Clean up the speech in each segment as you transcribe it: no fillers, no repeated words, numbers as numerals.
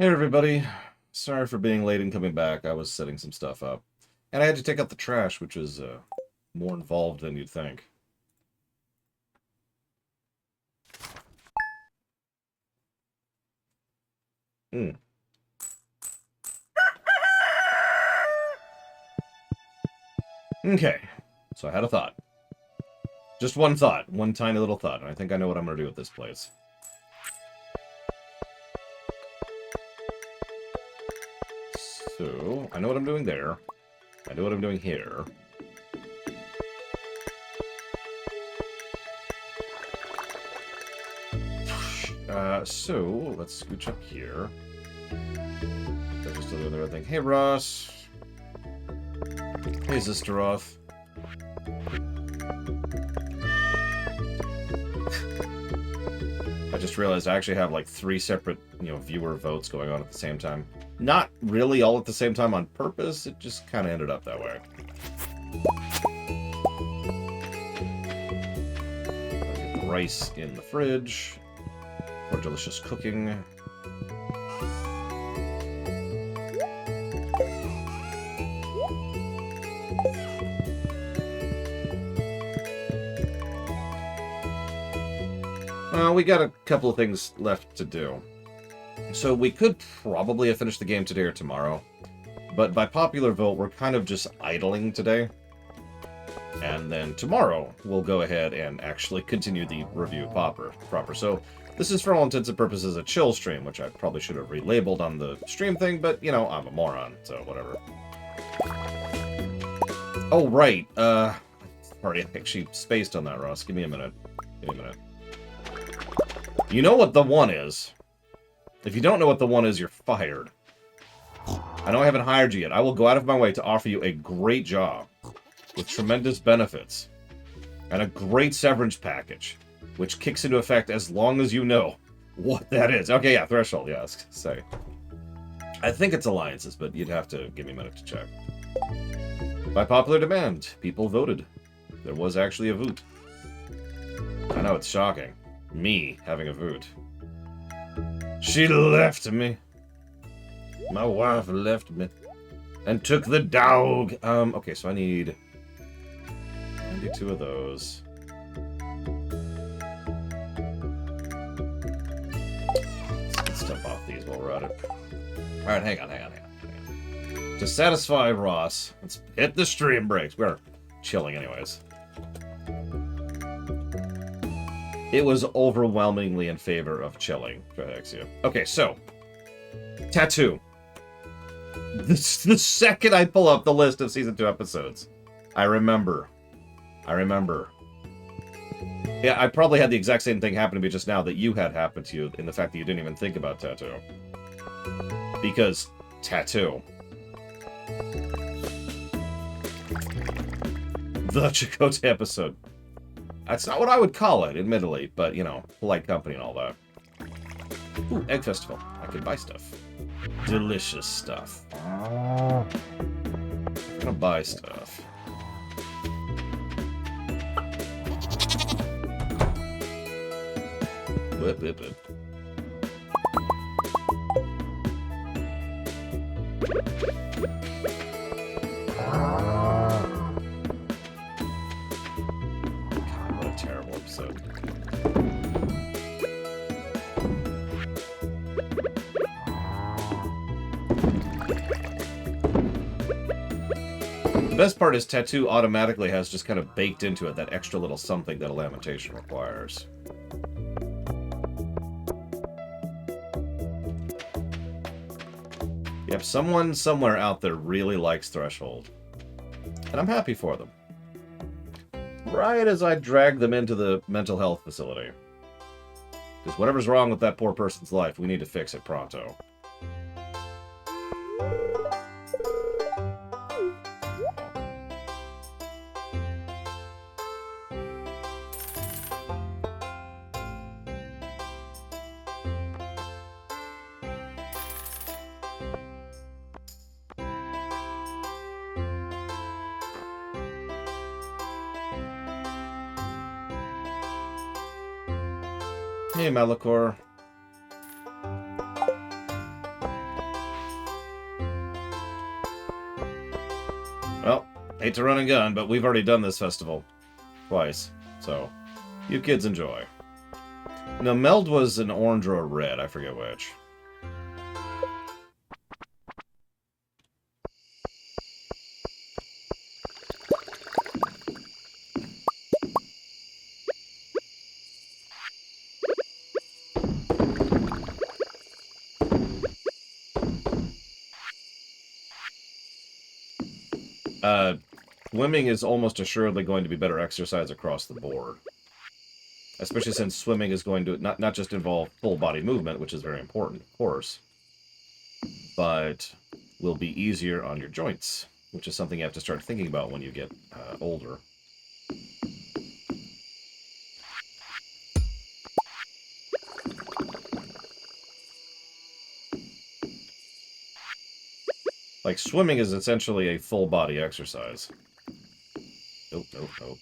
Hey everybody, sorry for being late and coming back. I was setting some stuff up. And I had to take out the trash, which was more involved than you'd think. Hmm. Okay, so I had a thought. Just one thought, one tiny little thought, and I think I know what I'm going to do with this place. So, I know what I'm doing there. I know what I'm doing here. So, let's scooch up here. They're just doing the right thing. Hey, Ross. Hey, Sister Roth. I just realized I actually have like 3 separate, viewer votes going on at the same time. Not really all at the same time on purpose, it just kind of ended up that way. Get the rice in the fridge for delicious cooking. We got a couple of things left to do. So we could probably have finished the game today or tomorrow, but by popular vote, we're kind of just idling today. And then tomorrow, we'll go ahead and actually continue the review proper. So this is for all intents and purposes a chill stream, which I probably should have relabeled on the stream thing, but, I'm a moron, so whatever. Oh, right, already actually spaced on that, Ross. Give me a minute. Give me a minute. You know what the one is. If you don't know what the one is, you're fired. I know I haven't hired you yet. I will go out of my way to offer you a great job with tremendous benefits and a great severance package, which kicks into effect as long as you know what that is. Okay, yeah, threshold, yeah, I was gonna say. I think it's alliances, but you'd have to give me a minute to check. By popular demand, people voted. There was actually a vote. I know, it's shocking. Me having a vote. She left me. My wife left me. And took the dog. Okay, so I need 2 of those. Let's get stuff off these while we're at it. Alright, hang on. To satisfy Ross, let's hit the stream breaks. We're chilling anyways. It was overwhelmingly in favor of chilling. Okay, so. Tattoo. The second I pull up the list of Season 2 episodes, I remember. Yeah, I probably had the exact same thing happen to me just now that you had happened to you in the fact that you didn't even think about Tattoo. Because Tattoo. The Chakotay episode. That's not what I would call it, admittedly, but, polite company and all that. Ooh, Egg Festival. I could buy stuff. Delicious stuff. I'm gonna buy stuff. Whip. Terrible episode. The best part is Tattoo automatically has just kind of baked into it that extra little something that a lamentation requires. Yep, someone somewhere out there really likes Threshold. And I'm happy for them. Right as I drag them into the mental health facility. Because whatever's wrong with that poor person's life, we need to fix it pronto. Hey, Malachor. Hate to run and gun, but we've already done this festival twice. So, you kids enjoy. No, Meld was an orange or a red. I forget which. Swimming is almost assuredly going to be better exercise across the board. Especially since swimming is going to not just involve full body movement, which is very important, of course, but will be easier on your joints, which is something you have to start thinking about when you get older. Like, swimming is essentially a full body exercise. Nope, nope, nope.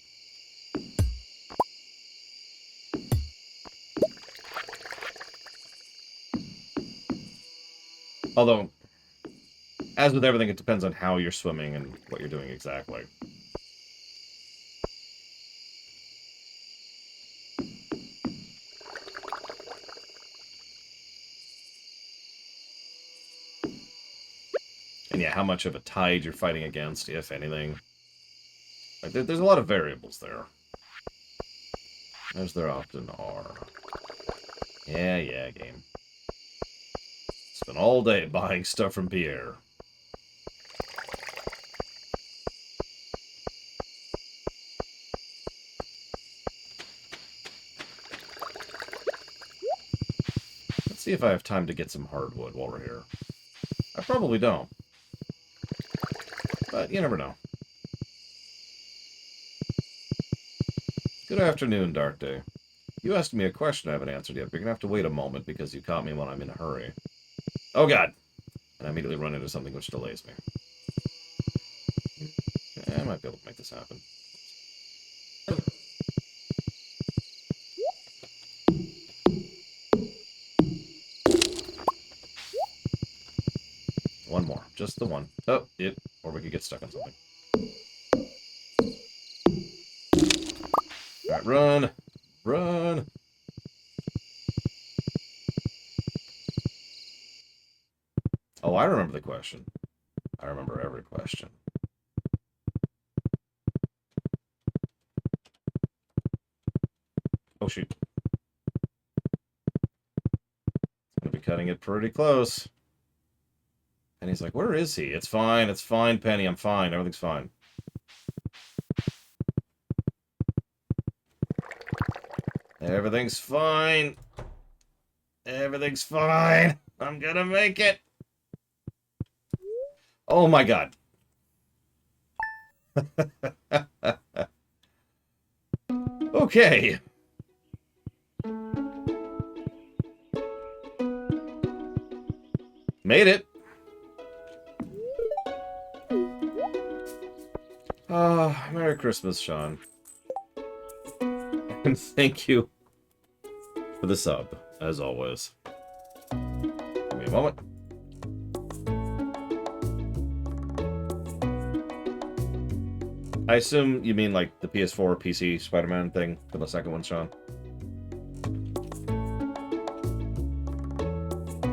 Although, as with everything, it depends on how you're swimming and what you're doing exactly. And yeah, how much of a tide you're fighting against, if anything. Like, there's a lot of variables there. As there often are. Yeah, game. Spent all day buying stuff from Pierre. Let's see if I have time to get some hardwood while we're here. I probably don't. But you never know. Good afternoon, Dark Day. You asked me a question I haven't answered yet, but you're going to have to wait a moment because you caught me when I'm in a hurry. Oh, God. And I immediately run into something which delays me. I might be able to make this happen. One more. Just the one. Oh, or we could get stuck on something. Alright, run! Run! Oh, I remember the question. I remember every question. Oh, shoot. I'm gonna be cutting it pretty close. And he's like, where is he? It's fine, Penny, I'm fine, everything's fine. Everything's fine. Everything's fine. I'm gonna make it. Oh my God. Okay. Made it. Merry Christmas, Sean. And thank you for the sub, as always. Give me a moment. I assume you mean like the PS4 PC Spider-Man thing for the second one, Sean?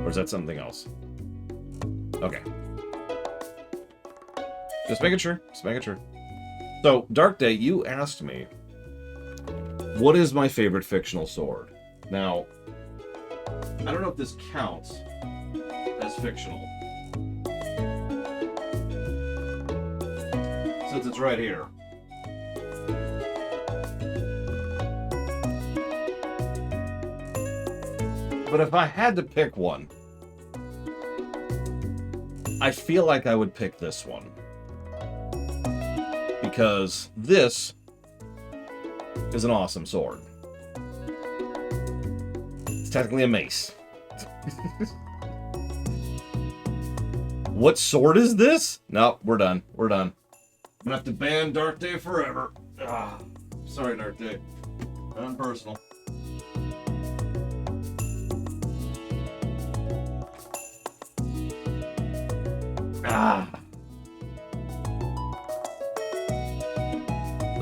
Or is that something else? Okay. Just making sure. Just making sure. So, Dark Day, you asked me, what is my favorite fictional sword? Now, I don't know if this counts as fictional, since it's right here. But if I had to pick one, I feel like I would pick this one. Because this is an awesome sword. It's technically a mace. What sword is this? No, we're done. We're done. I'm gonna have to ban Dark Day forever. Sorry, Dark Day. Unpersonal.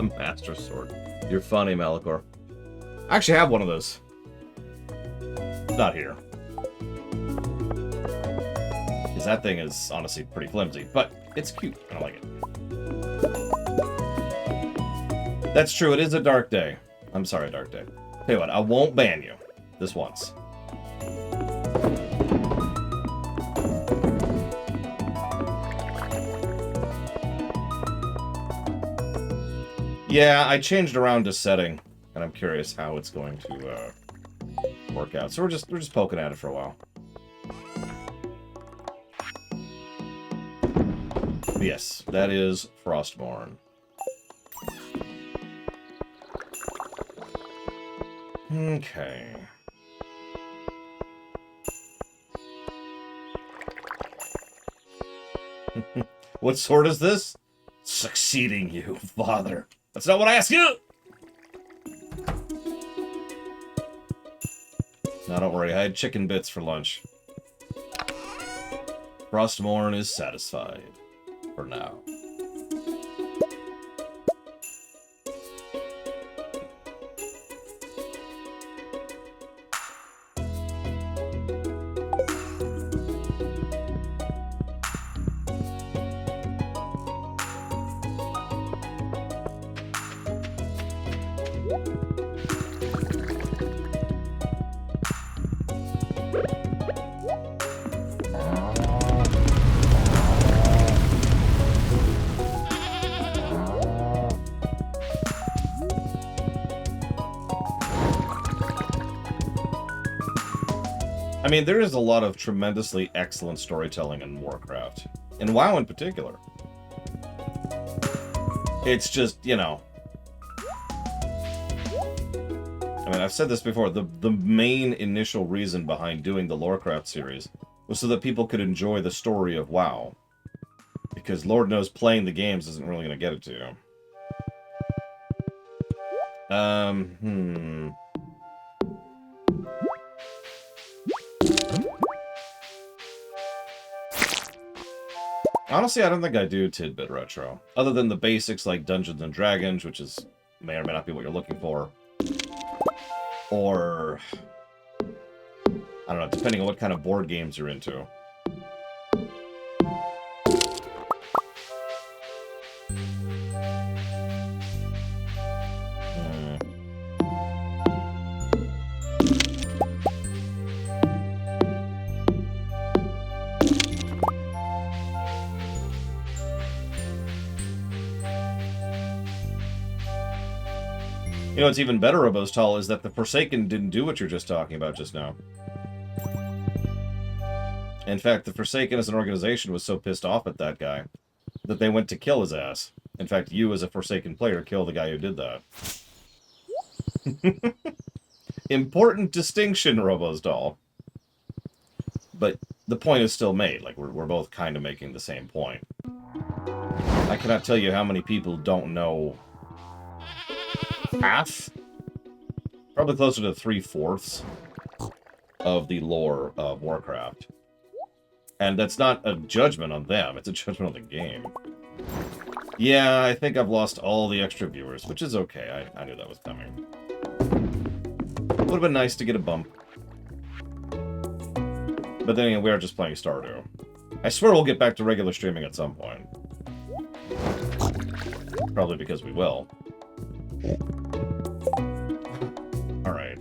The Master Sword. You're funny, Malachor. I actually have one of those. Not here. Because that thing is honestly pretty flimsy, but it's cute. I like it. That's true, it is a dark day. I'm sorry, dark day. Tell you what, I won't ban you. This once. Yeah, I changed around to setting, and I'm curious how it's going to work out. So we're just poking at it for a while. But yes, that is Frostborn. Okay. What sword is this? Succeeding you, father. That's not what I asked you! No, don't worry. I had chicken bits for lunch. Frostborn is satisfied. For now. I mean, there is a lot of tremendously excellent storytelling in Warcraft. In WoW in particular. It's just, you know... I mean, I've said this before, the main initial reason behind doing the Lorecraft series was so that people could enjoy the story of WoW. Because Lord knows playing the games isn't really going to get it to you. Honestly, I don't think I do Tidbit Retro. Other than the basics like Dungeons and Dragons, which is may or may not be what you're looking for. Or... I don't know, depending on what kind of board games you're into. You know what's even better, Robostal, is that the Forsaken didn't do what you're just talking about just now. In fact, the Forsaken as an organization was so pissed off at that guy that they went to kill his ass. In fact, you as a Forsaken player kill the guy who did that. Important distinction, Robostal. But the point is still made. Like, we're both kind of making the same point. I cannot tell you how many people don't know... half? Probably closer to 3/4 of the lore of Warcraft. And that's not a judgment on them, it's a judgment on the game. Yeah, I think I've lost all the extra viewers, which is okay. I knew that was coming. Would have been nice to get a bump. But then again, we are just playing Stardew. I swear we'll get back to regular streaming at some point. Probably because we will. Alright.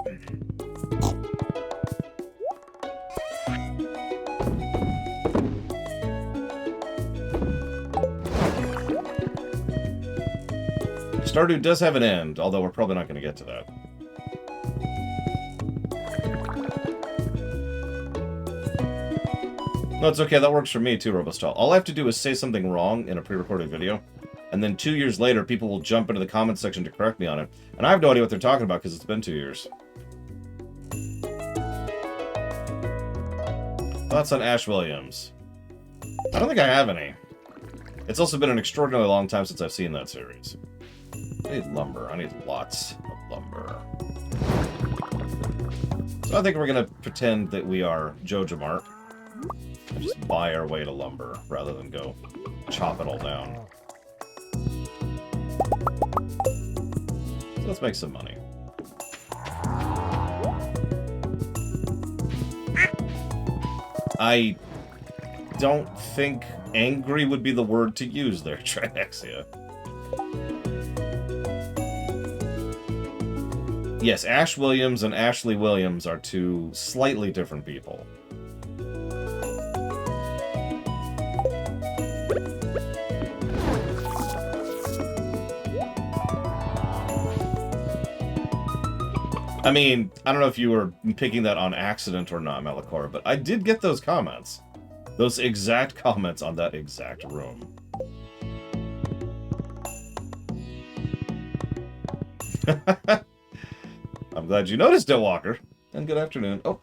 Stardew does have an end, although we're probably not going to get to that. No, it's okay. That works for me too, Robostal. All I have to do is say something wrong in a pre-recorded video, and then 2 years later, people will jump into the comments section to correct me on it. And I have no idea what they're talking about because it's been 2 years. Thoughts on Ash Williams? I don't think I have any. It's also been an extraordinarily long time since I've seen that series. I need lumber. I need lots of lumber. So I think we're going to pretend that we are Joja Mart. And just buy our way to lumber rather than go chop it all down. let's make some money. I don't think angry would be the word to use there, Triaxia. Yes, Ash Williams and Ashley Williams are two slightly different people. I mean, I don't know if you were picking that on accident or not, Malachor, but I did get those comments. Those exact comments on that exact room. I'm glad you noticed it, Walker. And good afternoon. Oh.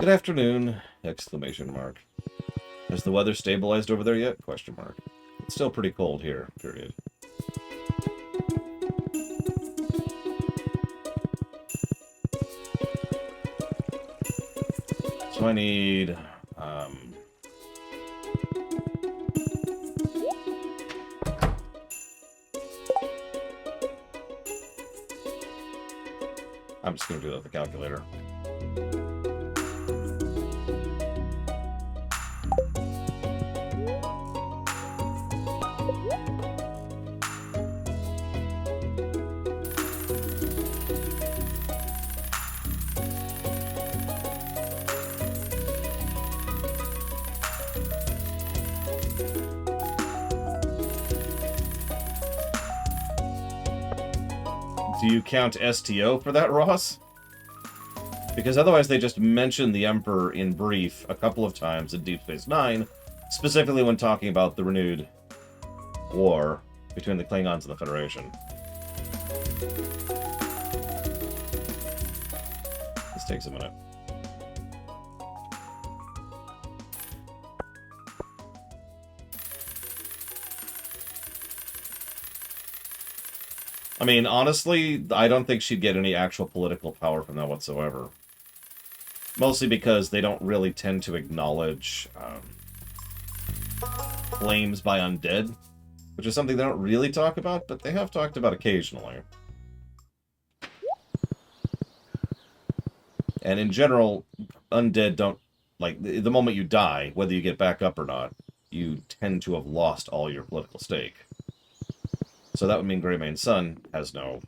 Good afternoon! Exclamation mark. Has the weather stabilized over there yet? Question mark. It's still pretty cold here, period. So I need, I'm just gonna do that with the calculator. Do you count STO for that, Ross? Because otherwise they just mention the Emperor in brief a couple of times in Deep Space Nine, specifically when talking about the renewed war between the Klingons and the Federation. This takes a minute. I mean, honestly, I don't think she'd get any actual political power from that whatsoever. Mostly because they don't really tend to acknowledge claims by undead, which is something they don't really talk about, but they have talked about occasionally. And in general, undead don't, like, the moment you die, whether you get back up or not, you tend to have lost all your political stake. So that would mean Greymane's son has no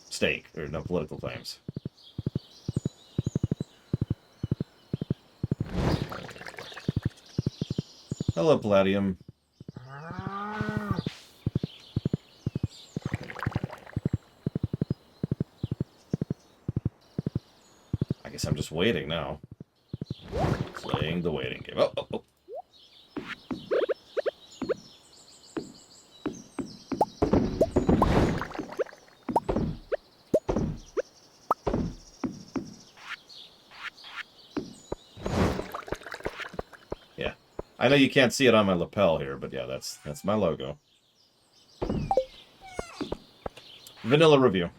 stake, or no political claims. Hello, Palladium. I guess I'm just waiting now. Playing the waiting game. Oh. I know you can't see it on my lapel here, but yeah, that's my logo. Vanilla review.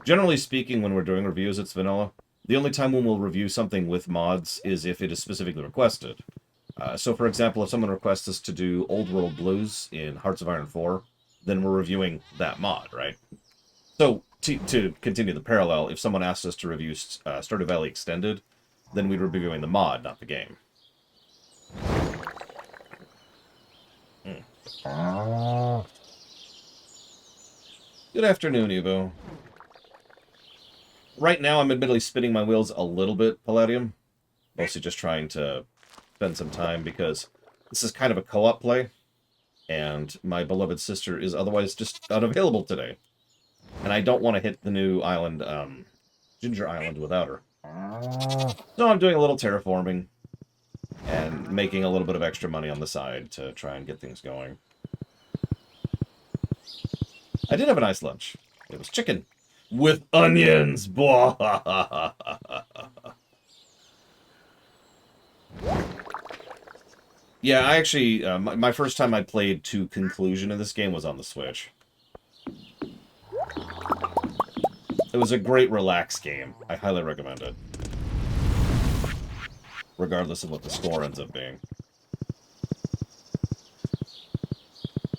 Generally speaking, when we're doing reviews, it's vanilla. The only time when we'll review something with mods is if it is specifically requested. So, for example, if someone requests us to do Old World Blues in Hearts of Iron 4, then we're reviewing that mod, right? So, to continue the parallel, if someone asks us to review Stardew Valley Extended, then we'd be reviewing the mod, not the game. Good afternoon, Evo. Right now, I'm admittedly spinning my wheels a little bit, Palladium. Mostly just trying to spend some time, because this is kind of a co-op play, and my beloved sister is otherwise just unavailable today. And I don't want to hit the new island, Ginger Island, without her. So I'm doing a little terraforming, and making a little bit of extra money on the side to try and get things going. I did have a nice lunch. It was chicken. With onions! Yeah, I actually, my first time I played to conclusion in this game was on the Switch. It was a great relaxed game. I highly recommend it. regardless of what the score ends up being.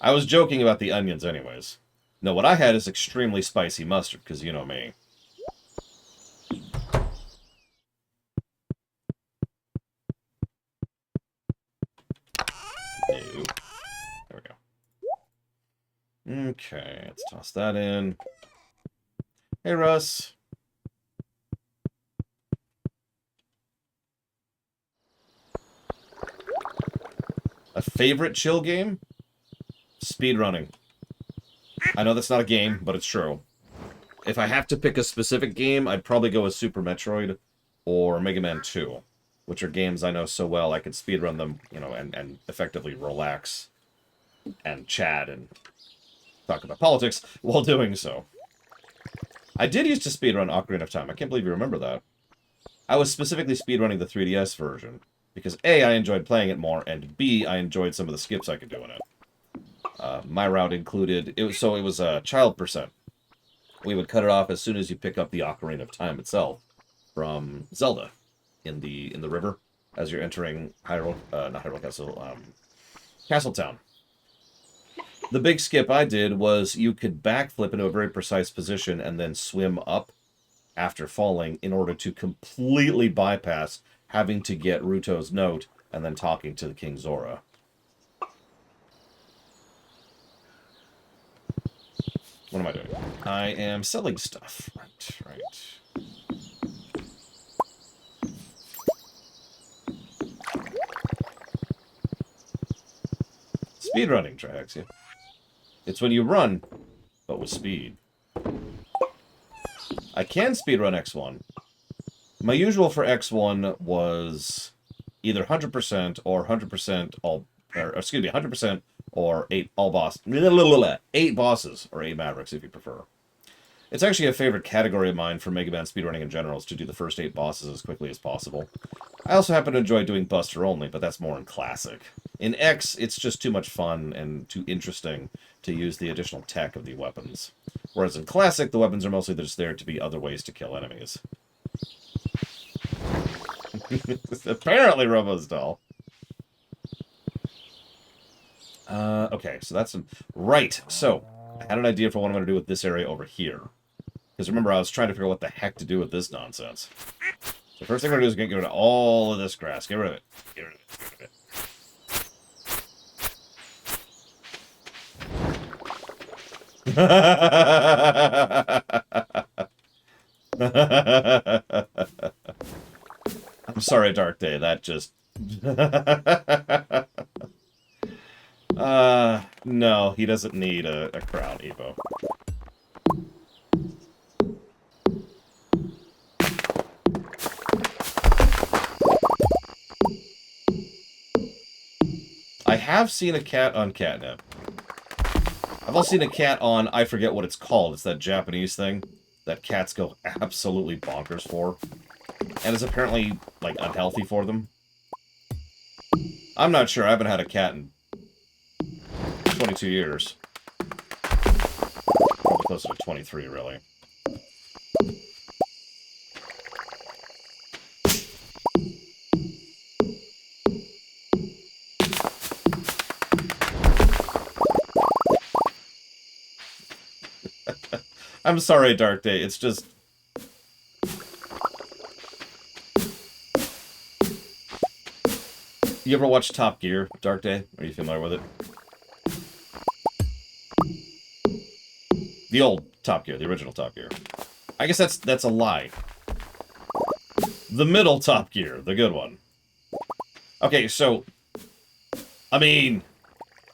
I was joking about the onions anyways. No, what I had is extremely spicy mustard, because you know me. No. There we go. Okay, let's toss that in. Hey, Russ. A favorite chill game? Speedrunning. I know that's not a game, but it's true. If I have to pick a specific game, I'd probably go with Super Metroid or Mega Man 2, which are games I know so well I could speedrun them, you know, and effectively relax and chat and talk about politics while doing so. I did used to speedrun Ocarina of Time. I can't believe you remember that. I was specifically speedrunning the 3DS version, because A, I enjoyed playing it more, and B, I enjoyed some of the skips I could do in it. My route included, it was a child percent. We would cut it off as soon as you pick up the Ocarina of Time itself from Zelda in the river as you're entering Hyrule, not Hyrule Castle, Castle Town. The big skip I did was you could backflip into a very precise position and then swim up after falling in order to completely bypass having to get Ruto's note and then talking to the King Zora. What am I doing? I am selling stuff. Right. Speedrunning, Triaxia. It's when you run, but with speed. I can speedrun X1. My usual for X1 was either 100% or 100% all, or excuse me, 100% or 8 bosses, or 8 Mavericks if you prefer. It's actually a favorite category of mine for Mega Man speedrunning in general, is to do the first 8 bosses as quickly as possible. I also happen to enjoy doing Buster only, but that's more in Classic. In X, it's just too much fun and too interesting to use the additional tech of the weapons. Whereas in Classic, the weapons are mostly just there to be other ways to kill enemies. Apparently, Robo's doll. Okay, so that's... Right, so, I had an idea for what I'm going to do with this area over here. Because remember, I was trying to figure out what the heck to do with this nonsense. The first thing we're going to do is get rid of all of this grass. Get rid of it. Get rid of it. Get rid of it. I'm sorry, Dark Day. That just... no, he doesn't need a crown, Evo. I have seen a cat on catnip. I've also seen a cat on, I forget what it's called. It's that Japanese thing that cats go absolutely bonkers for. And it's apparently, like, unhealthy for them. I'm not sure. I haven't had a cat in 22 years. Probably closer to 23, really. I'm sorry, Dark Day. It's just... You ever watch Top Gear, Dark Day? Are you familiar with it? The old Top Gear, the original Top Gear. I guess that's a lie. The middle Top Gear, the good one. Okay, so... I mean...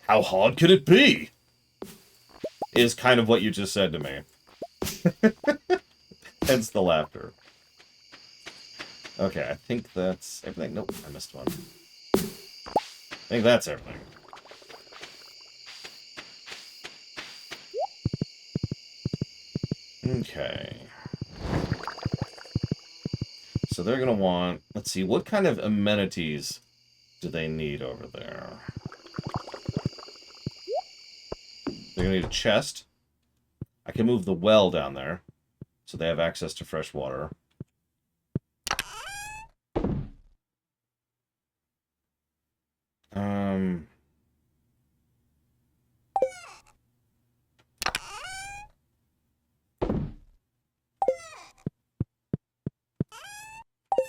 How hard could it be? Is kind of what you just said to me. Hence the laughter. Okay, I think that's everything. Nope, I missed one. I think that's everything. Okay. So they're going to want... Let's see, what kind of amenities do they need over there? They're going to need a chest. I can move the well down there, so they have access to fresh water.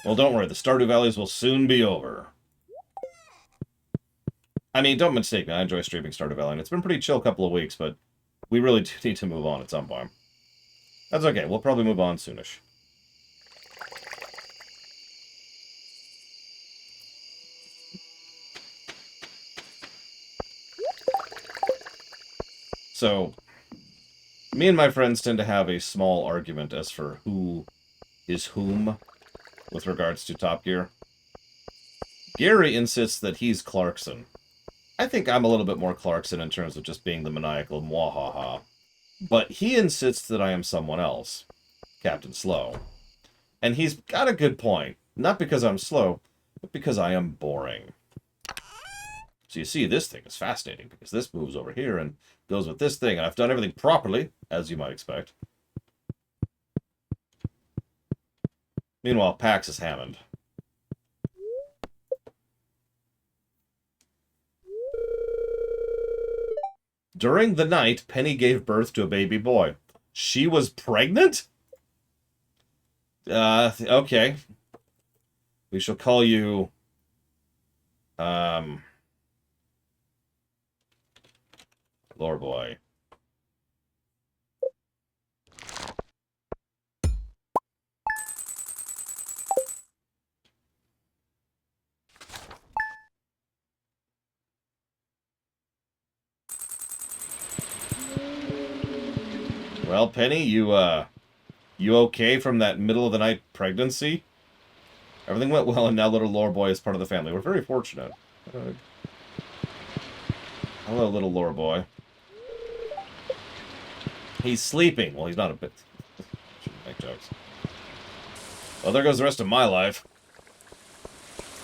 Well, don't worry. The Stardew Valleys will soon be over. I mean, don't mistake me. I enjoy streaming Stardew Valley, and it's been a pretty chill couple of weeks, but we really do need to move on at some point. That's okay. We'll probably move on soonish. So, me and my friends tend to have a small argument as for who is whom with regards to Top Gear. Gary insists that he's Clarkson. I think I'm a little bit more Clarkson in terms of just being the maniacal mwahaha. But he insists that I am someone else, Captain Slow. And he's got a good point. Not because I'm slow, but because I am boring. So you see, this thing is fascinating, because this moves over here and goes with this thing, and I've done everything properly, as you might expect. Meanwhile, Pax is Hammond. During the night, Penny gave birth to a baby boy. She was pregnant? Okay. We shall call you... Lore Boy. Well, Penny, you okay from that middle-of-the-night pregnancy? Everything went well, and now little Lore Boy is part of the family. We're very fortunate. Hello, little Lore Boy. He's sleeping. Well, he's not a bit... Shouldn't make jokes. Well, there goes the rest of my life.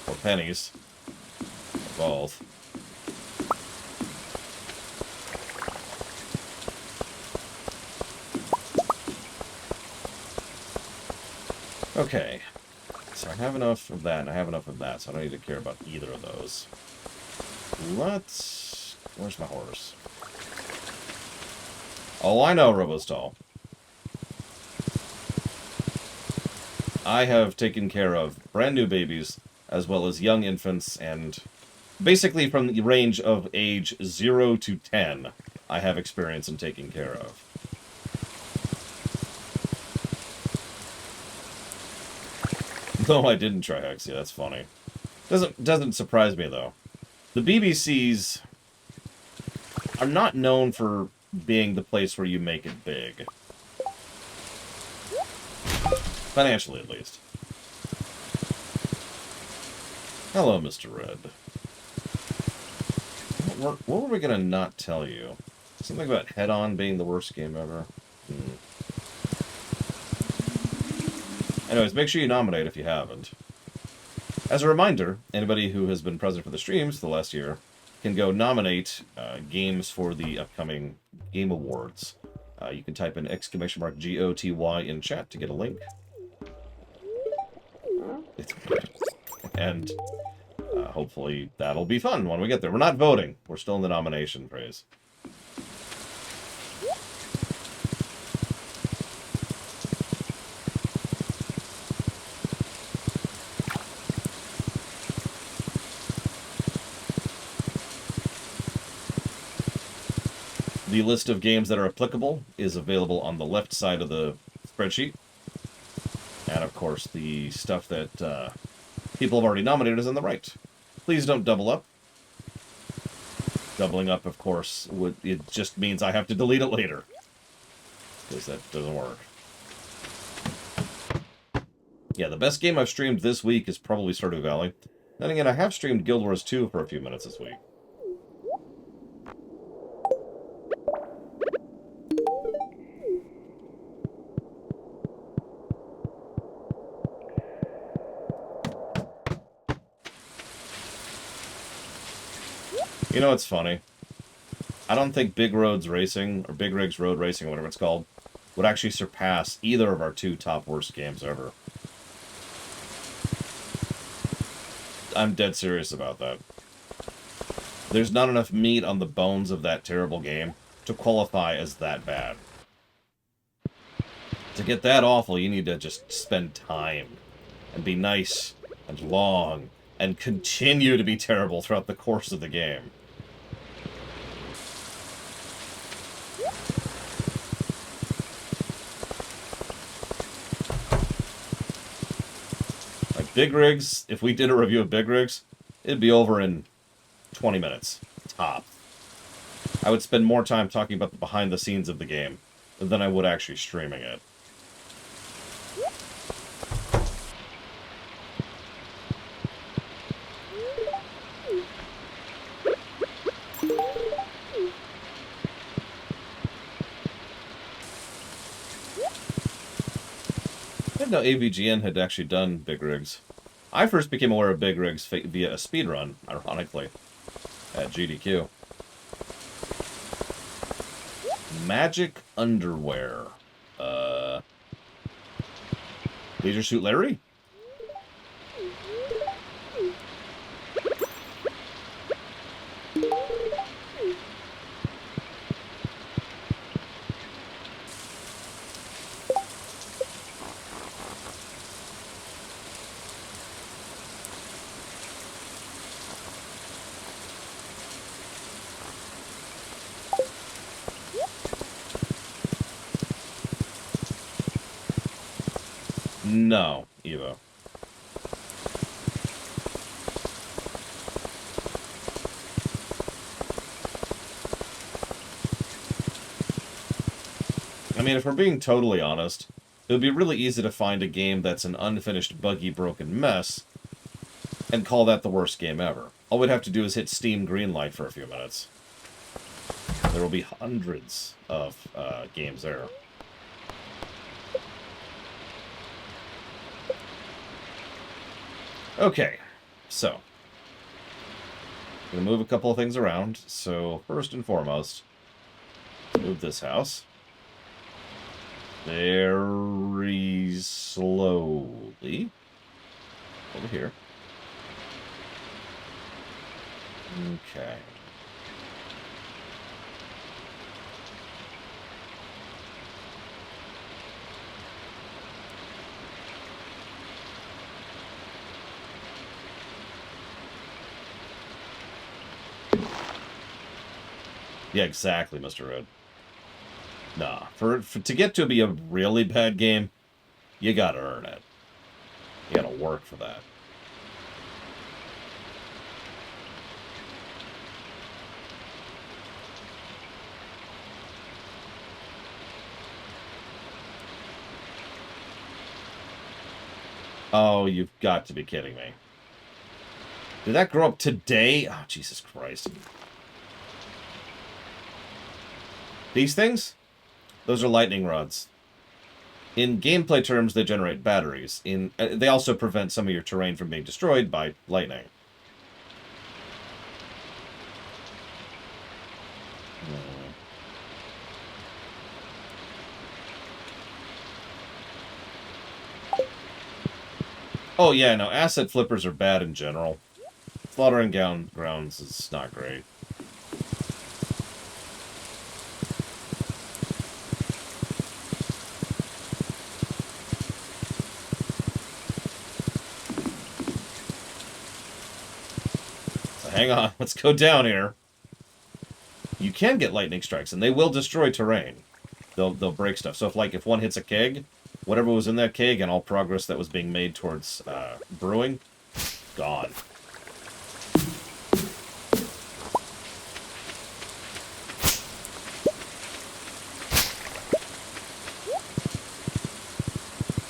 Or Penny's. Or both. Okay. So I have enough of that, and I have enough of that, so I don't need to care about either of those. Let's... Where's my horse? Oh, I know, Robostall. I have taken care of brand new babies, as well as young infants, and basically from the range of age 0 to 10, I have experience in taking care of. No, I didn't try Hexia, that's funny. Doesn't surprise me, though. The BBCs are not known for being the place where you make it big. Financially, at least. Hello, Mr. Red. What were we gonna not tell you? Something about Head-On being the worst game ever? Anyways, make sure you nominate if you haven't. As a reminder, anybody who has been present for the streams for the last year can go nominate games for the upcoming Game Awards. You can type in !GOTY in chat to get a link. And hopefully that'll be fun when we get there. We're not voting. We're still in the nomination phase. The list of games that are applicable is available on the left side of the spreadsheet. And, of course, the stuff that people have already nominated is on the right. Please don't double up. Doubling up, of course, it just means I have to delete it later. Because that doesn't work. Yeah, the best game I've streamed this week is probably Stardew Valley. Then again, I have streamed Guild Wars 2 for a few minutes this week. You know what's funny? I don't think Big Roads Racing, or Big Rigs Road Racing, or whatever it's called, would actually surpass either of our two top worst games ever. I'm dead serious about that. There's not enough meat on the bones of that terrible game to qualify as that bad. To get that awful, you need to just spend time and be nice and long and continue to be terrible throughout the course of the game. Like, Big Rigs, if we did a review of Big Rigs, it'd be over in 20 minutes. Top. I would spend more time talking about the behind the scenes of the game than I would actually streaming it. I didn't know AVGN had actually done Big Rigs. I first became aware of Big Rigs via a speedrun, ironically, at GDQ. Magic Underwear. Leisure Suit Larry? No, Evo. I mean, if we're being totally honest, it would be really easy to find a game that's an unfinished, buggy, broken mess and call that the worst game ever. All we'd have to do is hit Steam Greenlight for a few minutes. There will be hundreds of games there. Okay, so I'm gonna move a couple of things around. So first and foremost, move this house very slowly over here. Okay. Yeah, exactly, Mr. Red. Nah, to get to be a really bad game, you gotta earn it. You gotta work for that. Oh, you've got to be kidding me. Did that grow up today? Oh, Jesus Christ. These things? Those are lightning rods. In gameplay terms, they generate batteries. They also prevent some of your terrain from being destroyed by lightning. Oh, yeah, no, asset flippers are bad in general. Slaughtering grounds is not great. So hang on, let's go down here. You can get lightning strikes, and they will destroy terrain. They'll break stuff. So if one hits a keg, whatever was in that keg and all progress that was being made towards brewing, gone.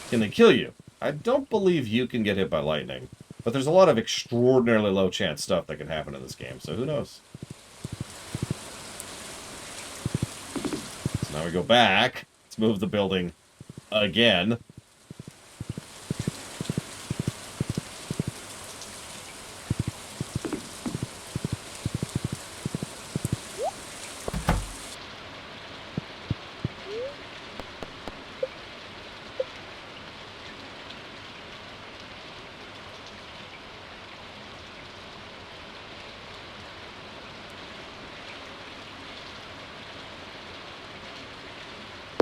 Can they kill you? I don't believe you can get hit by lightning. But there's a lot of extraordinarily low chance stuff that can happen in this game, so who knows? So now we go back. Let's move the building again.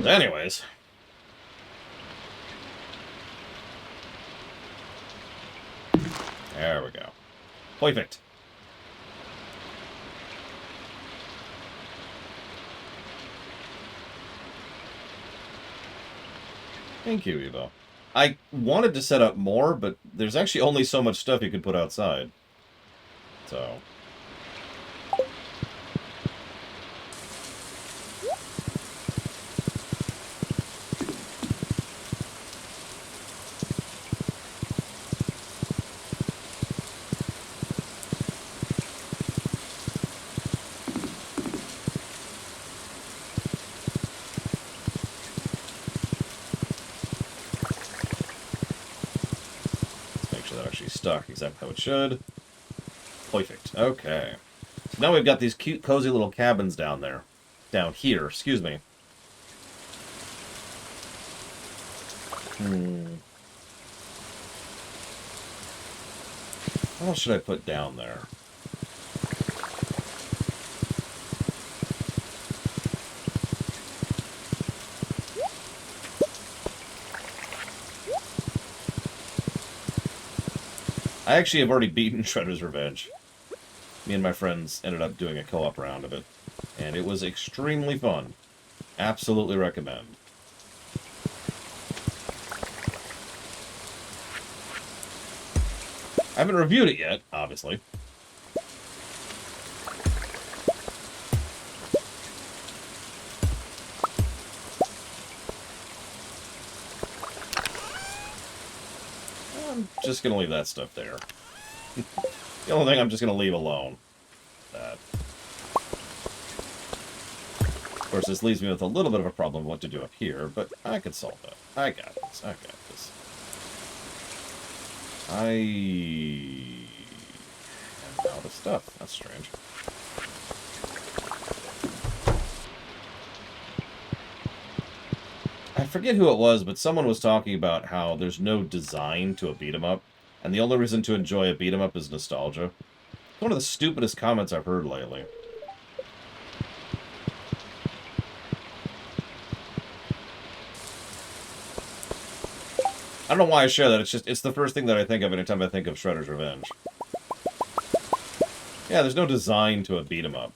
Anyways. Perfect. Thank you, Evo. I wanted to set up more, but there's actually only so much stuff you can put outside. So... stuck exactly how it should. Perfect. Okay. So now we've got these cute, cozy little cabins down there. Down here, excuse me. What else should I put down there? I actually have already beaten Shredder's Revenge. Me and my friends ended up doing a co-op round of it, and it was extremely fun. Absolutely recommend. I haven't reviewed it yet, obviously. I'm just going to leave that stuff there. The only thing I'm just going to leave alone. That. Of course, this leaves me with a little bit of a problem of what to do up here, but I can solve that. I got this. I got this. I am out of stuff. That's strange. I forget who it was, but someone was talking about how there's no design to a beat-em-up, and the only reason to enjoy a beat-em-up is nostalgia. It's one of the stupidest comments I've heard lately. I don't know why I share that, it's the first thing that I think of anytime I think of Shredder's Revenge. Yeah, there's no design to a beat-em-up.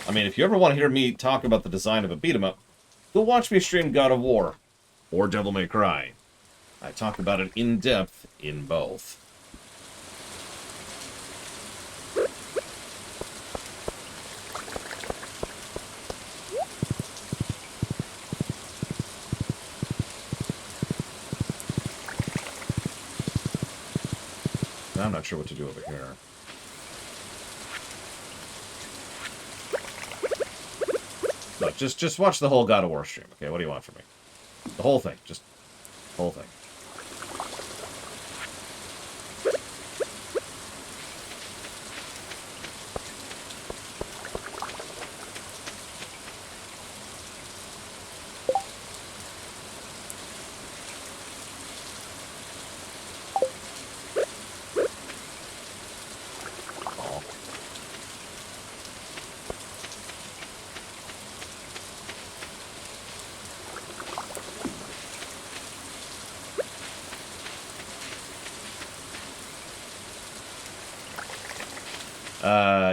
I mean, if you ever want to hear me talk about the design of a beat-em-up, go watch me stream God of War, or Devil May Cry. I talk about it in depth in both. I'm not sure what to do over here. Look, just watch the whole God of War stream, okay? What do you want from me? The whole thing, just the whole thing.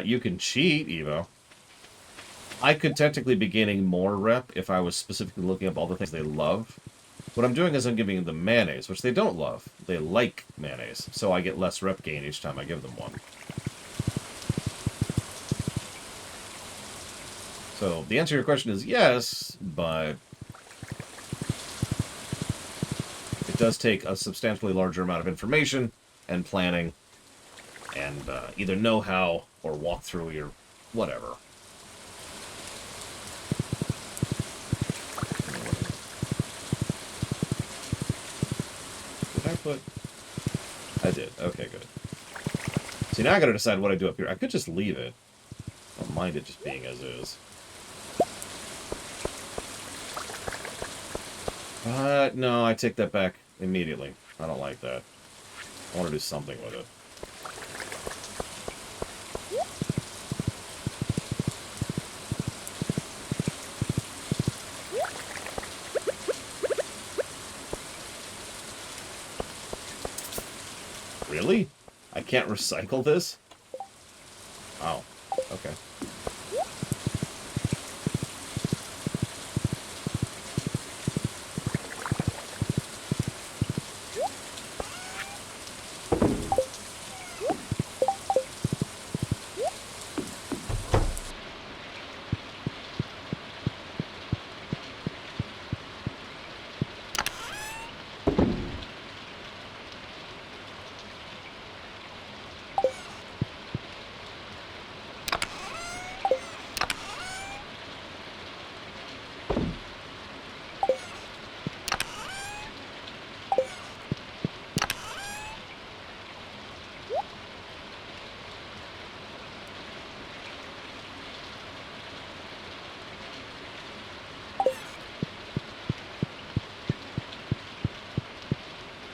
You can cheat, Evo. I could technically be gaining more rep if I was specifically looking up all the things they love. What I'm doing is I'm giving them mayonnaise, which they don't love. They like mayonnaise, so I get less rep gain each time I give them one. So the answer to your question is yes, but it does take a substantially larger amount of information and planning and either know-how or walk through your whatever. Did I put... I did. Okay, good. See, now I gotta decide what I do up here. I could just leave it. I don't mind it just being as is. But, no, I take that back immediately. I don't like that. I want to do something with it. Really? I can't recycle this? Oh, okay.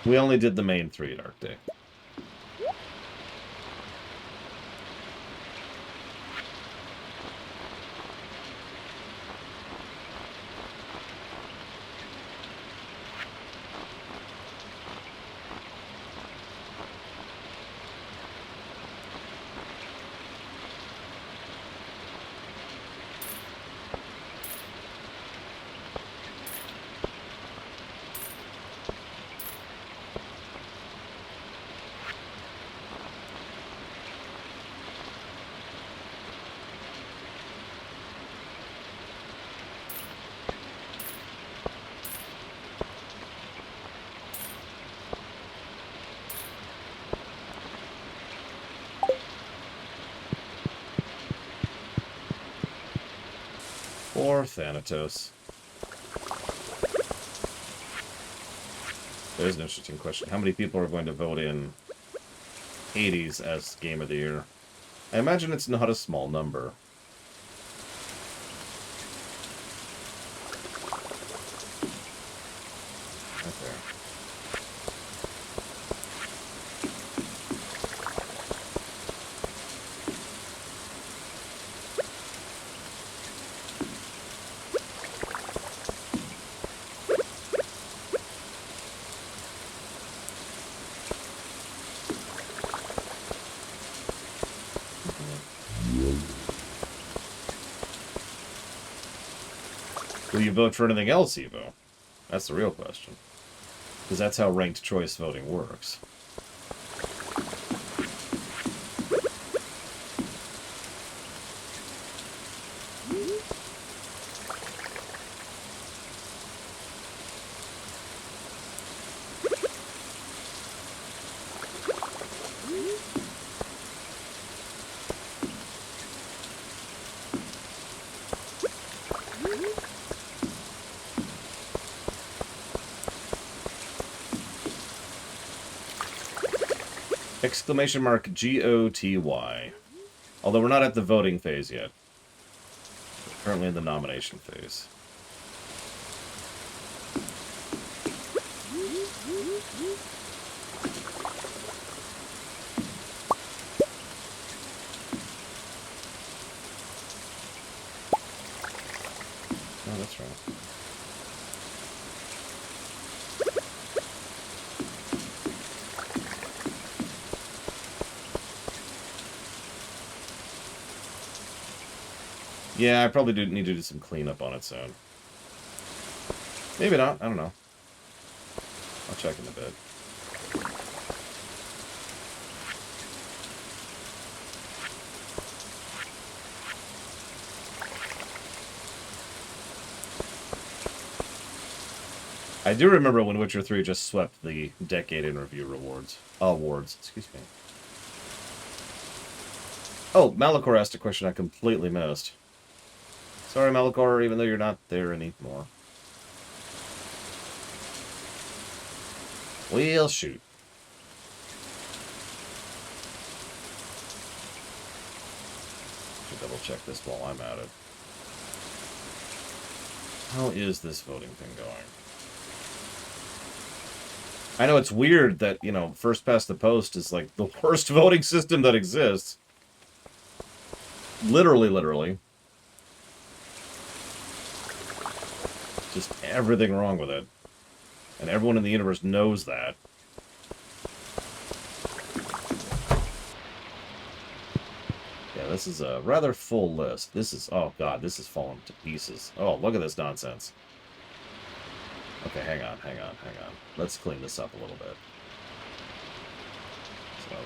We only did the main 3 at Arctic. Or Thanatos. There's an interesting question. How many people are going to vote in Hades as Game of the Year? I imagine it's not a small number. Right there. Will you vote for anything else, Evo? That's the real question. Because that's how ranked choice voting works. Exclamation mark GOTY. Although we're not at the voting phase yet. We're currently in the nomination phase. Oh, that's right. Yeah, I probably do need to do some cleanup on it soon. Maybe not. I don't know. I'll check in a bit. I do remember when Witcher 3 just swept the Decade in Review awards. Excuse me. Oh, Malachor asked a question I completely missed. Sorry, Malachor, even though you're not there anymore. We'll shoot. Should double check this while I'm at it. How is this voting thing going? I know it's weird that, you know, first past the post is like the worst voting system that exists. Literally. Just everything wrong with it. And everyone in the universe knows that. this is a rather full list. This is... Oh, God, this is falling to pieces. Oh, look at this nonsense. Okay, hang on. Let's clean this up a little bit. So,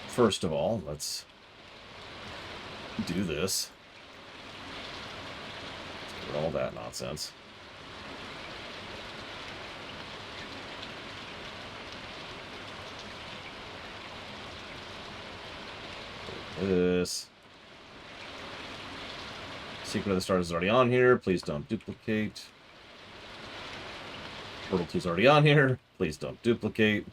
first of all, let's do this. Let's get rid of all that nonsense. This. Secret of the Stars is already on here. Please don't duplicate. Portal 2 is already on here. Please don't duplicate.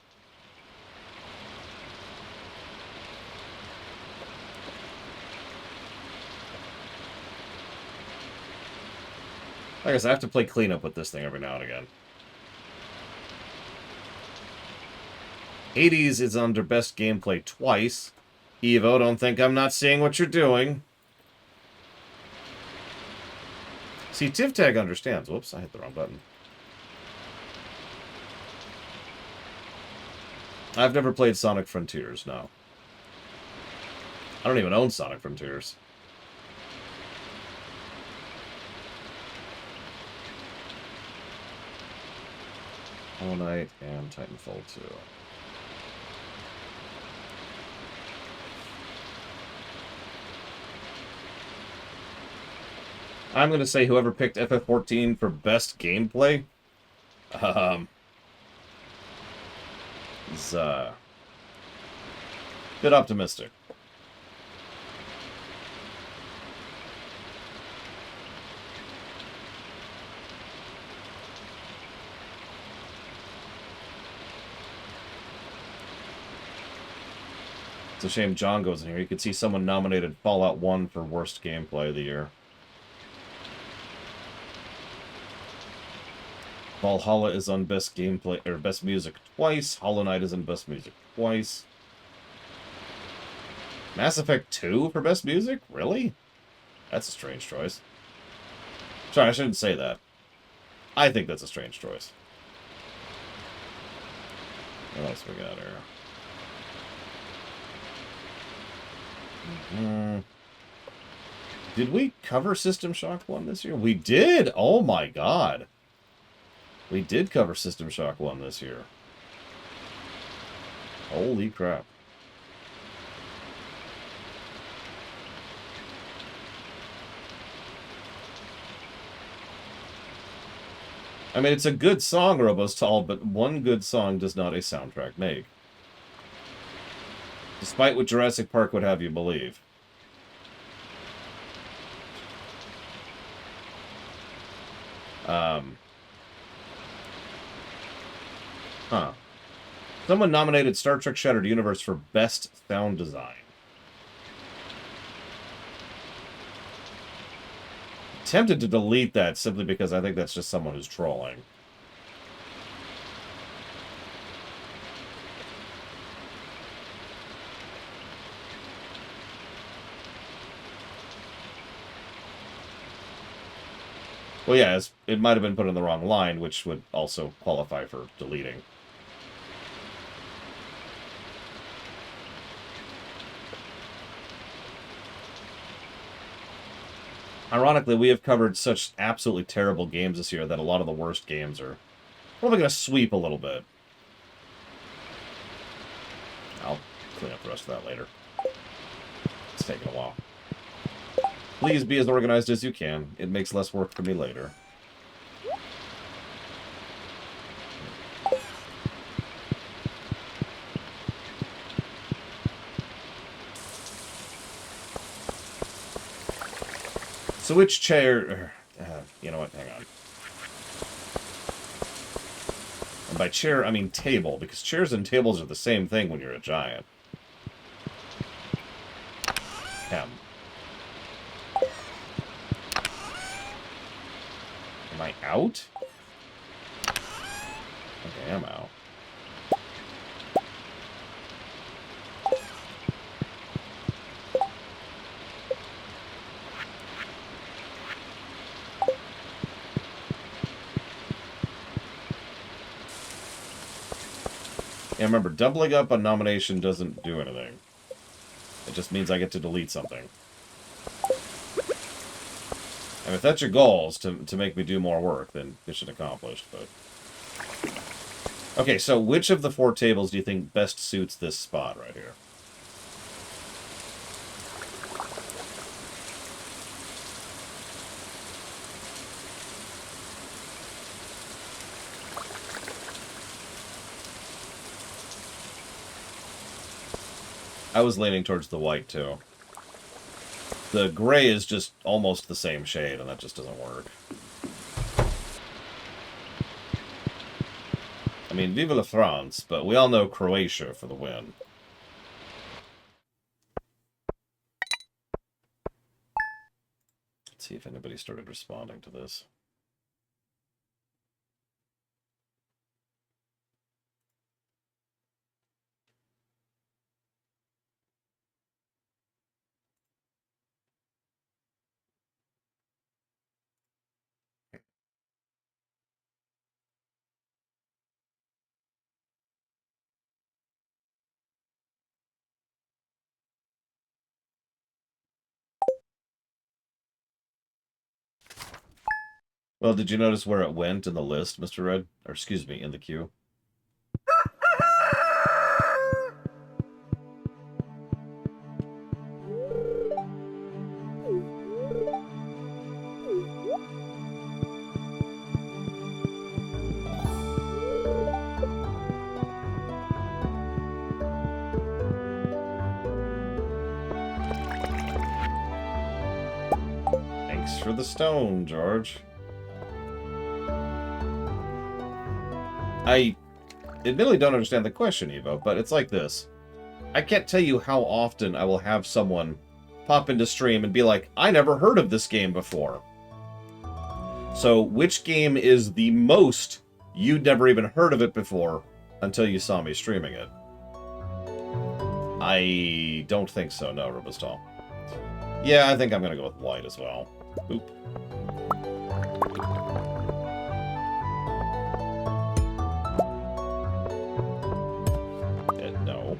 I guess I have to play cleanup with this thing every now and again. 80s is under best gameplay twice. Evo, don't think I'm not seeing what you're doing. See, TivTag understands. Whoops, I hit the wrong button. I've never played Sonic Frontiers, no. I don't even own Sonic Frontiers. Hollow Knight and Titanfall 2. I'm going to say whoever picked FF14 for best gameplay is a bit optimistic. It's a shame John goes in here. You could see someone nominated Fallout 1 for worst gameplay of the year. Valhalla is on best gameplay or best music twice. Hollow Knight is on best music twice. Mass Effect 2 for best music? Really? That's a strange choice. Sorry, I shouldn't say that. I think that's a strange choice. What else we got here? Did we cover System Shock 1 this year? We did! Oh my god. We did cover System Shock 1 this year. Holy crap. I mean, it's a good song, Robostall, but one good song does not a soundtrack make. Despite what Jurassic Park would have you believe. Huh. Someone nominated Star Trek Shattered Universe for Best Sound Design. Tempted to delete that simply because I think that's just someone who's trolling. Well, yeah, it might have been put in the wrong line, which would also qualify for deleting. Ironically, we have covered such absolutely terrible games this year that a lot of the worst games are probably going to sweep a little bit. I'll clean up the rest of that later. It's taking a while. Please be as organized as you can. It makes less work for me later. So which chair... you know what? Hang on. And by chair, I mean table, because chairs and tables are the same thing when you're a giant. Am I out? Okay, I'm out. Yeah, remember, doubling up on nomination doesn't do anything. It just means I get to delete something. And if that's your goal, is to make me do more work, then mission accomplished, but... Okay, so which of the 4 tables do you think best suits this spot right here? I was leaning towards the white, too. The gray is just almost the same shade, and that just doesn't work. I mean, vive la France, but we all know Croatia for the win. Let's see if anybody started responding to this. Well, did you notice where it went in the list, Mr. Red? Or, excuse me, in the queue? Thanks for the stone, George. I admittedly don't understand the question, Evo, but it's like this. I can't tell you how often I will have someone pop into stream and be like, I never heard of this game before. So, which game is the most you'd never even heard of it before until you saw me streaming it? I don't think so, no, Robustal. Yeah, I think I'm going to go with white as well. Oop. No.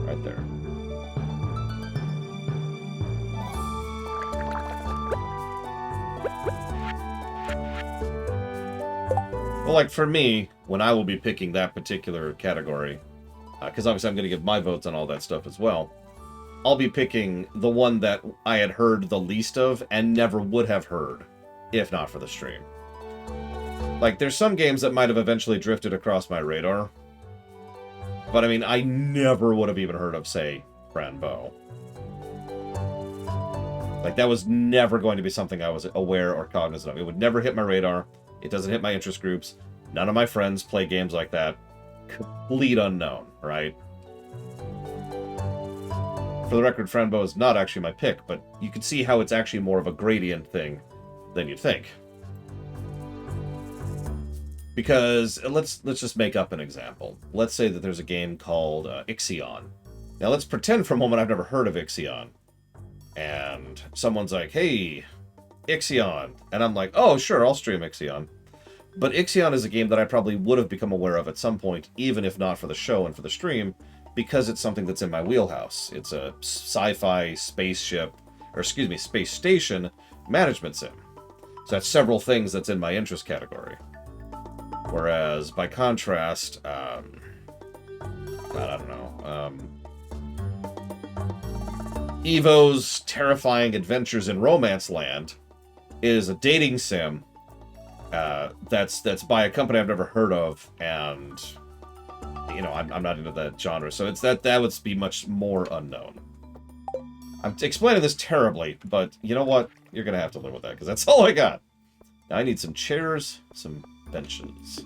Right there. Well, like, for me, when I will be picking that particular category, because obviously I'm going to give my votes on all that stuff as well, I'll be picking the one that I had heard the least of and never would have heard, if not for the stream. Like, there's some games that might have eventually drifted across my radar, but I mean, I never would have even heard of, say, Franbo. Like, that was never going to be something I was aware or cognizant of. It would never hit my radar. It doesn't hit my interest groups. None of my friends play games like that. Complete unknown, right? For the record, Franbo is not actually my pick, but you can see how it's actually more of a gradient thing than you'd think. Because, let's just make up an example. Let's say that there's a game called Ixion. Now, let's pretend for a moment I've never heard of Ixion. And someone's like, hey, Ixion. And I'm like, oh, sure, I'll stream Ixion. But Ixion is a game that I probably would have become aware of at some point, even if not for the show and for the stream, because it's something that's in my wheelhouse. It's a sci-fi spaceship, or excuse me, space station management sim. So that's several things that's in my interest category. Whereas, by contrast, I don't know, Evo's Terrifying Adventures in Romance Land is a dating sim that's by a company I've never heard of, and you know, I'm not into that genre, so it's that would be much more unknown. I'm explaining this terribly, but you know what? You're gonna have to live with that, because that's all I got. Now I need some chairs, some benches.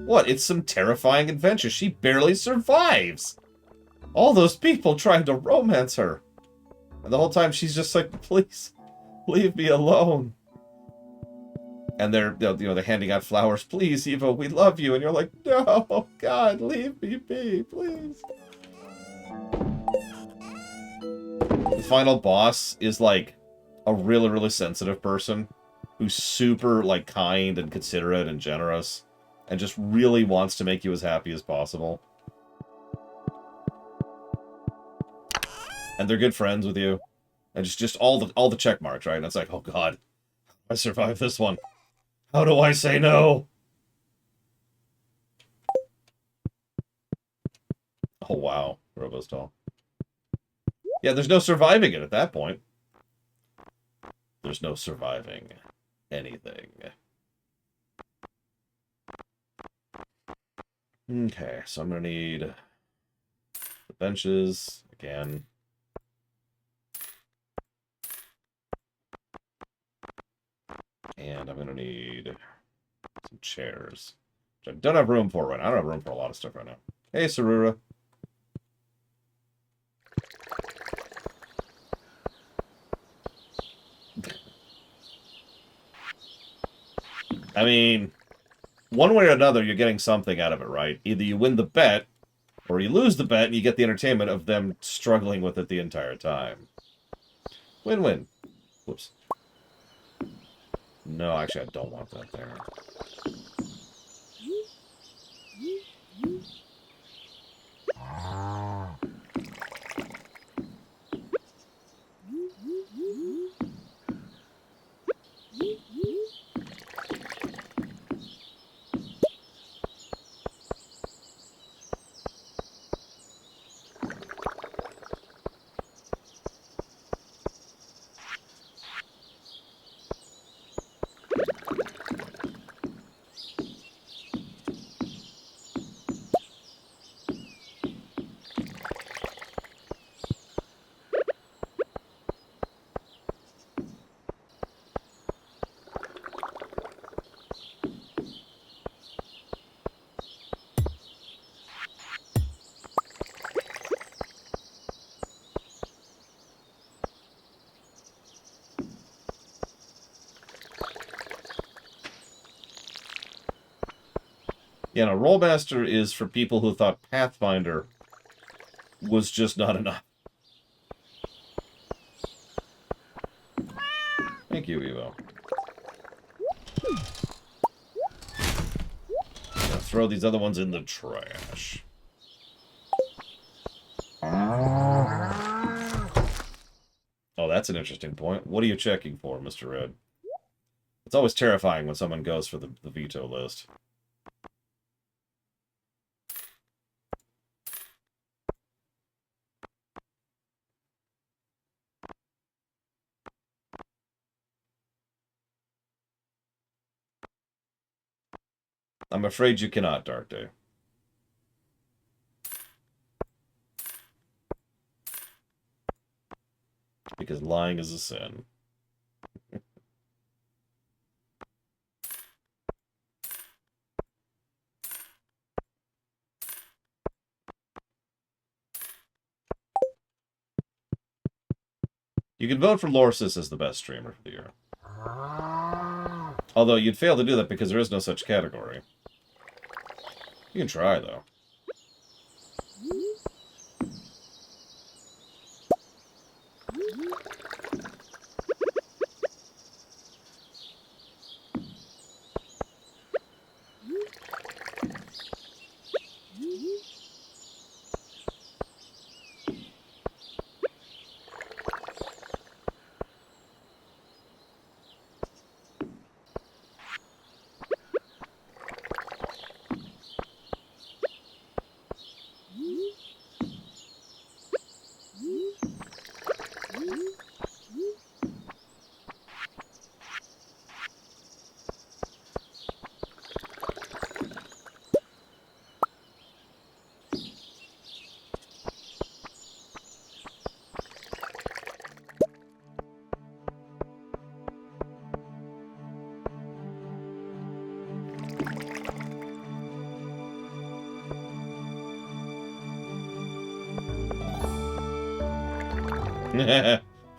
What? It's some terrifying adventure. She barely survives. All those people trying to romance her. And the whole time she's just like, please, leave me alone. And they're handing out flowers. Please, Evo, we love you. And you're like, no, God, leave me be, please. The final boss is, like, a really, really sensitive person who's super, like, kind and considerate and generous and just really wants to make you as happy as possible. And they're good friends with you. And just all the check marks, right? And it's like, oh god, I survived this one. How do I say no? Oh wow, Robostall. Yeah, there's no surviving it at that point. There's no surviving anything. Okay, so I'm gonna need the benches again. And I'm gonna need some chairs. Which I don't have room for right now. I don't have room for a lot of stuff right now. Hey, Sarura. I mean, one way or another, you're getting something out of it, right? Either you win the bet, or you lose the bet and you get the entertainment of them struggling with it the entire time. Win-win. Whoops. No, actually, I don't want that there. Yeah, no, Rollmaster is for people who thought Pathfinder was just not enough. Thank you, Evo. Gonna throw these other ones in the trash. Oh, that's an interesting point. What are you checking for, Mr. Red? It's always terrifying when someone goes for the veto list. I'm afraid you cannot, Dark Day. Because lying is a sin. You can vote for Lorsis as the best streamer for the year. Although you'd fail to do that because there is no such category. You can try, though.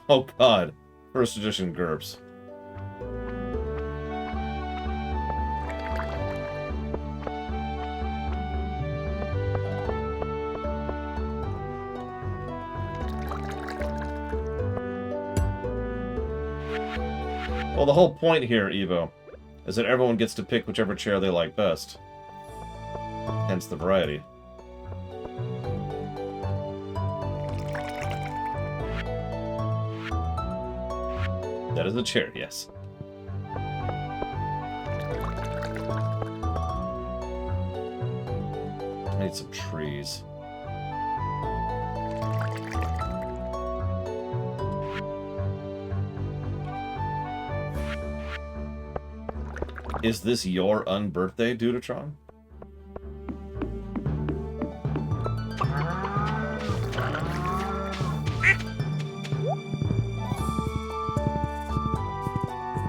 Oh god. First edition GURPS. Well, the whole point here, Evo, is that everyone gets to pick whichever chair they like best. Hence the variety. That is a chair, yes. I need some trees. Is this your unbirthday, Dudatron?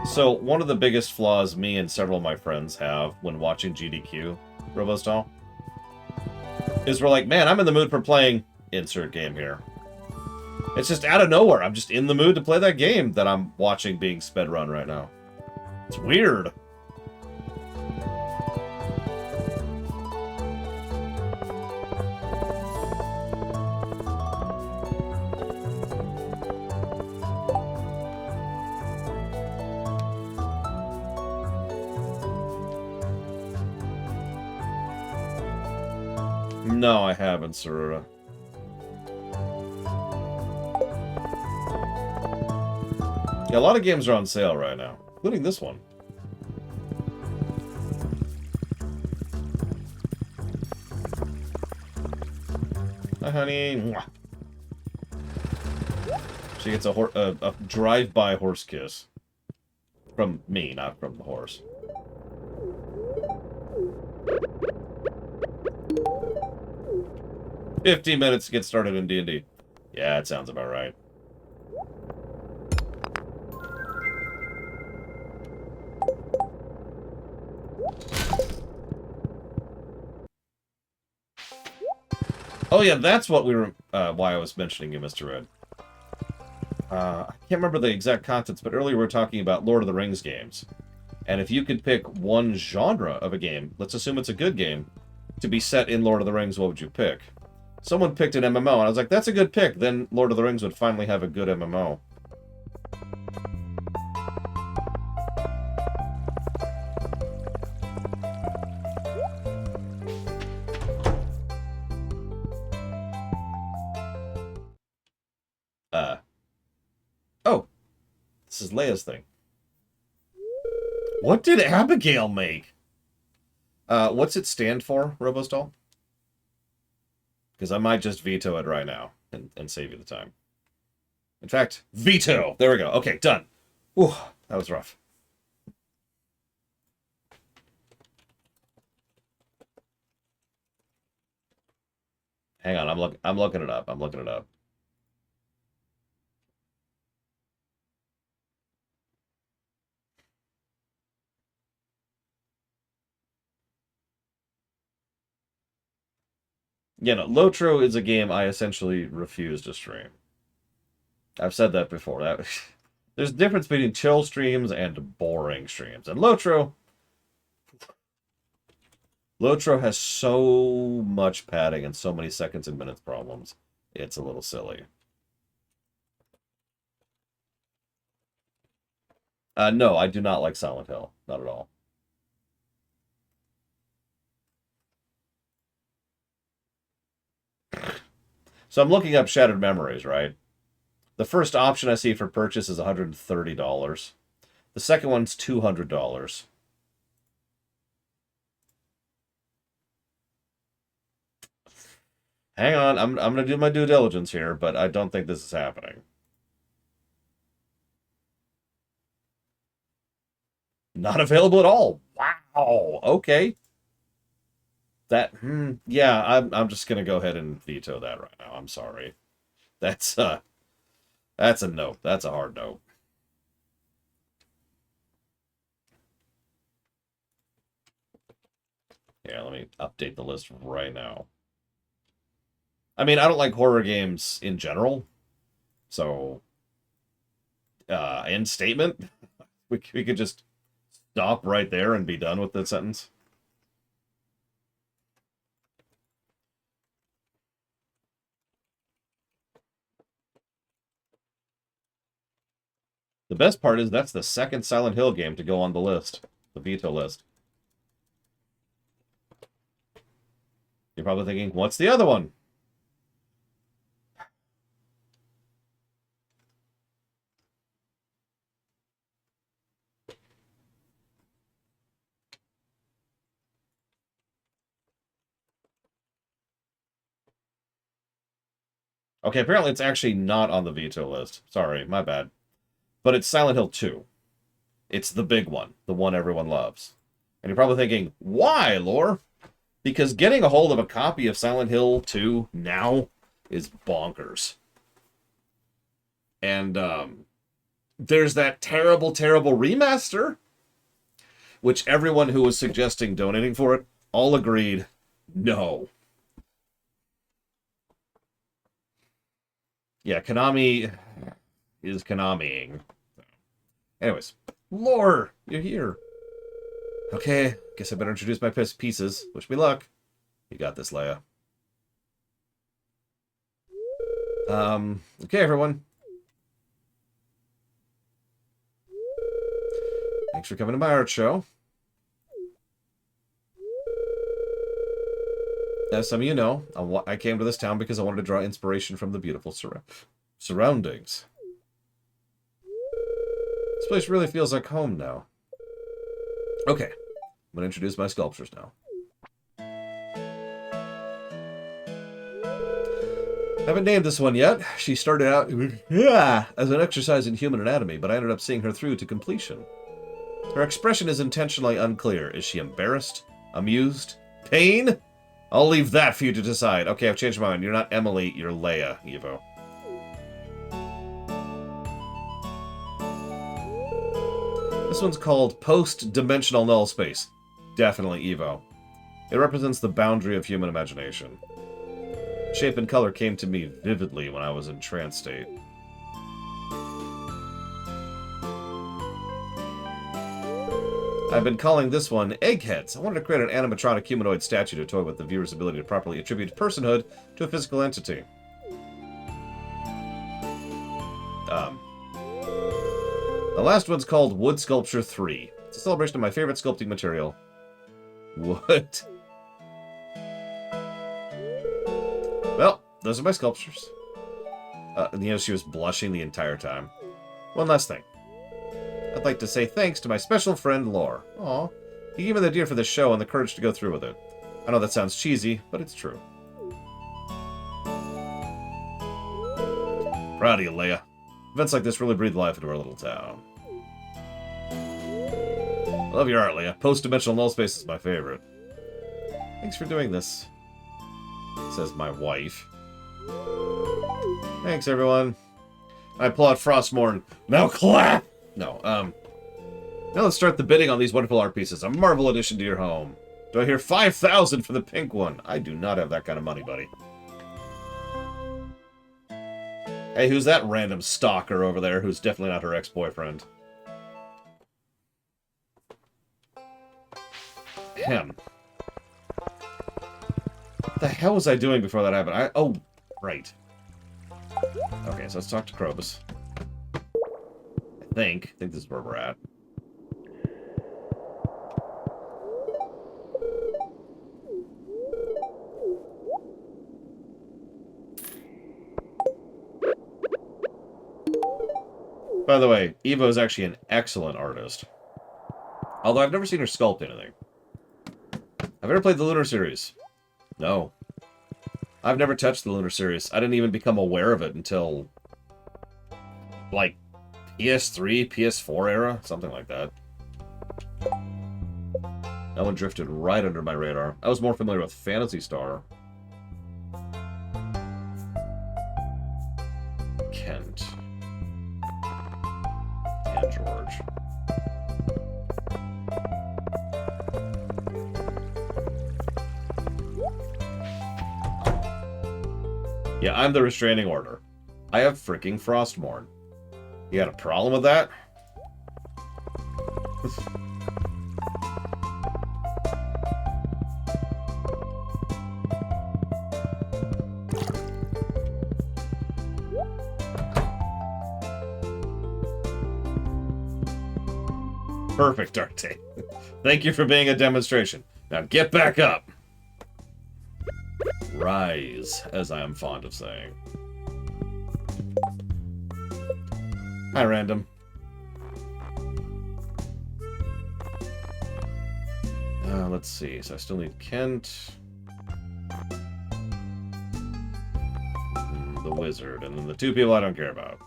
So, one of the biggest flaws me and several of my friends have when watching GDQ, Robostall, is we're like, man, I'm in the mood for playing insert game here. It's just out of nowhere. I'm just in the mood to play that game that I'm watching being sped run right now. It's weird. No, I haven't, Sarura. Yeah, a lot of games are on sale right now, including this one. Hi, honey. Mwah. She gets a drive-by horse kiss. From me, not from the horse. "15 minutes to get started in D&D. Yeah, it sounds about right. Oh yeah, that's what we were. Why I was mentioning you, Mr. Red. I can't remember the exact contents, but earlier we were talking about Lord of the Rings games. And if you could pick one genre of a game, let's assume it's a good game, to be set in Lord of the Rings, what would you pick? Someone picked an MMO, and I was like, that's a good pick. Then Lord of the Rings would finally have a good MMO. Oh, this is Leia's thing. What did Abigail make? What's it stand for, Robostall? Because I might just veto it right now and save you the time. In fact, veto! There we go. Okay, done. Whew, that was rough. Hang on, I'm looking it up. I'm looking it up. Yeah, no, Lotro is a game I essentially refuse to stream. I've said that before. There's a difference between chill streams and boring streams. And Lotro has so much padding and so many seconds and minutes problems. It's a little silly. No, I do not like Silent Hill. Not at all. So I'm looking up Shattered Memories, right? The first option I see for purchase is $130. The second one's $200. Hang on, I'm gonna do my due diligence here, but I don't think this is happening. Not available at all. Wow. Okay. Yeah, I'm just gonna go ahead and veto that right now. I'm sorry. That's a no. That's a hard no. Yeah, let me update the list right now. I mean, I don't like horror games in general, so end statement. We could just stop right there and be done with the sentence. The best part is that's the second Silent Hill game to go on the list. The veto list. You're probably thinking, what's the other one? Okay, apparently it's actually not on the veto list. Sorry, my bad. But it's Silent Hill 2. It's the big one. The one everyone loves. And you're probably thinking, why, Lore? Because getting a hold of a copy of Silent Hill 2 now is bonkers. And there's that terrible, terrible remaster, which everyone who was suggesting donating for it all agreed, no. Yeah, Konami is Konamiing. Anyways, Lore, you're here. Okay, guess I better introduce my pieces. Wish me luck. You got this, Leia. Okay, everyone. Thanks for coming to my art show. As some of you know, I came to this town because I wanted to draw inspiration from the beautiful surroundings. This place really feels like home now. Okay, I'm going to introduce my sculptures now. I haven't named this one yet. She started out as an exercise in human anatomy, but I ended up seeing her through to completion. Her expression is intentionally unclear. Is she embarrassed? Amused? Pain? I'll leave that for you to decide. Okay, I've changed my mind. You're not Emily, you're Leia, Evo. This one's called Post-Dimensional Null Space. Definitely Evo. It represents the boundary of human imagination. Shape and color came to me vividly when I was in trance state. I've been calling this one Eggheads. I wanted to create an animatronic humanoid statue to toy with the viewer's ability to properly attribute personhood to a physical entity. The last one's called Wood Sculpture 3. It's a celebration of my favorite sculpting material. Wood. Well, those are my sculptures. She was blushing the entire time. One last thing. I'd like to say thanks to my special friend, Lore. Aw, he gave me the idea for this show and the courage to go through with it. I know that sounds cheesy, but it's true. Proud of you, Leia. Events like this really breathe life into our little town. I love your art, Leia. Post-dimensional null space is my favorite. Thanks for doing this, says my wife. Thanks, everyone. I applaud Frostmourne. Now clap! No, now let's start the bidding on these wonderful art pieces. A Marvel addition to your home. Do I hear 5,000 for the pink one? I do not have that kind of money, buddy. Hey, who's that random stalker over there who's definitely not her ex-boyfriend? Him. What the hell was I doing before that happened? Oh, right. Okay, so let's talk to Krobus. I think this is where we're at. By the way, Evo is actually an excellent artist. Although I've never seen her sculpt anything. Have you ever played the Lunar series? No. I've never touched the Lunar series. I didn't even become aware of it until, like, PS3, PS4 era? Something like that. That one drifted right under my radar. I was more familiar with Phantasy Star. Kent. And George. Yeah, I'm the restraining order. I have freaking Frostmourne. You got a problem with that? Perfect, Arte. Thank you for being a demonstration. Now get back up. Rise, as I am fond of saying. Hi, Random. Let's see. So I still need Kent. The wizard. And then the two people I don't care about.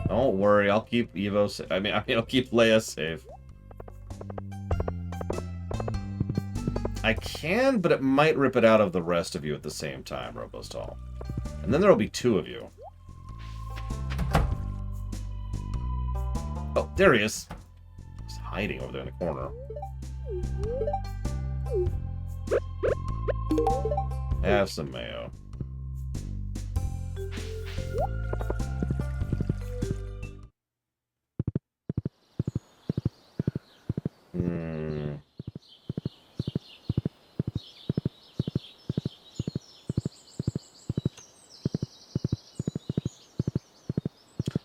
Don't worry, I'll keep Evo safe. I mean, I'll keep Leia safe. I can, but it might rip it out of the rest of you at the same time, Robostall. And then there'll be two of you. Oh, there he is. He's hiding over there in the corner. Have some mayo.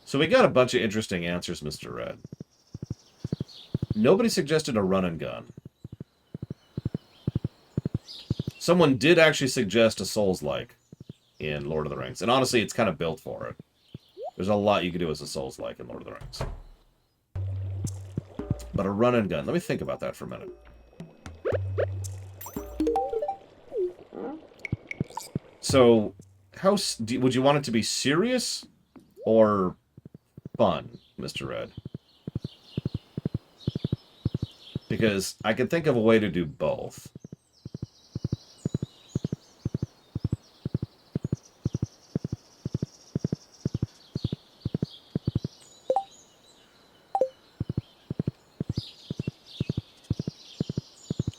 So we got a bunch of interesting answers, Mr. Red. Nobody suggested a run and gun. Someone did actually suggest a Souls-like in Lord of the Rings. And honestly, it's kind of built for it. There's a lot you can do as a Souls-like in Lord of the Rings. But a run and gun. Let me think about that for a minute. So, would you want it to be serious or fun, Mr. Red? Because I could think of a way to do both.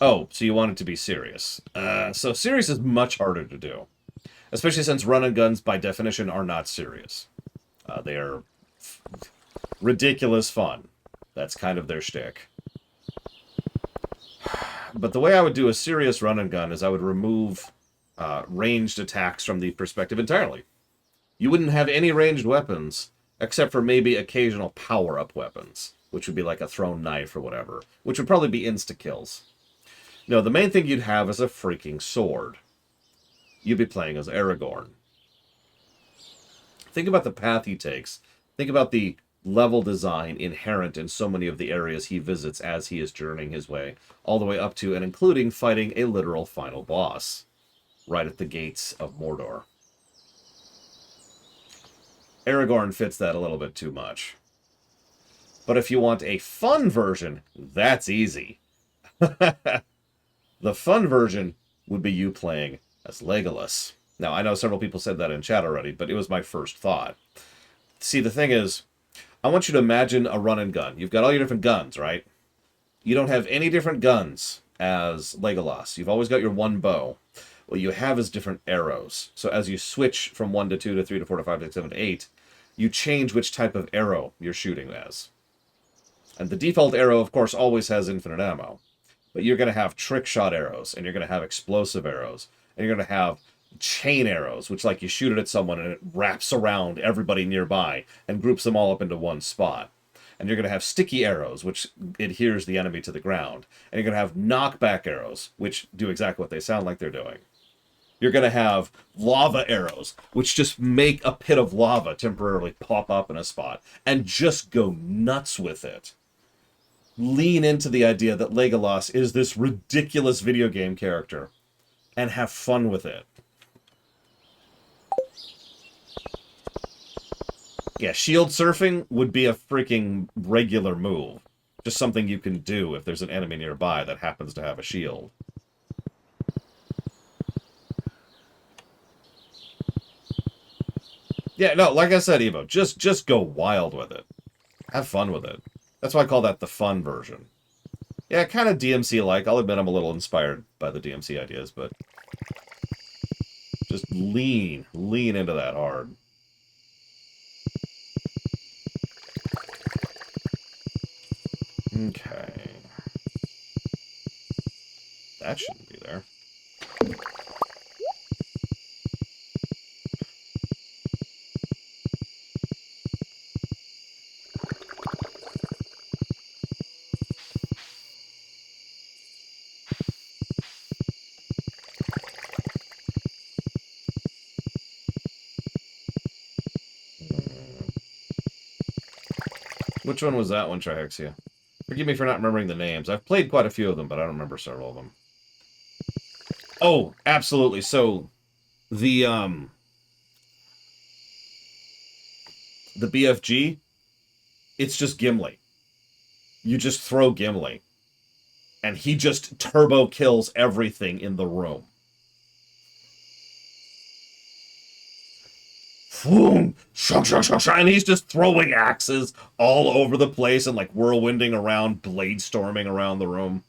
Oh, so you want it to be serious. So serious is much harder to do. Especially since run and guns, by definition, are not serious. They are ridiculous fun. That's kind of their shtick. But the way I would do a serious run and gun is I would remove ranged attacks from the perspective entirely. You wouldn't have any ranged weapons, except for maybe occasional power-up weapons, which would be like a thrown knife or whatever, which would probably be insta-kills. No, the main thing you'd have is a freaking sword. You'd be playing as Aragorn. Think about the path he takes. Think about the level design inherent in so many of the areas he visits as he is journeying his way, all the way up to and including fighting a literal final boss, right at the gates of Mordor. Aragorn fits that a little bit too much. But if you want a fun version, that's easy. The fun version would be you playing as Legolas. Now, I know several people said that in chat already, but it was my first thought. See, the thing is, I want you to imagine a run and gun. You've got all your different guns, right? You don't have any different guns as Legolas. You've always got your one bow. What you have is different arrows. So as you switch from 1 to 2 to 3 to 4 to 5 to 6, 7 to 8, you change which type of arrow you're shooting as. And the default arrow, of course, always has infinite ammo. But you're going to have trick shot arrows, and you're going to have explosive arrows, and you're going to have chain arrows, which like you shoot it at someone and it wraps around everybody nearby and groups them all up into one spot. And you're going to have sticky arrows, which adheres the enemy to the ground. And you're going to have knockback arrows, which do exactly what they sound like they're doing. You're going to have lava arrows, which just make a pit of lava temporarily pop up in a spot and just go nuts with it. Lean into the idea that Legolas is this ridiculous video game character and have fun with it. Yeah, shield surfing would be a freaking regular move. Just something you can do if there's an enemy nearby that happens to have a shield. Yeah, no, like I said, Evo, just go wild with it. Have fun with it. That's why I call that the fun version. Yeah, kind of DMC-like. I'll admit I'm a little inspired by the DMC ideas, but just lean into that hard. Okay. That shouldn't be there. Which one was that one, Trihexia? Forgive me for not remembering the names. I've played quite a few of them, but I don't remember several of them. Oh, absolutely. So, the BFG, it's just Gimli. You just throw Gimli, and he just turbo kills everything in the room. Boom! Shunk, shunk, shunk, shunk, and he's just throwing axes all over the place and like whirlwinding around, blade storming around the room.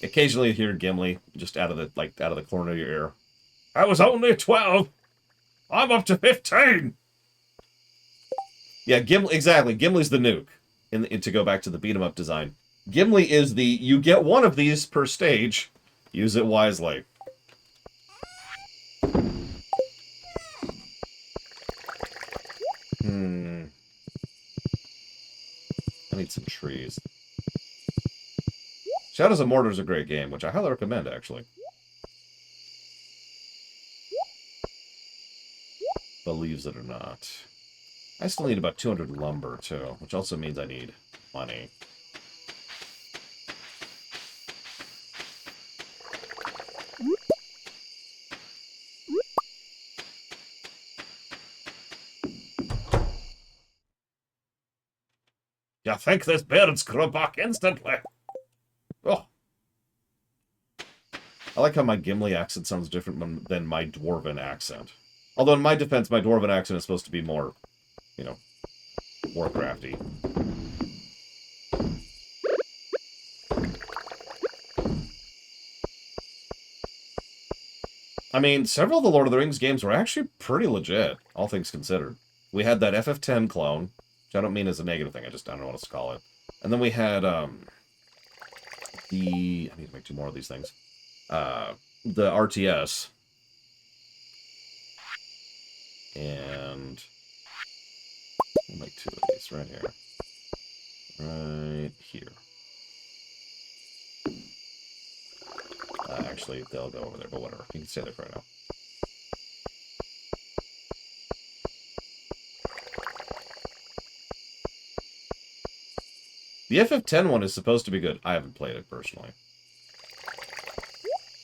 Occasionally you hear Gimli just out of the corner of your ear. I was only 12. I'm up to 15. Yeah, Gimli, exactly. Gimli's the nuke. To go back to the beat 'em up design. Gimli is you get one of these per stage. Use it wisely. I need some trees. Shadows of Mordor is a great game, which I highly recommend, actually. Believes it or not. I still need about 200 lumber, too, which also means I need money. You think this bird's grew back instantly? Oh. I like how my Gimli accent sounds different than my Dwarven accent. Although in my defense, my Dwarven accent is supposed to be more, you know, Warcrafty. I mean, several of the Lord of the Rings games were actually pretty legit, all things considered. We had that FF10 clone, which I don't mean as a negative thing, I don't know what else to call it. And then we had, I need to make 2 more of these things. The RTS. And we'll make 2 of these right here. Right here. Actually, they'll go over there, but whatever. You can stay there for right now. The FF10 one is supposed to be good. I haven't played it personally.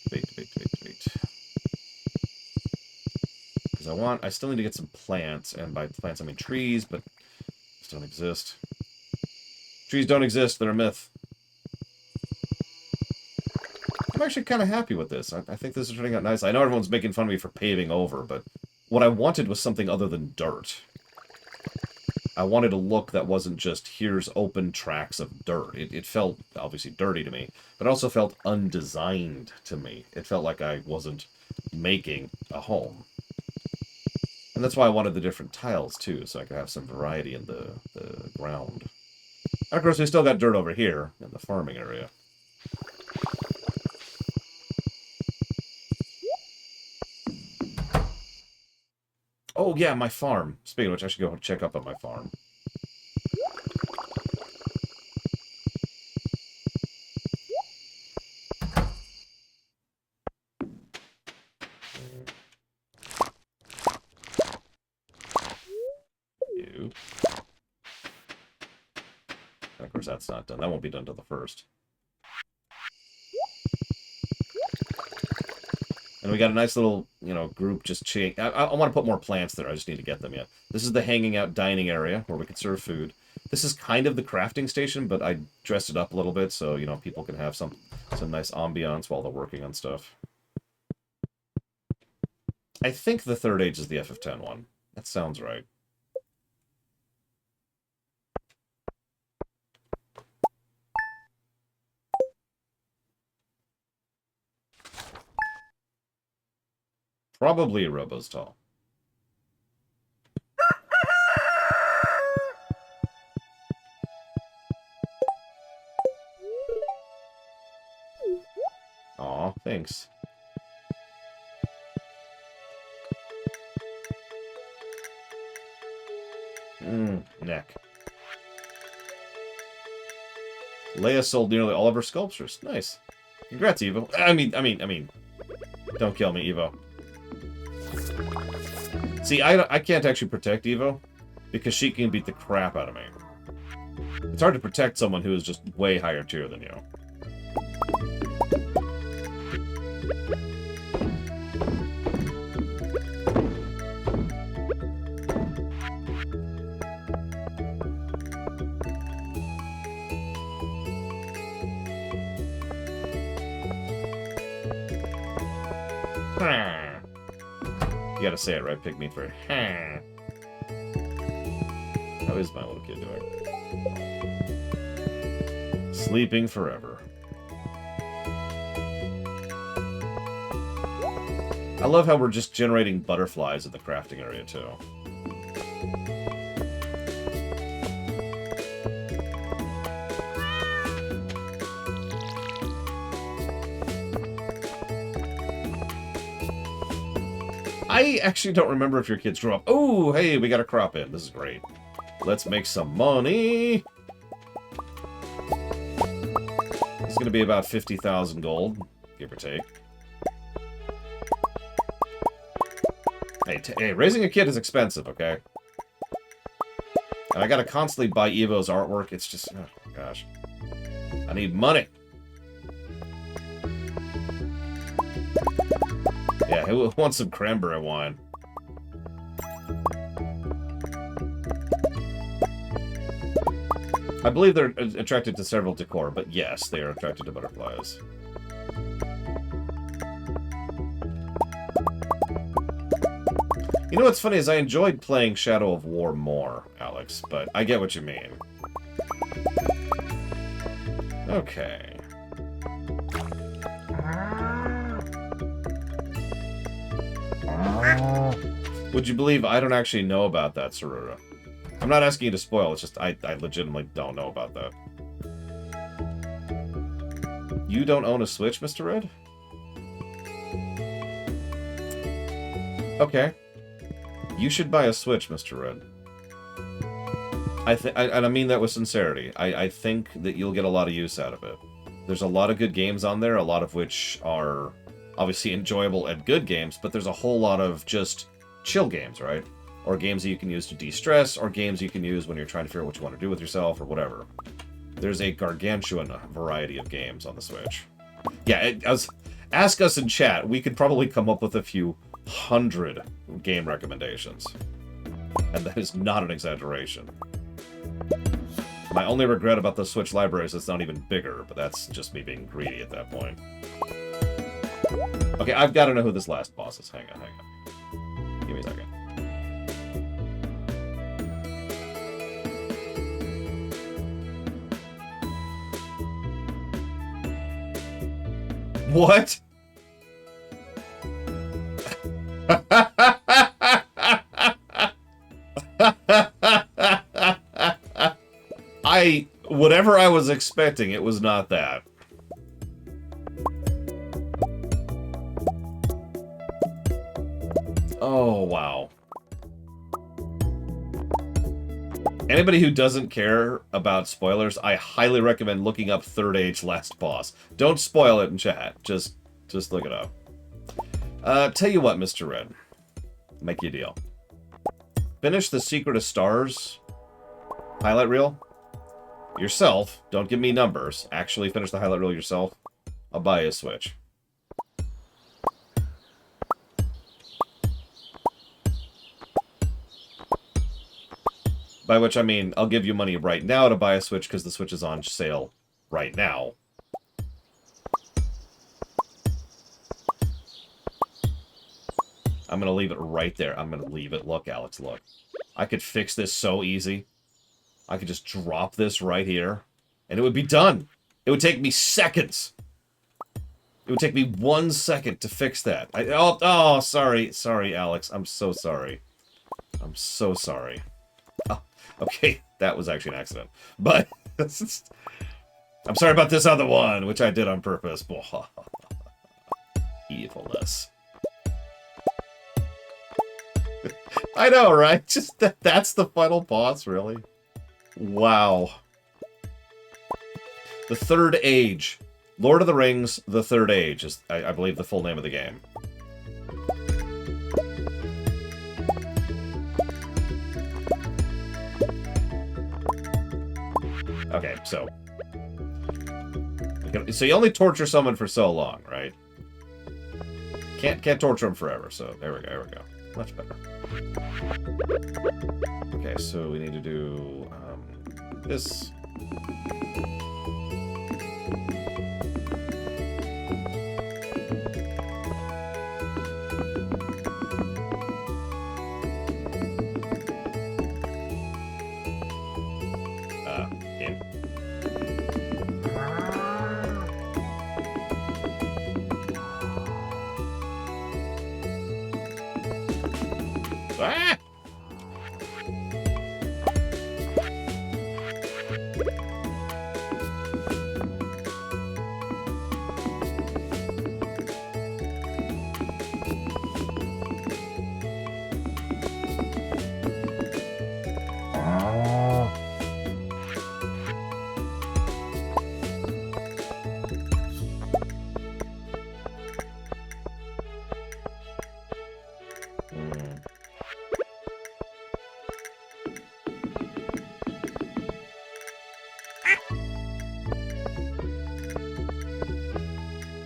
Debate. Because I still need to get some plants, and by plants I mean trees, but these don't exist. Trees don't exist, they're a myth. I'm actually kind of happy with this. I think this is turning out nice. I know everyone's making fun of me for paving over, but what I wanted was something other than dirt. I wanted a look that wasn't just, here's open tracks of dirt. It felt, obviously, dirty to me, but also felt undesigned to me. It felt like I wasn't making a home. And that's why I wanted the different tiles, too, so I could have some variety in the ground. And of course, we still got dirt over here, in the farming area. Oh, yeah, my farm. Speaking of which, I should go check up on my farm. You. And of course, that's not done. That won't be done till the 1st. And we got a nice little, group just chilling. I want to put more plants there. I just need to get them yet. This is the hanging out dining area where we can serve food. This is kind of the crafting station, but I dressed it up a little bit so, people can have some nice ambiance while they're working on stuff. I think the 3rd age is the FF10 one. That sounds right. Probably a Robostall. Aw, thanks. Neck. Leia sold nearly all of her sculptures. Nice. Congrats, Evo. I mean, don't kill me, Evo. See, I can't actually protect Evo, because she can beat the crap out of me. It's hard to protect someone who is just way higher tier than you. You gotta say it right, Pygmy, for How is my little kid doing? Sleeping forever. I love how we're just generating butterflies in the crafting area, too. I actually don't remember if your kids grew up. Oh, hey, we got a crop in. This is great. Let's make some money. It's going to be about 50,000 gold, give or take. Hey, raising a kid is expensive, okay? And I got to constantly buy Evo's artwork. It's just, oh my gosh. I need money. Yeah, who wants some cranberry wine? I believe they're attracted to several decor, but yes, they are attracted to butterflies. You know what's funny is I enjoyed playing Shadow of War more, Alex, but I get what you mean. Okay. Would you believe I don't actually know about that, Sarura? I'm not asking you to spoil, it's just I legitimately don't know about that. You don't own a Switch, Mr. Red? Okay. You should buy a Switch, Mr. Red. And I mean that with sincerity. I think that you'll get a lot of use out of it. There's a lot of good games on there, a lot of which are obviously enjoyable and good games, but there's a whole lot of just chill games, right? Or games that you can use to de-stress, or games you can use when you're trying to figure out what you want to do with yourself, or whatever. There's a gargantuan variety of games on the Switch. Yeah, ask us in chat. We could probably come up with a few hundred game recommendations. And that is not an exaggeration. My only regret about the Switch library is it's not even bigger, but that's just me being greedy at that point. Okay, I've got to know who this last boss is. Hang on. Give me a second. What? Whatever I was expecting, it was not that. Oh, wow. Anybody who doesn't care about spoilers, I highly recommend looking up Third Age Last Boss. Don't spoil it in chat. Just look it up. Tell you what, Mr. Red. Make you a deal. Finish the Secret of Stars highlight reel yourself. Don't give me numbers. Actually finish the highlight reel yourself. I'll buy you a Switch. By which I mean, I'll give you money right now to buy a Switch because the Switch is on sale right now. I'm going to leave it right there. I'm going to leave it. Look, Alex, look. I could fix this so easy. I could just drop this right here, and it would be done. It would take me seconds. It would take me 1 second to fix that. Oh, sorry. Sorry, Alex. I'm so sorry. I'm so sorry. Oh, okay, that was actually an accident. But I'm sorry about this other one, which I did on purpose. Evilness. I know, right? Just that's the final boss, really? Wow. The Third Age. Lord of the Rings, The Third Age is, I believe, the full name of the game. Okay, so... So you only torture someone for so long, right? Can't torture them forever, so there we go. Much better. Okay, so we need to do this. In. Ah!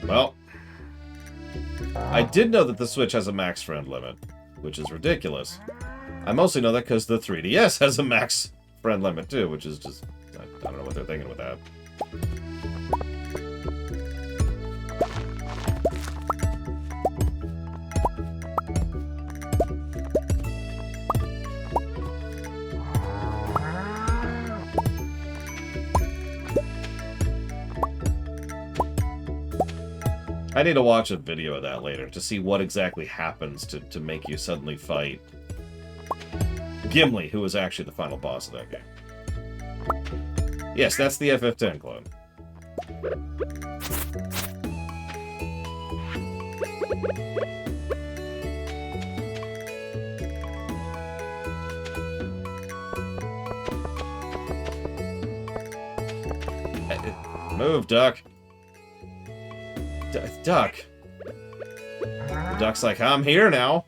Well, I did know that the Switch has a max friend limit, which is ridiculous. I mostly know that because the 3DS has a max friend limit too, which is just... I don't know what they're thinking with that. I need to watch a video of that later to see what exactly happens to make you suddenly fight Gimli, who was actually the final boss of that game. Yes, that's the FF10 clone. Move, duck. Duck. The duck's like, I'm here now.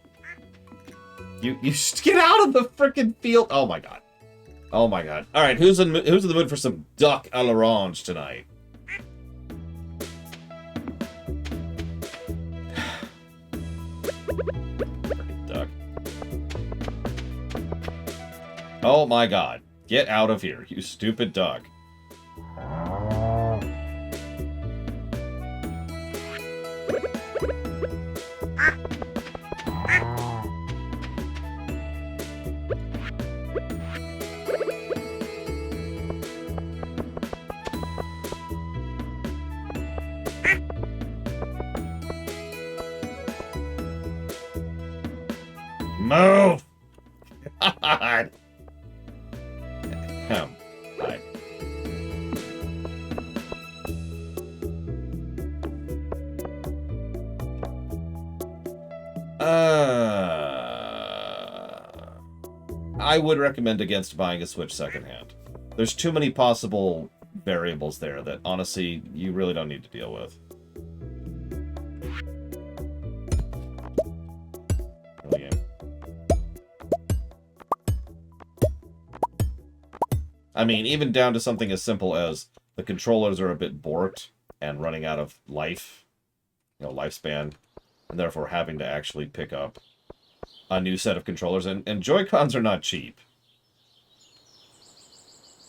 You just get out of the frickin' field. Oh my god. Oh my god. All right, who's in the mood for some duck à l'orange tonight? Duck. Oh my god. Get out of here, you stupid duck. Move! God! Hi. I would recommend against buying a Switch secondhand. There's too many possible variables there that, honestly, you really don't need to deal with. Early game. I mean, even down to something as simple as the controllers are a bit borked and running out of life, lifespan, and therefore having to actually pick up a new set of controllers. And Joy-Cons are not cheap.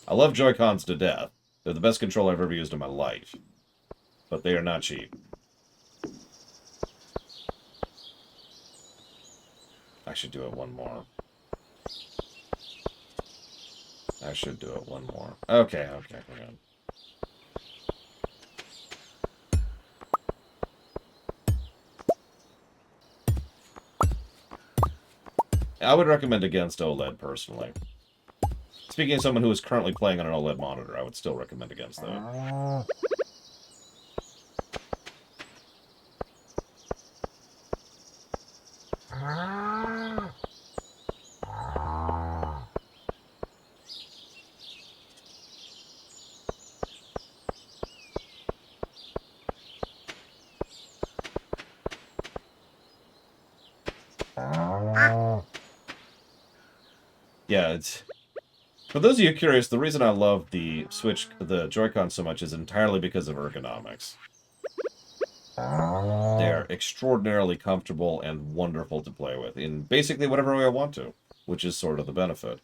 I love Joy-Cons to death. They're the best controller I've ever used in my life. But they are not cheap. I should do it one more. I should do it one more. Okay, hang on. I would recommend against OLED, personally. Speaking of someone who is currently playing on an OLED monitor, I would still recommend against that. Yeah, For those of you curious, the reason I love the the Joy-Con so much is entirely because of ergonomics. They're extraordinarily comfortable and wonderful to play with in basically whatever way I want to, which is sort of the benefit.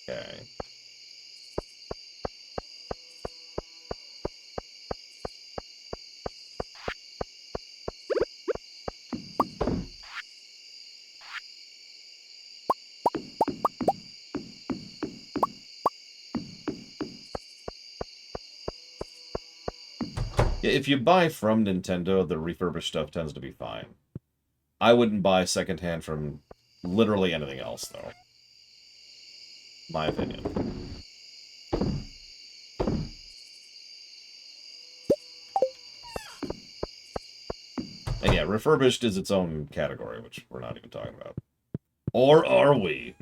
Okay. Yeah, if you buy from Nintendo, the refurbished stuff tends to be fine. I wouldn't buy secondhand from literally anything else, though. My opinion. And yeah, refurbished is its own category, which we're not even talking about. Or are we?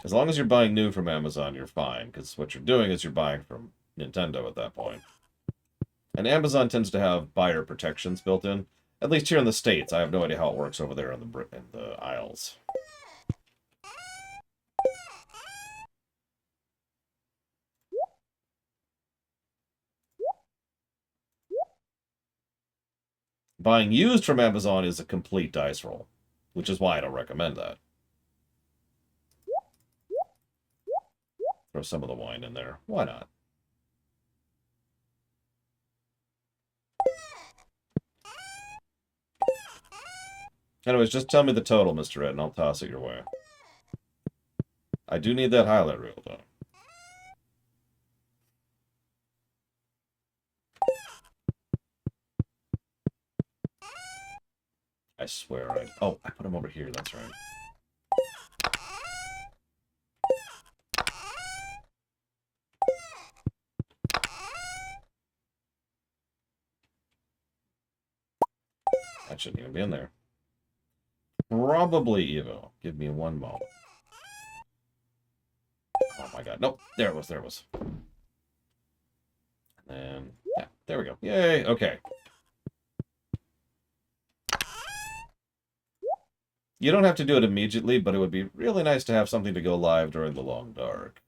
As long as you're buying new from Amazon, you're fine, because what you're doing is you're buying from Nintendo at that point. And Amazon tends to have buyer protections built in. At least here in the States. I have no idea how it works over there in the Isles. Buying used from Amazon is a complete dice roll, which is why I don't recommend that. Throw some of the wine in there. Why not? Anyways, just tell me the total, Mr. Ed, and I'll toss it your way. I do need that highlight reel, though. I swear I... Oh, I put them over here, that's right. That shouldn't even be in there. Probably Evo. Give me one moment. Oh my god. Nope. There it was. There it was. And yeah, there we go. Yay. Okay. You don't have to do it immediately, but it would be really nice to have something to go live during the long dark.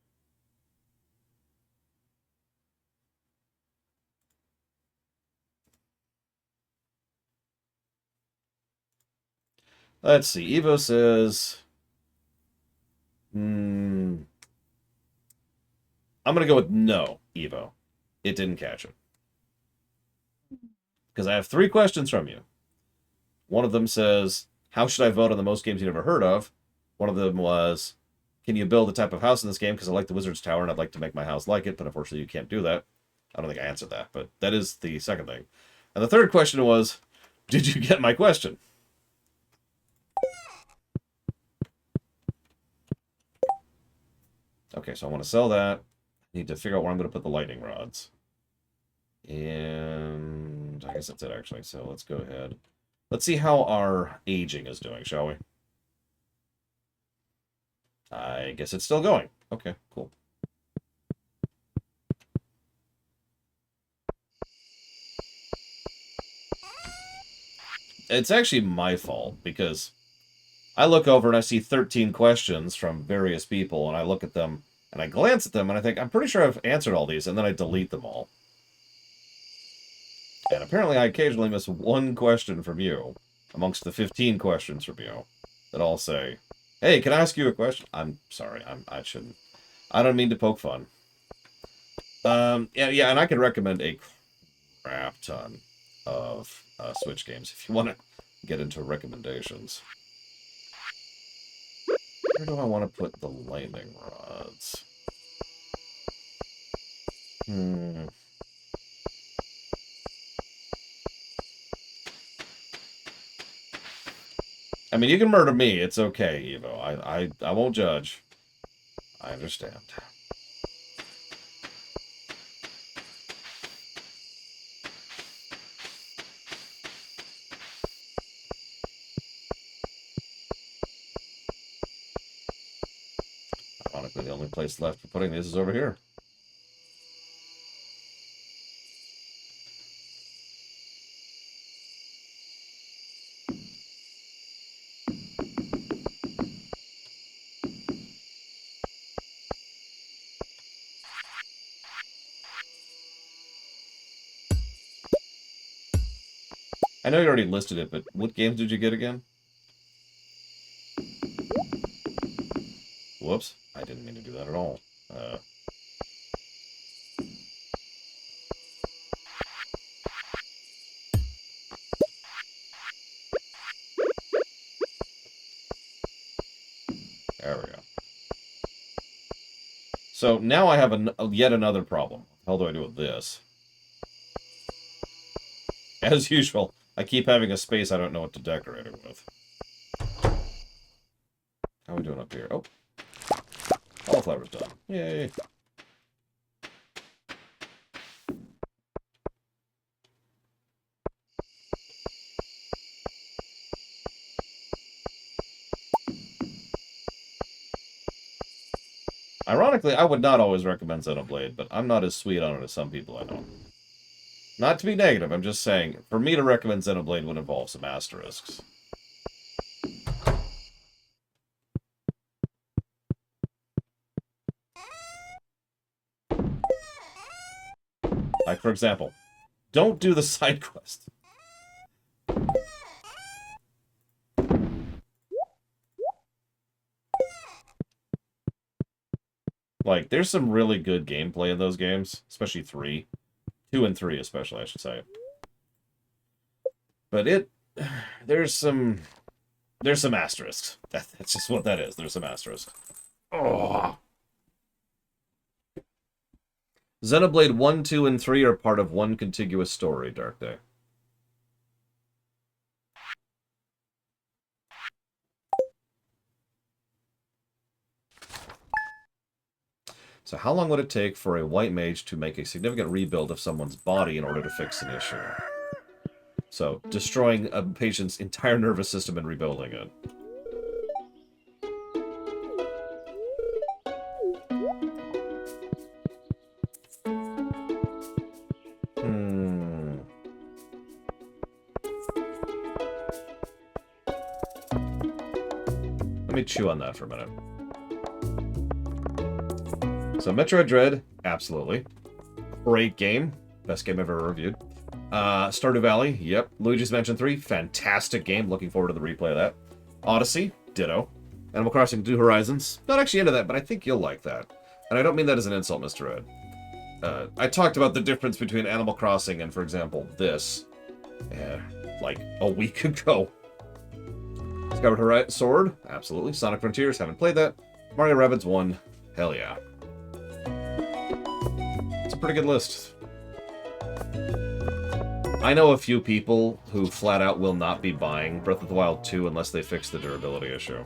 Let's see. Evo says... I'm going to go with no, Evo. It didn't catch it. Because I have 3 questions from you. One of them says, how should I vote on the most games you never heard of? One of them was, can you build a type of house in this game? Because I like the Wizard's Tower and I'd like to make my house like it, but unfortunately you can't do that. I don't think I answered that, but that is the second thing. And the third question was, did you get my question? Okay, so I want to sell that. I need to figure out where I'm going to put the lightning rods. And I guess that's it, actually. So let's go ahead. Let's see how our aging is doing, shall we? I guess it's still going. Okay, cool. It's actually my fault, because I look over and I see 13 questions from various people, and I look at them, and I glance at them, and I think, I'm pretty sure I've answered all these, and then I delete them all. And apparently I occasionally miss one question from you, amongst the 15 questions from you, that all say, hey, can I ask you a question? I'm sorry, I shouldn't. I don't mean to poke fun. Yeah, and I can recommend a crap ton of Switch games if you want to get into recommendations. Where do I want to put the lightning rods? I mean, you can murder me. It's okay, Evo. I won't judge. I understand. Ironically, the only place left for putting these is over here. I know you already listed it, but what games did you get again? Whoops. I didn't mean to do that at all. There we go. So now I have yet another problem. What the hell do I do with this? As usual, I keep having a space I don't know what to decorate it with. How are we doing up here? Oh. Cauliflower's done. Yay. Ironically, I would not always recommend Xenoblade, but I'm not as sweet on it as some people I know. Not to be negative, I'm just saying, for me to recommend Xenoblade would involve some asterisks. Like, for example, don't do the side quest. Like, there's some really good gameplay in those games, especially 3. 2 and 3 especially, I should say. But there's some asterisks. That's just what that is. There's some asterisks. Oh. Xenoblade 1, 2, and 3 are part of one contiguous story, Dark Day. So how long would it take for a white mage to make a significant rebuild of someone's body in order to fix an issue? So, destroying a patient's entire nervous system and rebuilding it. Let me chew on that for a minute. So, Metroid Dread, absolutely. Great game. Best game I've ever reviewed. Stardew Valley, yep. Luigi's Mansion 3, fantastic game. Looking forward to the replay of that. Odyssey, ditto. Animal Crossing New Horizons, not actually into that, but I think you'll like that. And I don't mean that as an insult, Mr. Ed. I talked about the difference between Animal Crossing and, for example, this, like a week ago. Skyward Sword, absolutely. Sonic Frontiers, haven't played that. Mario Rabbids 1, hell yeah. It's a pretty good list. I know a few people who flat out will not be buying Breath of the Wild 2 unless they fix the durability issue.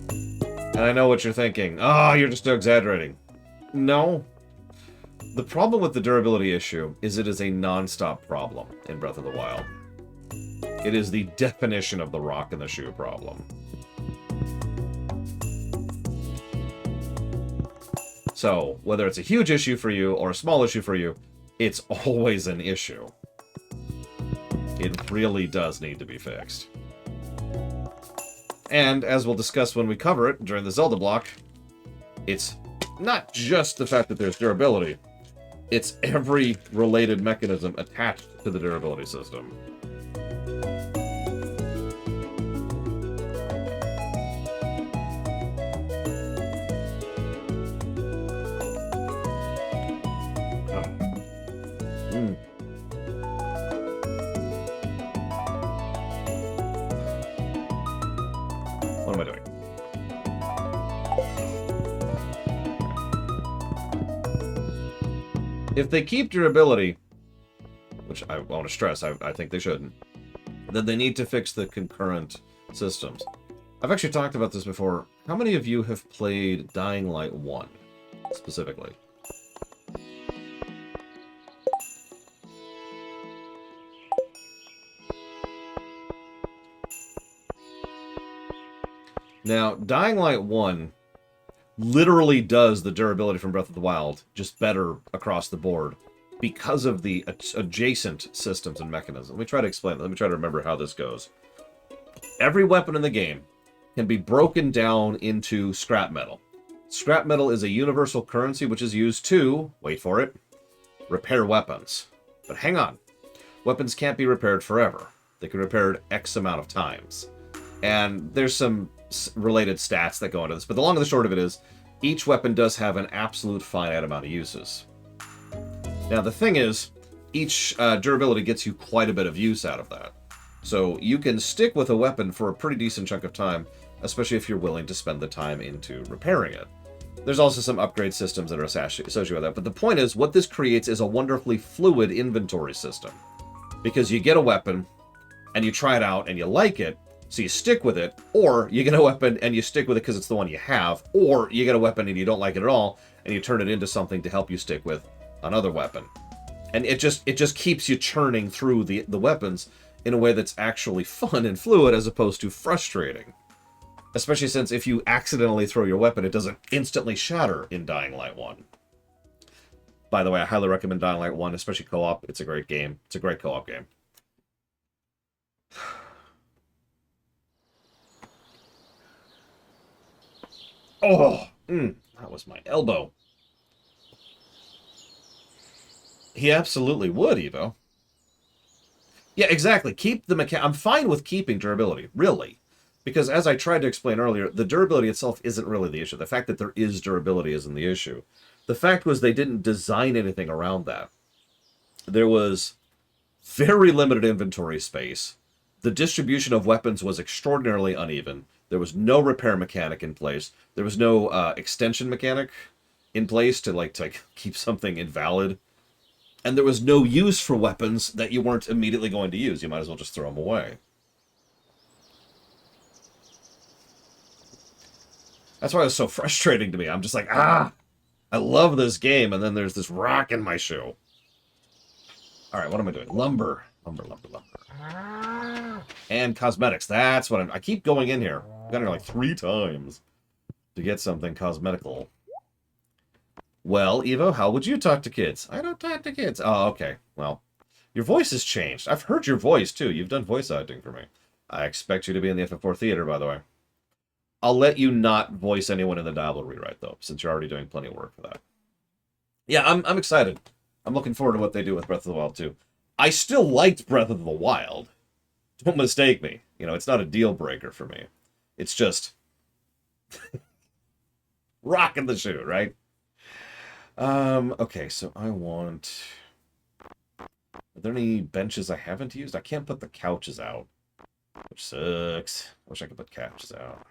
And I know what you're thinking. Oh, you're just exaggerating. No. The problem with the durability issue is it is a non-stop problem in Breath of the Wild. It is the definition of the rock in the shoe problem. So, whether it's a huge issue for you or a small issue for you, it's always an issue. It really does need to be fixed. And, as we'll discuss when we cover it during the Zelda block, it's not just the fact that there's durability, it's every related mechanism attached to the durability system. What am I doing? If they keep durability, which I want to stress, I think they shouldn't, then they need to fix the concurrent systems. I've actually talked about this before. How many of you have played Dying Light 1, specifically? Now, Dying Light 1 literally does the durability from Breath of the Wild just better across the board because of the adjacent systems and mechanisms. Let me try to explain. Let me try to remember how this goes. Every weapon in the game can be broken down into scrap metal. Scrap metal is a universal currency which is used to, wait for it, repair weapons. But hang on. Weapons can't be repaired forever. They can be repaired X amount of times. And there's some related stats that go into this, but the long and the short of it is, each weapon does have an absolute finite amount of uses. Now the thing is, each durability gets you quite a bit of use out of that. So you can stick with a weapon for a pretty decent chunk of time, especially if you're willing to spend the time into repairing it. There's also some upgrade systems that are associated with that, but the point is, what this creates is a wonderfully fluid inventory system. Because you get a weapon, and you try it out, and you like it, so you stick with it, or you get a weapon and you stick with it because it's the one you have, or you get a weapon and you don't like it at all, and you turn it into something to help you stick with another weapon. And it just keeps you churning through the weapons in a way that's actually fun and fluid as opposed to frustrating. Especially since if you accidentally throw your weapon, it doesn't instantly shatter in Dying Light 1. By the way, I highly recommend Dying Light 1, especially co-op. It's a great game. It's a great co-op game. Oh, that was my elbow. He absolutely would, Evo. Yeah, exactly. Keep the mechanic. I'm fine with keeping durability, really. Because as I tried to explain earlier, the durability itself isn't really the issue. The fact that there is durability isn't the issue. The fact was they didn't design anything around that. There was very limited inventory space. The distribution of weapons was extraordinarily uneven. There was no repair mechanic in place. There was no extension mechanic in place to keep something invalid. And there was no use for weapons that you weren't immediately going to use. You might as well just throw them away. That's why it was so frustrating to me. I'm just like, I love this game, and then there's this rock in my shoe. Alright, what am I doing? Lumber. Lumber. And cosmetics. That's what I keep going in here. I've got it like 3 times to get something cosmetical. Well, Evo, how would you talk to kids? I don't talk to kids. Oh, okay. Well, your voice has changed. I've heard your voice, too. You've done voice acting for me. I expect you to be in the FF4 theater, by the way. I'll let you not voice anyone in the Diablo rewrite, though, since you're already doing plenty of work for that. Yeah, I'm excited. I'm looking forward to what they do with Breath of the Wild, too. I still liked Breath of the Wild. Don't mistake me. You know, it's not a deal breaker for me. It's just rocking the shoe, right? Okay, so I want... Are there any benches I haven't used? I can't put the couches out, which sucks. I wish I could put couches out.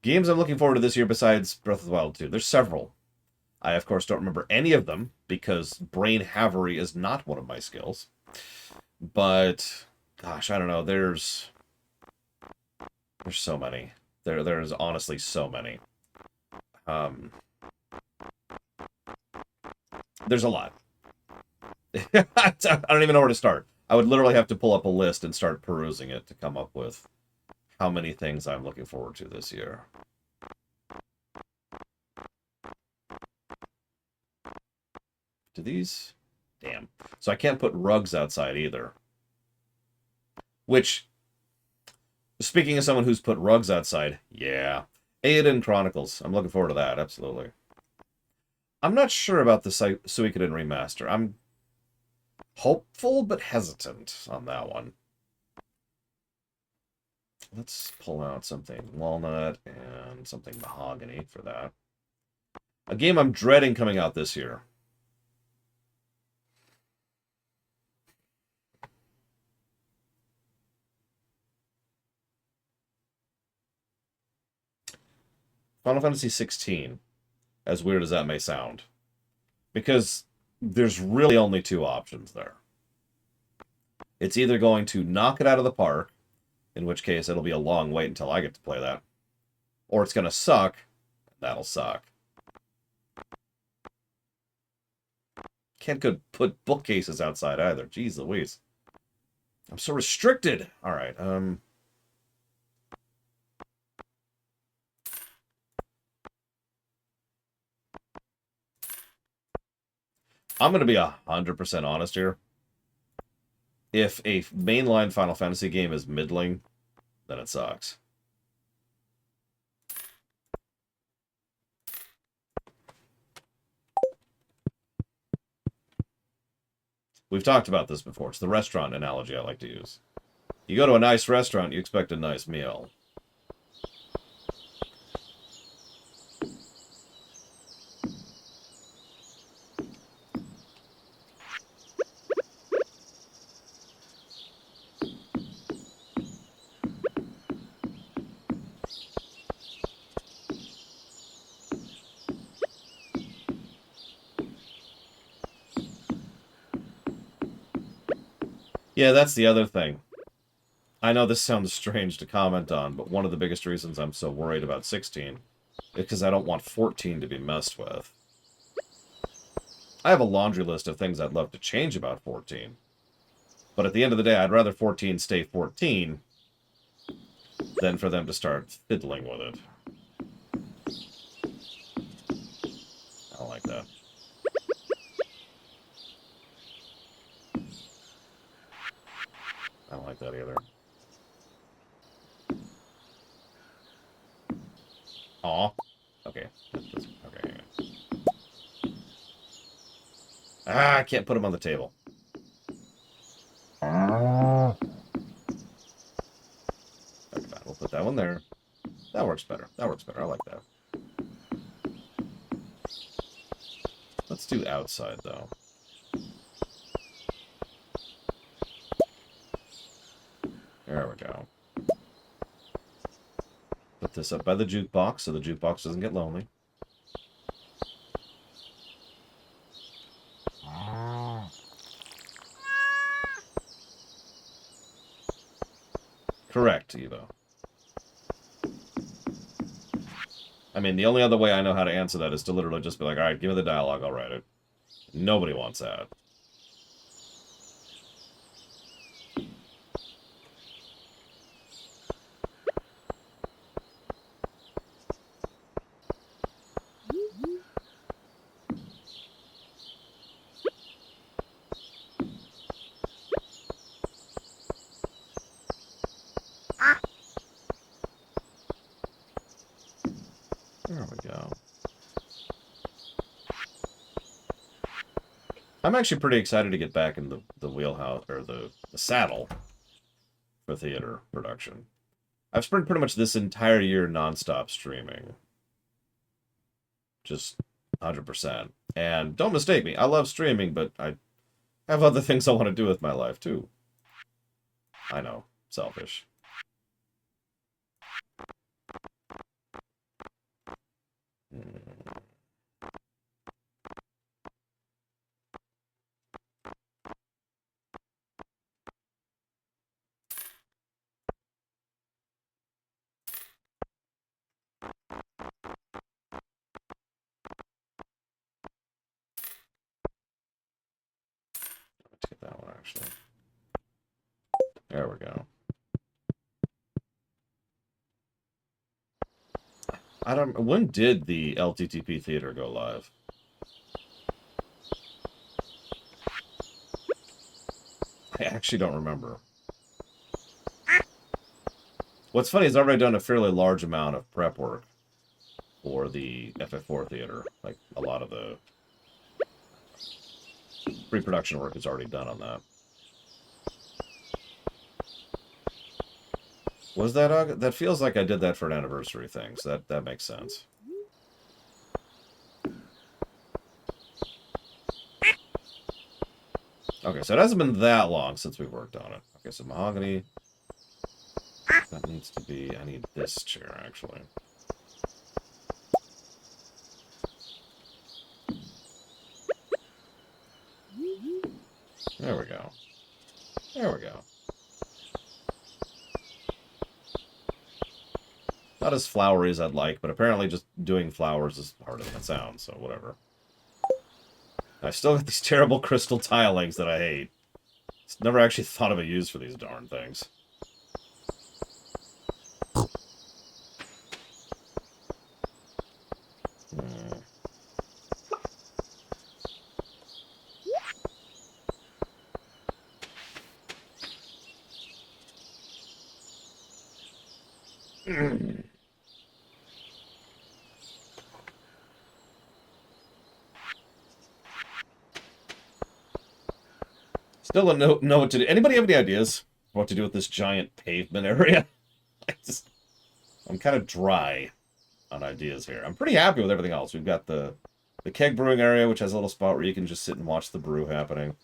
Games I'm looking forward to this year besides Breath of the Wild 2. There's several. I, of course, don't remember any of them because brain havery is not one of my skills. But, gosh, I don't know. There's so many. There's honestly so many. There's a lot. I don't even know where to start. I would literally have to pull up a list and start perusing it to come up with how many things I'm looking forward to this year. Do these? Damn. So I can't put rugs outside either. Which, speaking of someone who's put rugs outside, yeah. Aiden Chronicles. I'm looking forward to that, absolutely. I'm not sure about the Suikoden remaster. I'm hopeful but hesitant on that one. Let's pull out something walnut and something mahogany for that. A game I'm dreading coming out this year. Final Fantasy 16, as weird as that may sound. Because there's really only 2 options there. It's either going to knock it out of the park, in which case it'll be a long wait until I get to play that, or it's going to suck, and that'll suck. Can't go put bookcases outside either. Jeez Louise. I'm so restricted. All right. I'm going to be 100% honest here. If a mainline Final Fantasy game is middling, then it sucks. We've talked about this before. It's the restaurant analogy I like to use. You go to a nice restaurant, you expect a nice meal. Yeah, that's the other thing. I know this sounds strange to comment on, but one of the biggest reasons I'm so worried about 16 is because I don't want 14 to be messed with. I have a laundry list of things I'd love to change about 14. But at the end of the day, I'd rather 14 stay 14 than for them to start fiddling with it. I don't like that. I don't like that either. Aw. Okay. Okay. Ah, I can't put them on the table. Okay, fine. We'll put that one there. That works better. That works better. I like that. Let's do outside, though. There we go. Put this up by the jukebox so the jukebox doesn't get lonely. Correct, Evo. I mean, the only other way I know how to answer that is to literally just be like, alright, give me the dialogue, I'll write it. Nobody wants that. There we go. I'm actually pretty excited to get back in the wheelhouse, or the saddle for theater production. I've spent pretty much this entire year non-stop streaming. Just 100%. And don't mistake me, I love streaming, but I have other things I want to do with my life, too. I know, selfish. Let's get that one, actually. There we go. I don't... When did the LTTP theater go live? I actually don't remember. What's funny is I've already done a fairly large amount of prep work for the FF4 theater. Like, a lot of the pre-production work is already done on that. Was that August? That feels like I did that for an anniversary thing, so that makes sense. Okay, so it hasn't been that long since we worked on it. Okay, so mahogany. That needs to be... I need this chair, actually. There we go. There we go. Not as flowery as I'd like, but apparently just doing flowers is harder than it sounds, so whatever. I still got these terrible crystal tilings that I hate. Never actually thought of a use for these darn things. Still don't know what to do. Anybody have any ideas what to do with this giant pavement area? I'm kind of dry on ideas here. I'm pretty happy with everything else. We've got the keg brewing area, which has a little spot where you can just sit and watch the brew happening.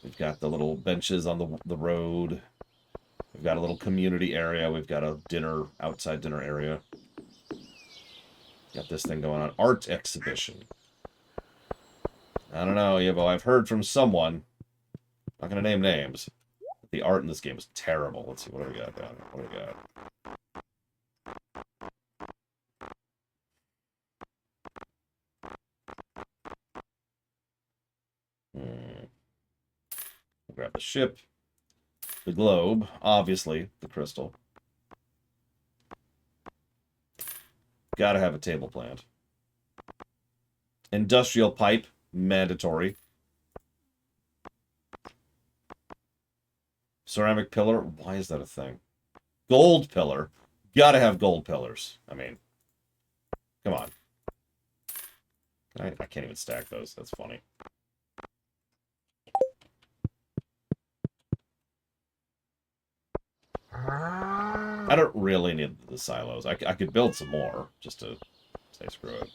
We've got the little benches on the road. We've got a little community area. We've got a outside dinner area. Got this thing going on. Art exhibition. I don't know, Evo. I've heard from someone. I'm not going to name names. The art in this game is terrible. Let's see. What do we got down here? What do we got? We'll grab the ship. The globe. Obviously, the crystal. Gotta have a table plant. Industrial pipe. Mandatory. Ceramic pillar. Why is that a thing? Gold pillar. Gotta have gold pillars. I mean, come on. I can't even stack those. That's funny. I don't really need the silos. I could build some more just to say screw it.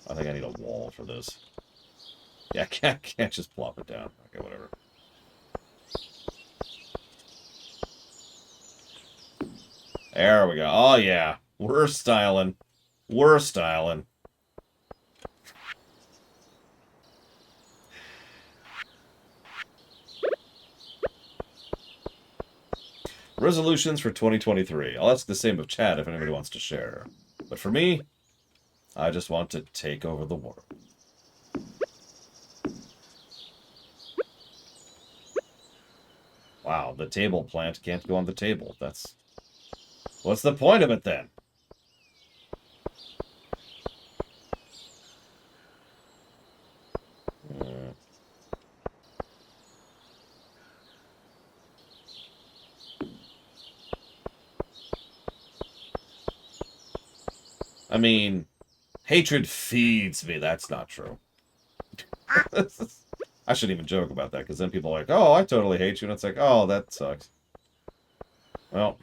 I think I need a wall for this. Yeah, I can't just plop it down. Okay, whatever. There we go. Oh, yeah. We're styling. We're styling. Resolutions for 2023. I'll ask the same of chat if anybody wants to share. But for me, I just want to take over the world. Wow, the table plant can't go on the table. That's... What's the point of it, then? I mean, hatred feeds me. That's not true. I shouldn't even joke about that, because then people are like, oh, I totally hate you. And it's like, oh, that sucks. Well,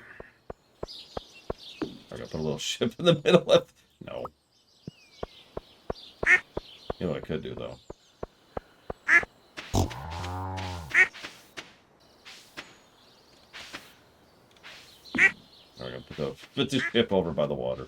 I gotta put a little ship in the middle of... No. You know what I could do, though? We're gonna put the ship over by the water.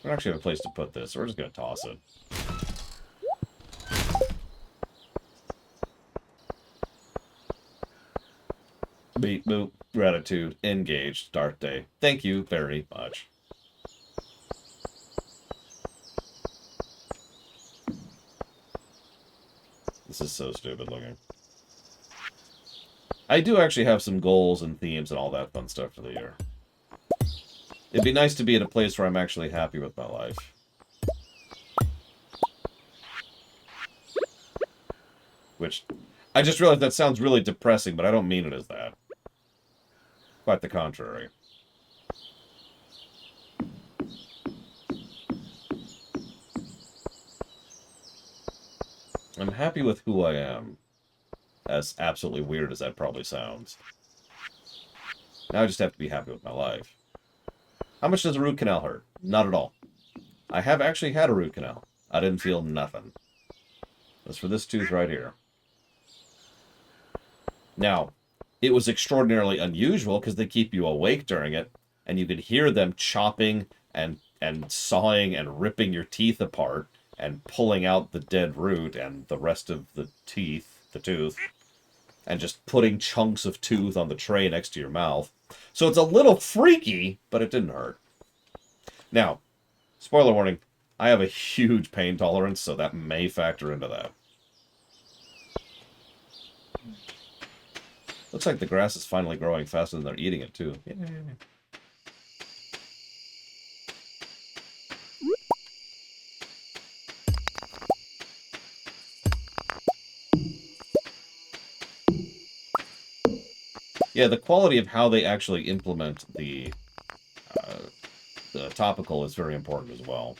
We don't actually have a place to put this, so we're just gonna toss it. Beep, boop, gratitude, engaged, start day. Thank you very much. This is so stupid looking. I do actually have some goals and themes and all that fun stuff for the year. It'd be nice to be in a place where I'm actually happy with my life. Which, I just realized that sounds really depressing, but I don't mean it as that. Quite the contrary. I'm happy with who I am. As absolutely weird as that probably sounds. Now I just have to be happy with my life. How much does a root canal hurt? Not at all. I have actually had a root canal. I didn't feel nothing. As for this tooth right here. Now, it was extraordinarily unusual because they keep you awake during it, and you could hear them chopping and sawing and ripping your teeth apart and pulling out the dead root and the rest of the tooth, and just putting chunks of tooth on the tray next to your mouth. So it's a little freaky, but it didn't hurt. Now, spoiler warning, I have a huge pain tolerance, so that may factor into that. Looks like the grass is finally growing faster than they're eating it, too. Yay. Yeah, the quality of how they actually implement the topical is very important as well.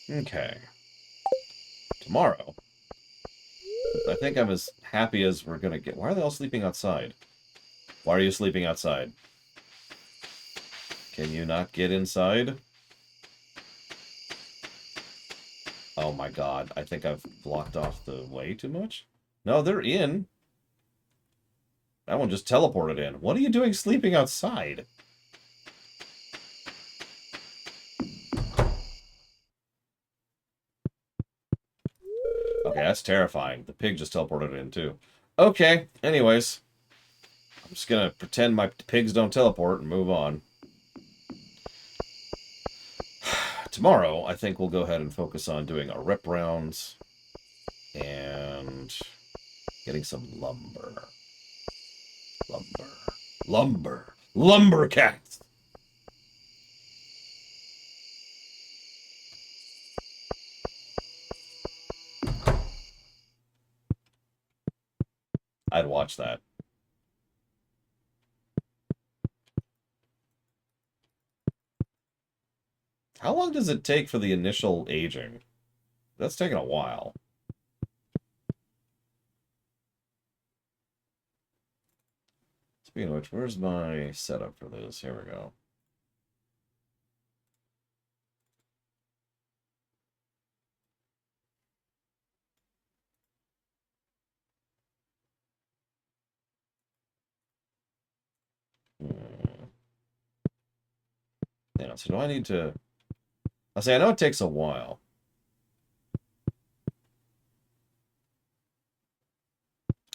Okay. Tomorrow, I think I'm as happy as we're gonna get. Why are they all sleeping outside? Why are you sleeping outside? Can you not get inside? Oh my god, I think I've blocked off the way too much? No, they're in. That one just teleported in. What are you doing sleeping outside? Okay, that's terrifying. The pig just teleported in, too. Okay, anyways. I'm just gonna pretend my pigs don't teleport and move on. Tomorrow, I think we'll go ahead and focus on doing our rep rounds and getting some lumber. Lumber cats! I'd watch that. How long does it take for the initial aging? That's taking a while. Speaking of which, where's my setup for this? Here we go. Yeah, so do I need to... I know it takes a while.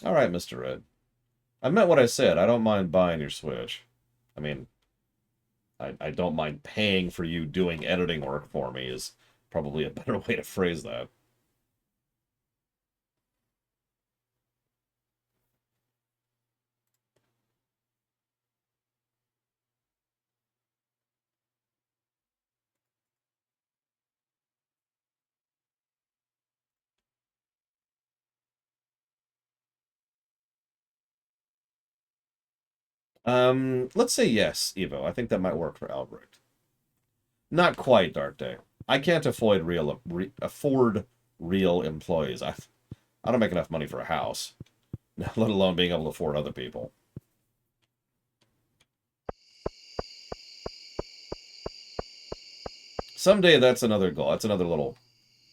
Alright, Mr. Red. I meant what I said. I don't mind buying your Switch. I mean, I don't mind paying for you doing editing work for me is probably a better way to phrase that. Let's say yes, Evo. I think that might work for Albrecht. Not quite, Dark Day. I can't afford real employees. I don't make enough money for a house, let alone being able to afford other people. Someday that's another goal. That's another little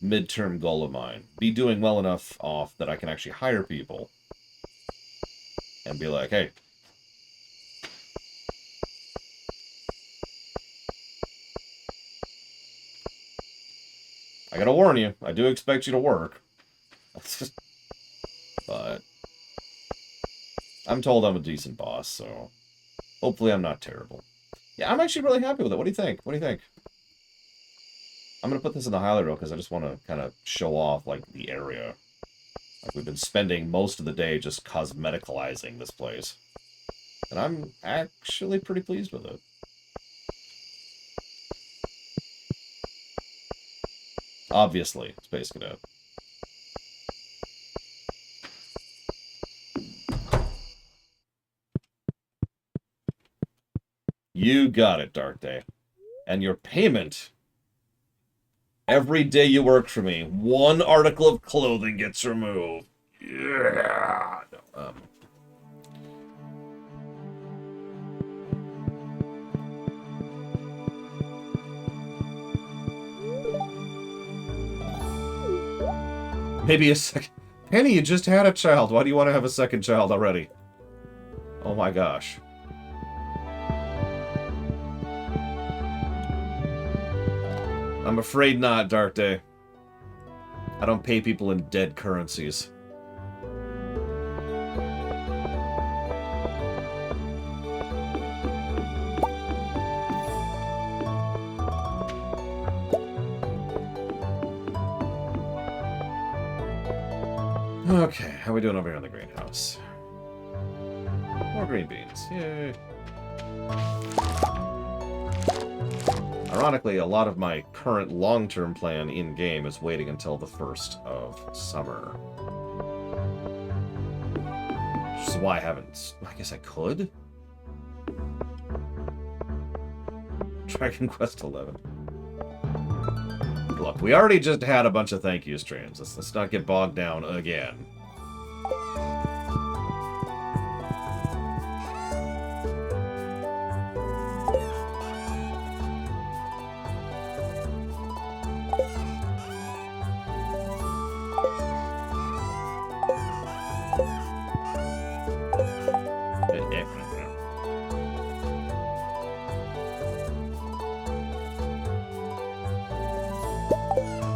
midterm goal of mine. Be doing well enough off that I can actually hire people and be like, hey, I gotta warn you, I do expect you to work. But I'm told I'm a decent boss, so hopefully I'm not terrible. Yeah, I'm actually really happy with it. What do you think? What do you think? I'm gonna put this in the highlight reel because I just want to kind of show off, like, the area. Like, we've been spending most of the day just cosmeticalizing this place. And I'm actually pretty pleased with it. Obviously, Space Cadet. You got it, Dark Day. And your payment... Every day you work for me, one article of clothing gets removed. Yeah. No, Maybe a second... Penny, you just had a child. Why do you want to have a second child already? Oh my gosh. I'm afraid not, Dark Day. I don't pay people in dead currencies. Okay, how are we doing over here in the greenhouse? More green beans. Yay. Ironically, a lot of my current long-term plan in-game is waiting until the 1st of summer. Which is why I haven't... I guess I could? Dragon Quest XI. Look, we already just had a bunch of thank you streams. Let's not get bogged down again.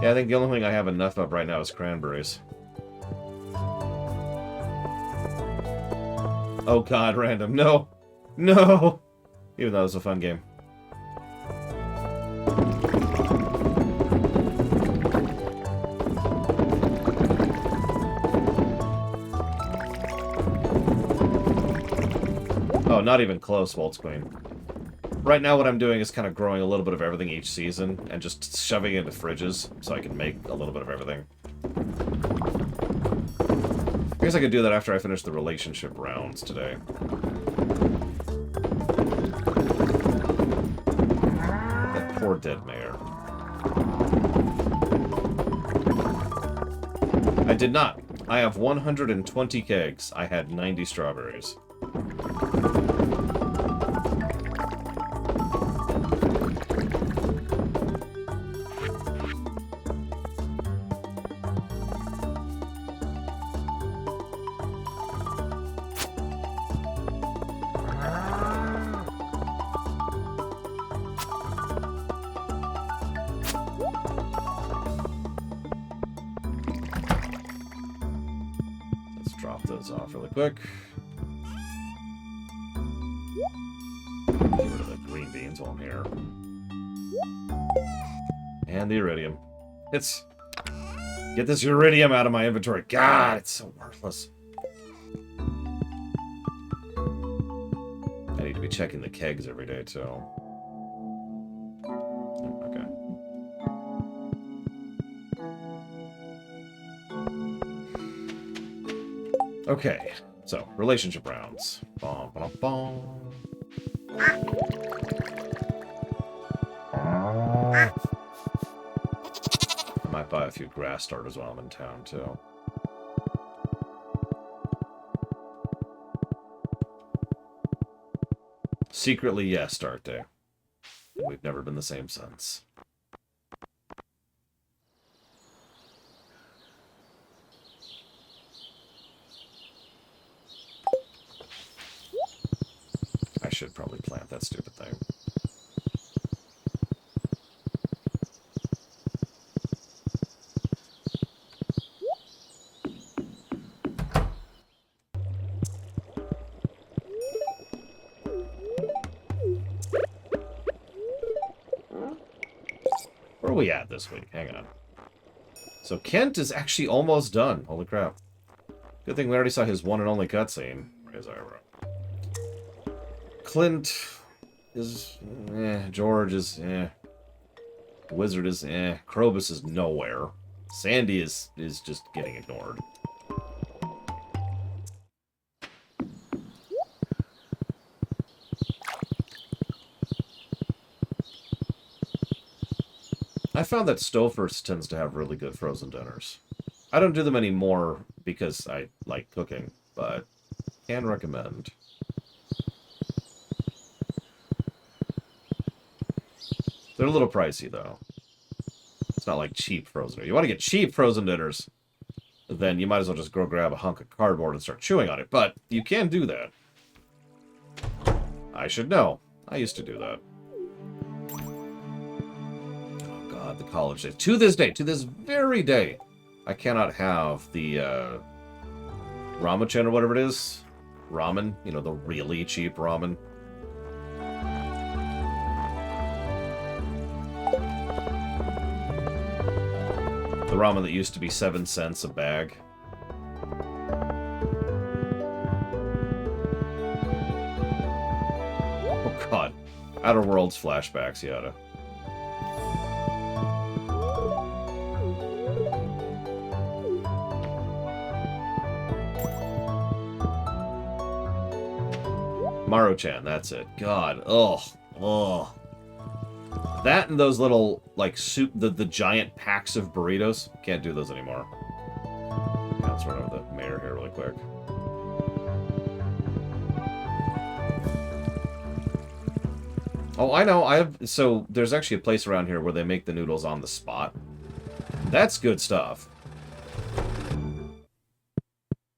Yeah, I think the only thing I have enough of right now is cranberries. Oh god, random. No! No! Even though it was a fun game. Oh, not even close, Waltz Queen. Right now what I'm doing is kind of growing a little bit of everything each season and just shoving it into fridges so I can make a little bit of everything. I guess I could do that after I finish the relationship rounds today. That poor dead mayor. I did not. I have 120 kegs. I had 90 strawberries. Quick. Get rid of the green beans while I'm here. And the iridium. It's... Get this iridium out of my inventory. God, it's so worthless. I need to be checking the kegs every day, too. Okay. Okay. So, relationship rounds. Bom, bom, bom. I might buy a few grass starters while I'm in town, too. Secretly, yes, start day. We've never been the same since. I should probably plant that stupid thing. Where are we at this week? Hang on. So Kent is actually almost done. Holy crap. Good thing we already saw his one and only cutscene. Where's our... Clint is George is Wizard is Krobus is nowhere. Sandy is just getting ignored. I found that Stouffer's tends to have really good frozen dinners. I don't do them anymore because I like cooking, but can recommend. They're a little pricey, though. It's not like cheap frozen. You want to get cheap frozen dinners? then you might as well just go grab a hunk of cardboard and start chewing on it. But you can do that. I should know. I used to do that. Oh god, the college days. To this day, to this very day, I cannot have the Ramachan or whatever it is. Ramen, you know, the really cheap ramen. The ramen that used to be 7 cents a bag. Oh god. Outer Worlds flashbacks, yada. Maruchan, that's it. God, ugh, ugh. That and those little, like, soup, the giant packs of burritos. Can't do those anymore. Yeah, let's run over the mayor here really quick. Oh, I know. So, there's actually a place around here where they make the noodles on the spot. That's good stuff.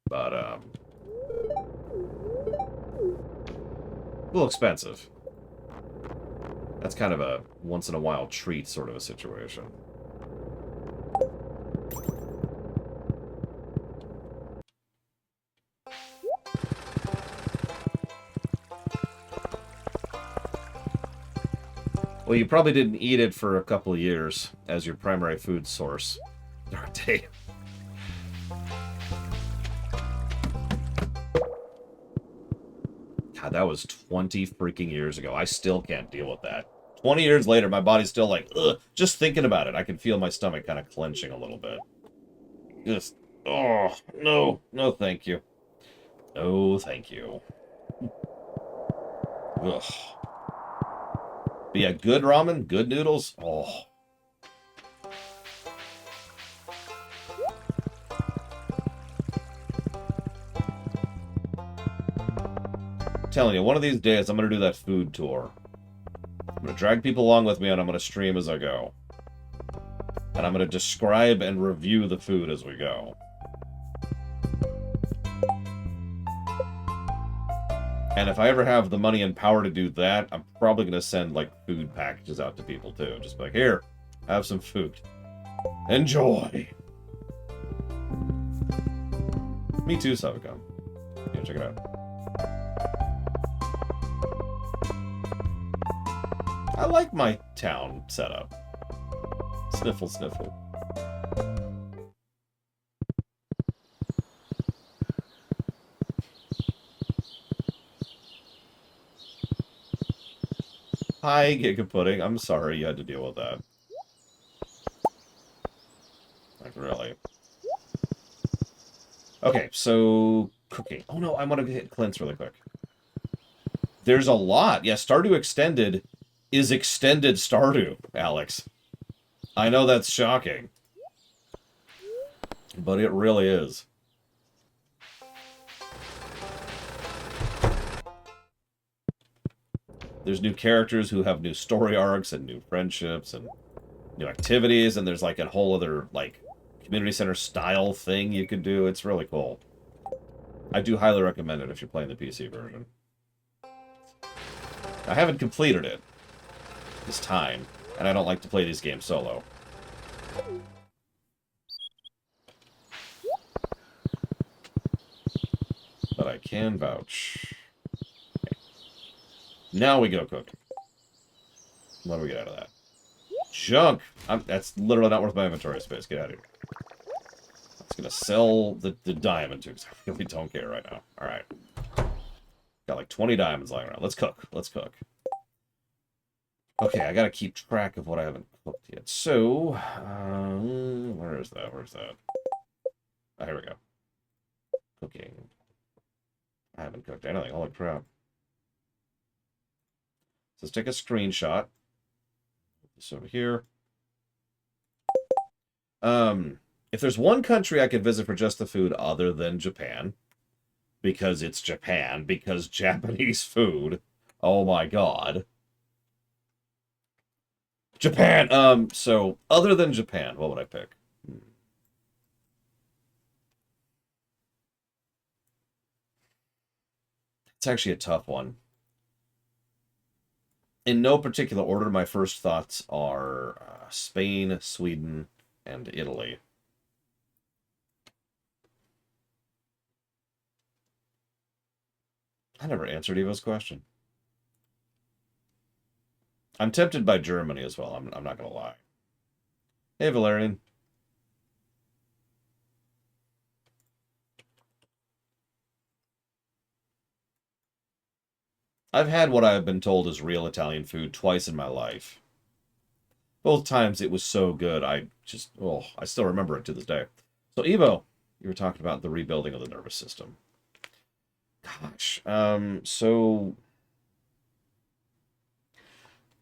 But, a little expensive. That's kind of a once-in-a-while treat sort of a situation. Well, you probably didn't eat it for a couple of years as your primary food source. Dark day. God, that was 20 freaking years ago. I still can't deal with that. 20 years later, my body's still like, ugh. Just thinking about it, I can feel my stomach kind of clenching a little bit. Just, oh, no. No, thank you. No, thank you. Ugh. But yeah, good ramen, good noodles. Oh. I'm telling you, one of these days I'm going to do that food tour. I'm going to drag people along with me and I'm going to stream as I go. And I'm going to describe and review the food as we go. And if I ever have the money and power to do that, I'm probably going to send, like, food packages out to people, too. Just be like, here, have some food. Enjoy! Me too, Savicon. Yeah, check it out. I like my town setup. Sniffle, sniffle. Hi, Giga Pudding. I'm sorry you had to deal with that. Like, really. Okay, so... cooking. Oh, no, I want to hit cleanse really quick. There's a lot. Yeah, Stardew Extended is Extended Stardew, Alex. I know that's shocking. But it really is. There's new characters who have new story arcs and new friendships and new activities, and there's like a whole other, like, community center style thing you could do. It's really cool. I do highly recommend it if you're playing the PC version. I haven't completed it this time, and I don't like to play these games solo. But I can vouch. Okay. Now we go cooking. What do we get out of that? Junk! That's literally not worth my inventory space. Get out of here. I was gonna sell the diamond too, because I really don't care right now. Alright. Got like 20 diamonds lying around. Let's cook. Let's cook. Okay, I gotta keep track of what I haven't cooked yet. So, where is that? Where's that? Oh, here we go. Cooking. I haven't cooked anything. Holy crap. So let's take a screenshot. Put this over here. If there's one country I could visit for just the food other than Japan, because it's Japan, because Japanese food, oh my god. Japan! So, other than Japan, what would I pick? It's actually a tough one. In no particular order, my first thoughts are Spain, Sweden, and Italy. I never answered Evo's question. I'm tempted by Germany as well. I'm not going to lie. Hey, Valerian. I've had what I've been told is real Italian food twice in my life. Both times it was so good, I still remember it to this day. So, Evo, you were talking about the rebuilding of the nervous system. Gosh, so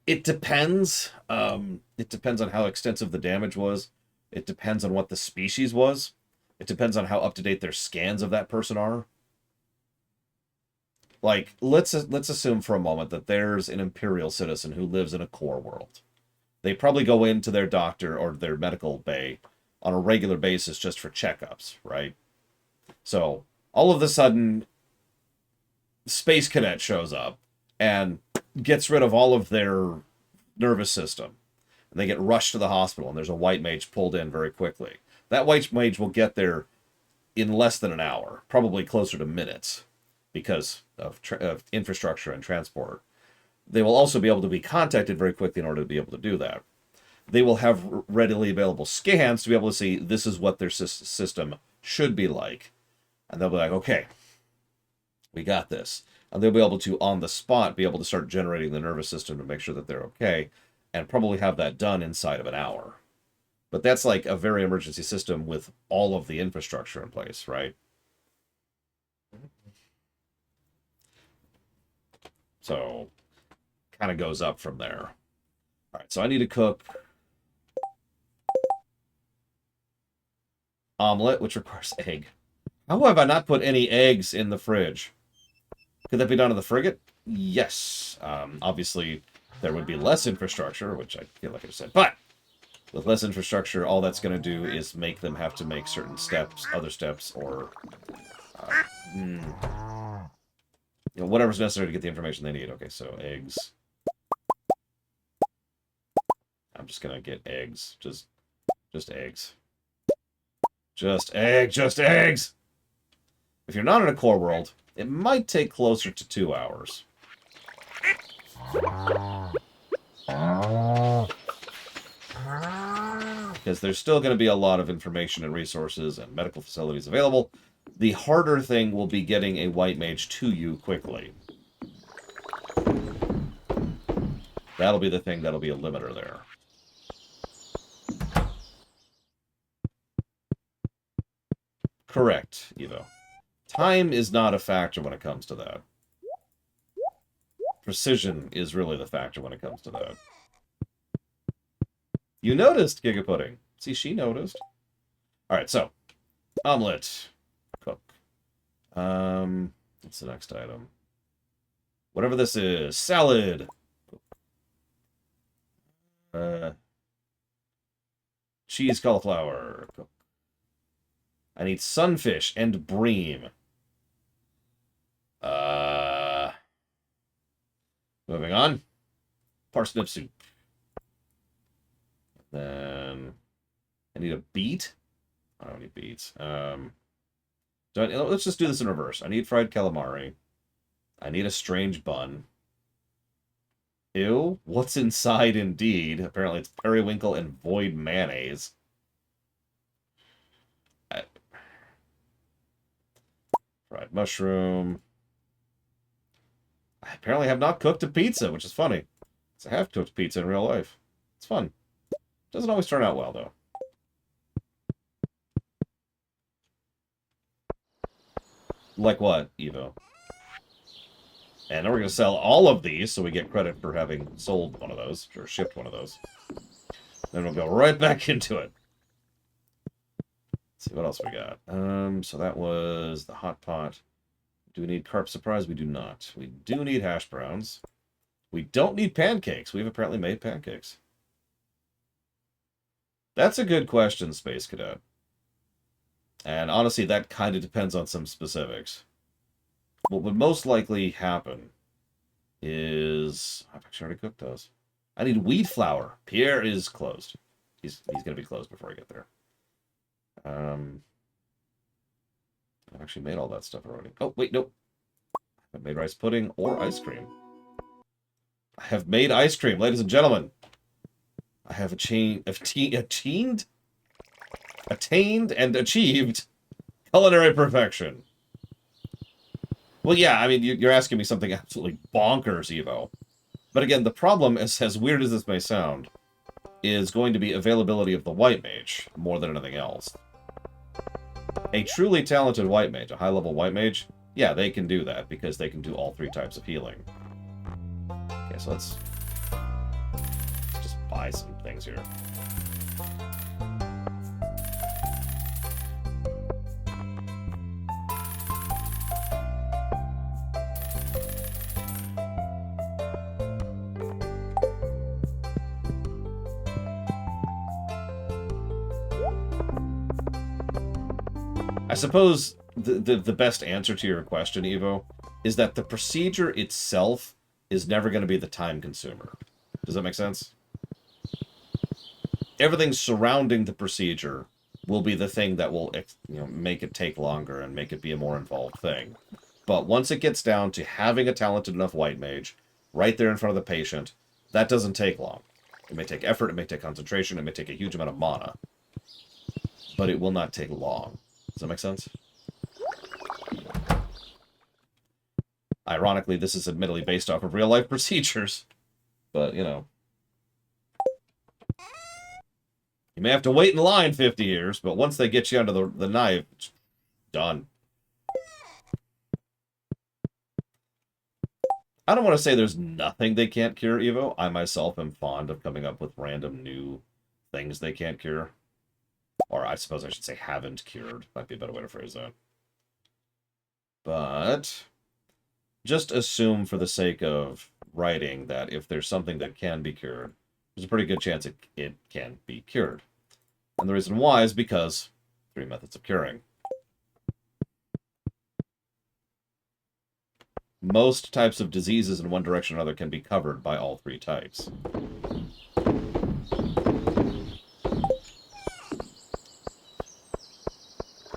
it depends. It depends on how extensive the damage was. It depends on what the species was. It depends on how up to date their scans of that person are. Like, let's assume for a moment that there's an imperial citizen who lives in a core world. They probably go into their doctor or their medical bay on a regular basis just for checkups, right? So all of a sudden, Space Cadet shows up and gets rid of all of their nervous system. And they get rushed to the hospital, and there's a white mage pulled in very quickly. That white mage will get there in less than an hour, probably closer to minutes, because of infrastructure and transport. They will also be able to be contacted very quickly in order to be able to do that. They will have readily available scans to be able to see this is what their system should be like. And they'll be like, okay, we got this. And they'll be able to, on the spot, be able to start generating the nervous system to make sure that they're okay, and probably have that done inside of an hour. But that's like a very emergency system with all of the infrastructure in place, right? So, kind of goes up from there. All right, so I need to cook omelet, which requires egg. How have I not put any eggs in the fridge? Could that be done in the frigate? Yes. Obviously, there would be less infrastructure, which I feel like I said. But with less infrastructure, all that's going to do is make them have to make certain steps, other steps, or whatever's necessary to get the information they need. Okay, so eggs. I'm just going to get eggs. Just eggs. Just eggs! If you're not in a core world, it might take closer to 2 hours. Because there's still going to be a lot of information and resources and medical facilities available. The harder thing will be getting a white mage to you quickly. That'll be the thing that'll be a limiter there. Correct, Evo. Time is not a factor when it comes to that. Precision is really the factor when it comes to that. You noticed, Giga Pudding. See, she noticed. Alright, so. Omelet. Cook. What's the next item? Whatever this is. Salad. Cheese cauliflower. Cook. I need sunfish and bream. Moving on. Parsnip soup. Then I need a beet. I don't need beets. Let's just do this in reverse. I need fried calamari. I need a strange bun. Ew. What's inside indeed? Apparently it's periwinkle and void mayonnaise. Fried mushroom. I apparently have not cooked a pizza, which is funny. I have cooked pizza in real life. It's fun. Doesn't always turn out well, though. Like what, Evo? And then we're going to sell all of these, so we get credit for having sold one of those, or shipped one of those. Then we'll go right back into it. Let's see what else we got. So that was the hot pot. Do we need carp surprise? We do not. We do need hash browns. We don't need pancakes. We've apparently made pancakes. That's a good question, Space Cadet. And honestly, that kind of depends on some specifics. what would most likely happen is... I've actually already cooked those. I need wheat flour. Pierre is closed. He's going to be closed before I get there. I've actually made all that stuff already. Oh, wait, nope. I haven't made rice pudding or ice cream. I have made ice cream, ladies and gentlemen. I have attained and achieved culinary perfection. Well, yeah, I mean, you're asking me something absolutely bonkers, Evo. But again, the problem is, as weird as this may sound, is going to be availability of the white mage more than anything else. A truly talented white mage, a high-level white mage, yeah, they can do that because they can do all 3 types of healing. Okay, so let's just buy some things here. I suppose the best answer to your question, Evo, is that the procedure itself is never going to be the time consumer. Does that make sense? Everything surrounding the procedure will be the thing that will, make it take longer and make it be a more involved thing. But once it gets down to having a talented enough white mage right there in front of the patient, that doesn't take long. It may take effort, it may take concentration, it may take a huge amount of mana. But it will not take long. Does that make sense? Ironically, this is admittedly based off of real-life procedures. But, you may have to wait in line 50 years, but once they get you under the knife, it's done. I don't want to say there's nothing they can't cure, Evo. I myself am fond of coming up with random new things they can't cure. Or I suppose I should say haven't cured. Might be a better way to phrase that. But just assume for the sake of writing that if there's something that can be cured, there's a pretty good chance it can be cured. And the reason why is because 3 methods of curing. Most types of diseases in one direction or another can be covered by all 3 types.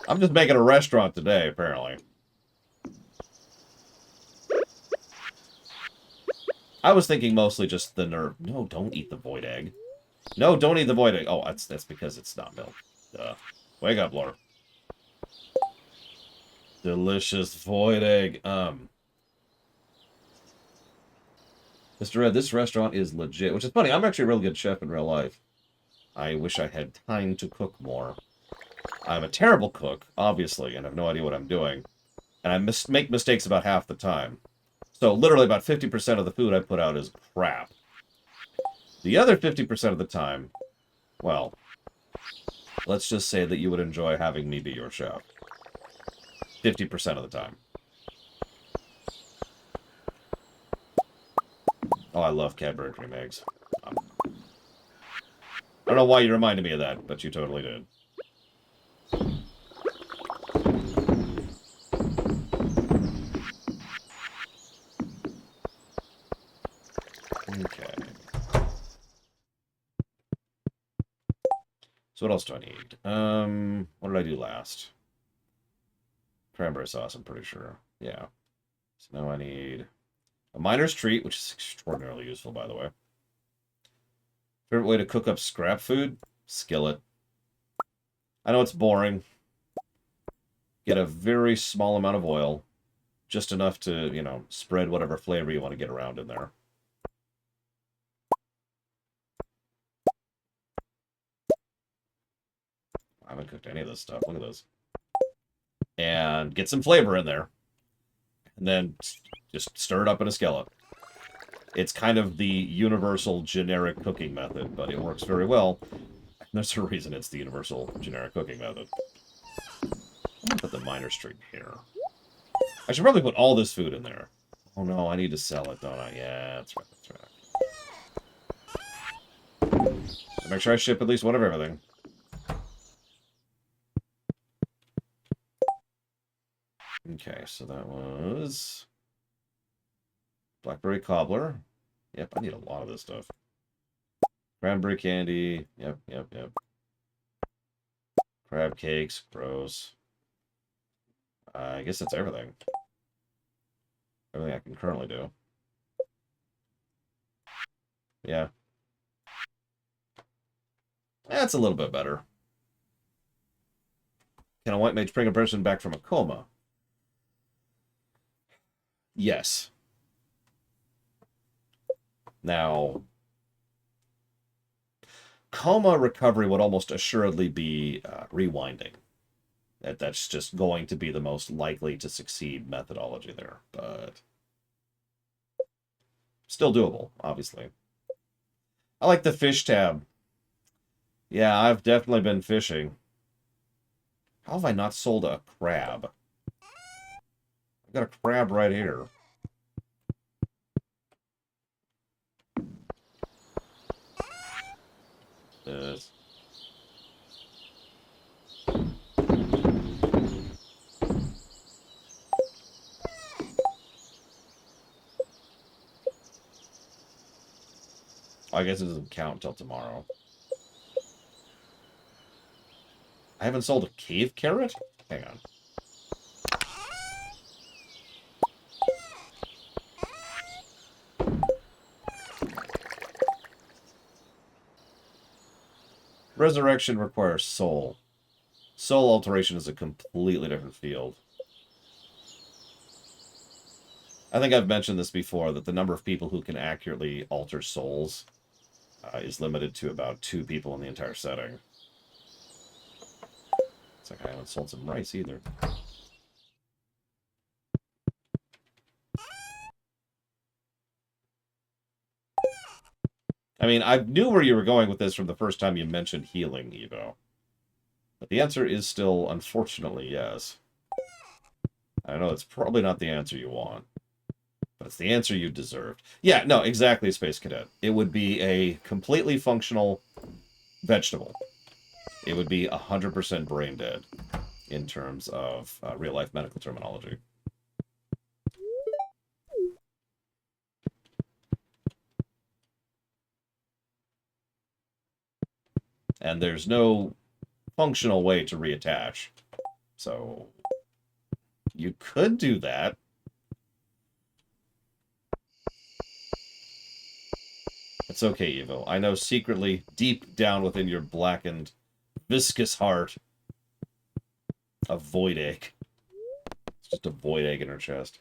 I'm just making a restaurant today, apparently. I was thinking mostly just the nerve. No, don't eat the void egg. No, don't eat the void egg. Oh, that's because it's not milk. Duh. Wake up, Laura. Delicious void egg. Mr. Red, this restaurant is legit. Which is funny. I'm actually a real good chef in real life. I wish I had time to cook more. I'm a terrible cook, obviously, and have no idea what I'm doing. And I make mistakes about half the time. So literally about 50% of the food I put out is crap. The other 50% of the time, well, let's just say that you would enjoy having me be your chef. 50% of the time. Oh, I love Cadbury cream eggs. I don't know why you reminded me of that, but you totally did. Okay. So what else do I need? What did I do last? Cranberry sauce, I'm pretty sure. Yeah. So now I need a miner's treat, which is extraordinarily useful, by the way. Favorite way to cook up scrap food? Skillet. I know it's boring. Get a very small amount of oil. Just enough to, spread whatever flavor you want to get around in there. I haven't cooked any of this stuff. Look at this. And get some flavor in there. And then just stir it up in a skillet. It's kind of the universal generic cooking method, but it works very well. There's a reason it's the universal generic cooking method. I'm gonna put the miner's treat here. I should probably put all this food in there. Oh no, I need to sell it, don't I? Yeah, that's right. Make sure I ship at least one of everything. Okay, so that was blackberry cobbler. Yep, I need a lot of this stuff. Cranberry candy. Yep, yep, yep. Crab cakes. Gross. I guess that's everything. Everything I can currently do. Yeah. That's a little bit better. Can a white mage bring a person back from a coma? Yes. Now, coma recovery would almost assuredly be rewinding. That's just going to be the most likely to succeed methodology there, but still doable, obviously. I like the fish tab. Yeah, I've definitely been fishing. How have I not sold a crab? I've got a crab right here. I guess it doesn't count until tomorrow. I haven't sold a cave carrot? Hang on. Resurrection requires soul. Soul alteration is a completely different field. I think I've mentioned this before, that the number of people who can accurately alter souls is limited to about 2 people in the entire setting. It's like I haven't sold some rice either. I mean, I knew where you were going with this from the first time you mentioned healing, Evo. But the answer is still, unfortunately, yes. I know it's probably not the answer you want, but it's the answer you deserved. Yeah, no, exactly, Space Cadet. It would be a completely functional vegetable. It would be 100% brain dead in terms of real-life medical terminology. And there's no functional way to reattach. So you could do that. It's okay, Evo. I know secretly, deep down within your blackened, viscous heart, a void egg. It's just a void egg in her chest.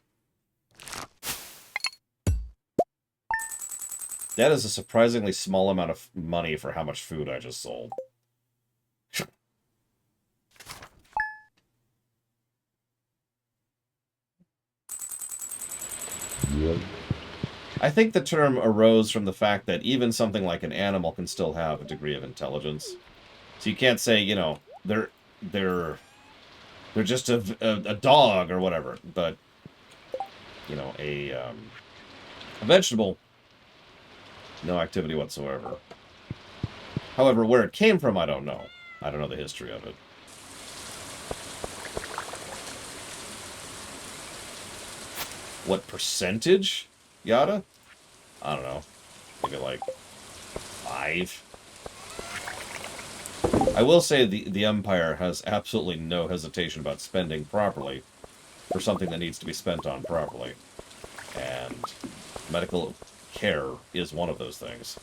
That is a surprisingly small amount of money for how much food I just sold. I think the term arose from the fact that even something like an animal can still have a degree of intelligence. So you can't say, you know, they're just a dog or whatever, but you know, a vegetable, no activity whatsoever. However, where it came from, I don't know. I don't know the history of it. What percentage? Yada? I don't know. Maybe like 5. I will say the Empire has absolutely no hesitation about spending properly for something that needs to be spent on properly. And medical care is one of those things.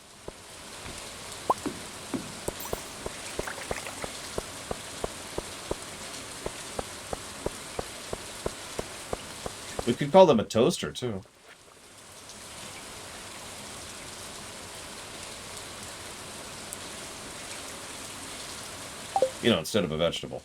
We could call them a toaster, too. You know, instead of a vegetable.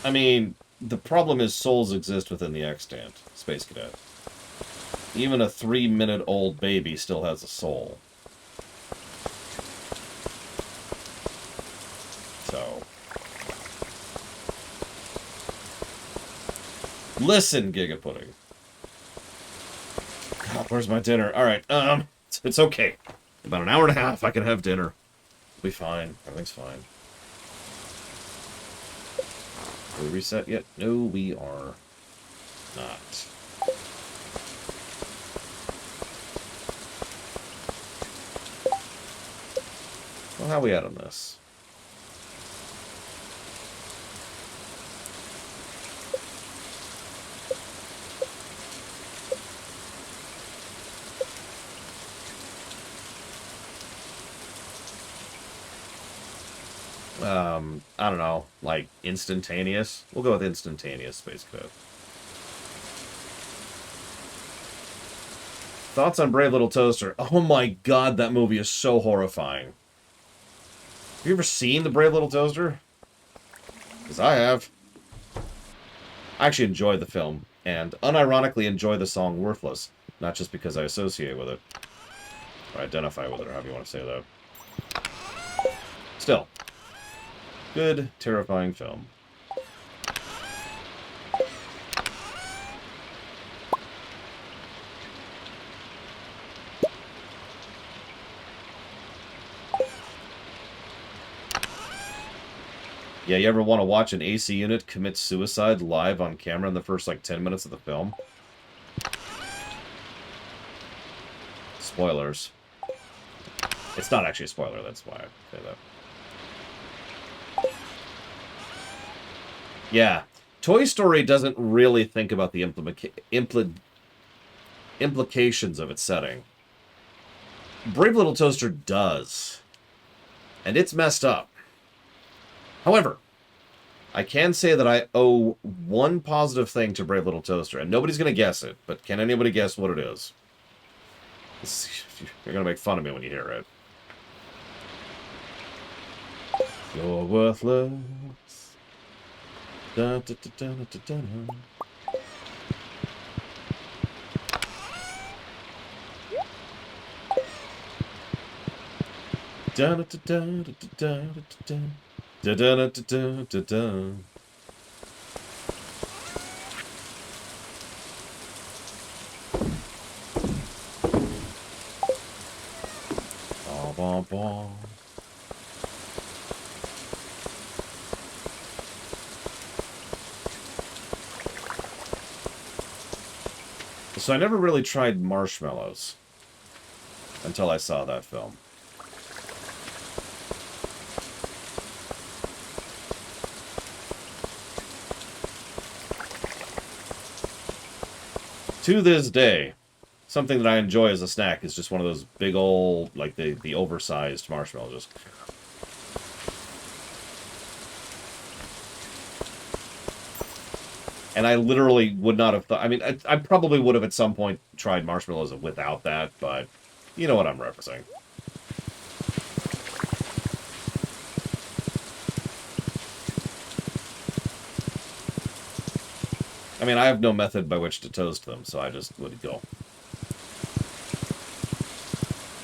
I mean, the problem is souls exist within the extant, Space Cadet. Even a 3-minute-old baby still has a soul. Listen, Giga Pudding. God, where's my dinner? Alright, it's okay. About an hour and a half, I can have dinner. We'll be fine. Everything's fine. Are we reset yet? No, we are not. Well, how are we at on this? I don't know, like instantaneous? We'll go with instantaneous, Space Code. Thoughts on Brave Little Toaster? Oh my god, that movie is so horrifying. Have you ever seen The Brave Little Toaster? Because I have. I actually enjoy the film, and unironically enjoy the song Worthless, not just because I associate with it, or identify with it, or however you want to say that. Still, good, terrifying film. Yeah, you ever want to watch an AC unit commit suicide live on camera in the first, like, 10 minutes of the film? Spoilers. It's not actually a spoiler, that's why I say that. Yeah. Toy Story doesn't really think about the implications of its setting. Brave Little Toaster does. And it's messed up. However, I can say that I owe one positive thing to Brave Little Toaster, and nobody's going to guess it, but can anybody guess what it is? You're going to make fun of me when you hear it. You're worthless. Dun, dun, dun, dun, dun, dun, dun. Dun, dun, dun, dun, dun, dun, dun. Dun, dun, dun, dun, dun, dun. Bon, bon. So I never really tried marshmallows until I saw that film. To this day, something that I enjoy as a snack is just one of those big old, like the oversized marshmallows. And I literally would not have thought... I mean, I probably would have at some point tried marshmallows without that, but you know what I'm referencing. I mean, I have no method by which to toast them, so I just would go.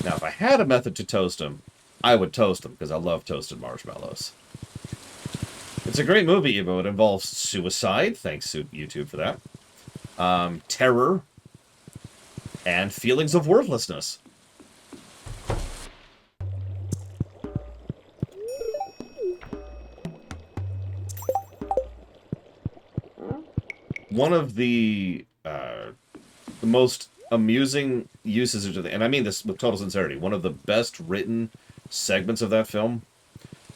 Now, if I had a method to toast them, I would toast them, because I love toasted marshmallows. It's a great movie, but it involves suicide, thanks to YouTube for that, terror, and feelings of worthlessness. One of the most amusing uses of the, and I mean this with total sincerity, one of the best written segments of that film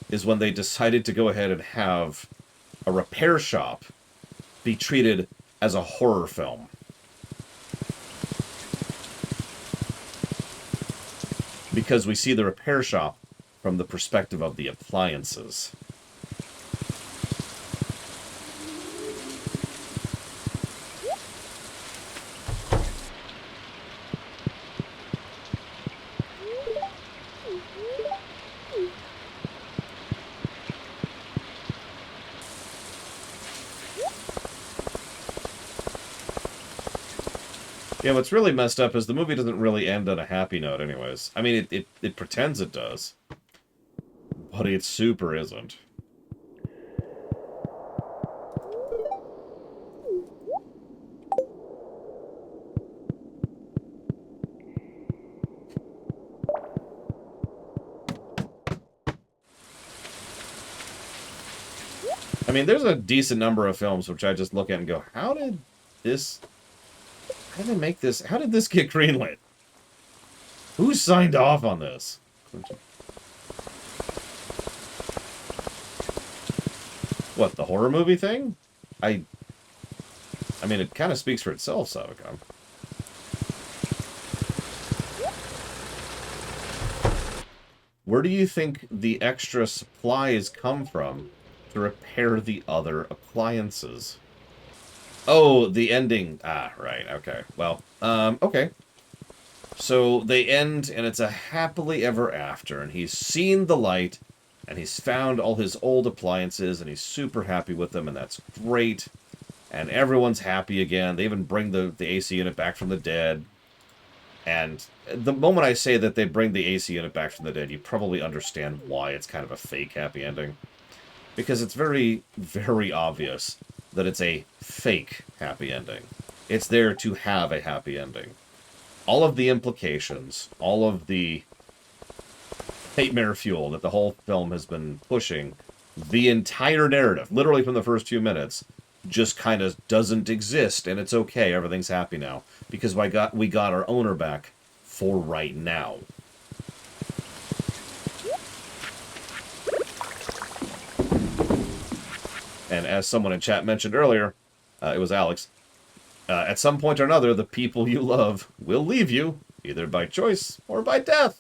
is when they decided to go ahead and have a repair shop be treated as a horror film. Because we see the repair shop from the perspective of the appliances. Yeah, what's really messed up is the movie doesn't really end on a happy note anyways. I mean, it pretends it does. But it super isn't. mean, there's a decent number of films which I just look at and go, how did they make this? How did this get greenlit? Who signed off on this? What, the horror movie thing? I mean, it kind of speaks for itself, Savicom. Where do you think the extra supplies come from to repair the other appliances? Oh, the ending. Ah, right, okay. Well, okay. So they end, and it's a happily ever after, and he's seen the light, and he's found all his old appliances, and he's super happy with them, and that's great. And everyone's happy again. They even bring the AC unit back from the dead. And the moment I say that they bring the AC unit back from the dead, you probably understand why it's kind of a fake happy ending. Because it's very, very obvious that it's a fake happy ending. It's there to have a happy ending. All of the implications, all of the nightmare fuel that the whole film has been pushing, the entire narrative, literally from the first few minutes, just kind of doesn't exist, and it's okay, everything's happy now. Because we got our owner back for right now. And as someone in chat mentioned earlier, it was Alex, at some point or another, the people you love will leave you, either by choice or by death.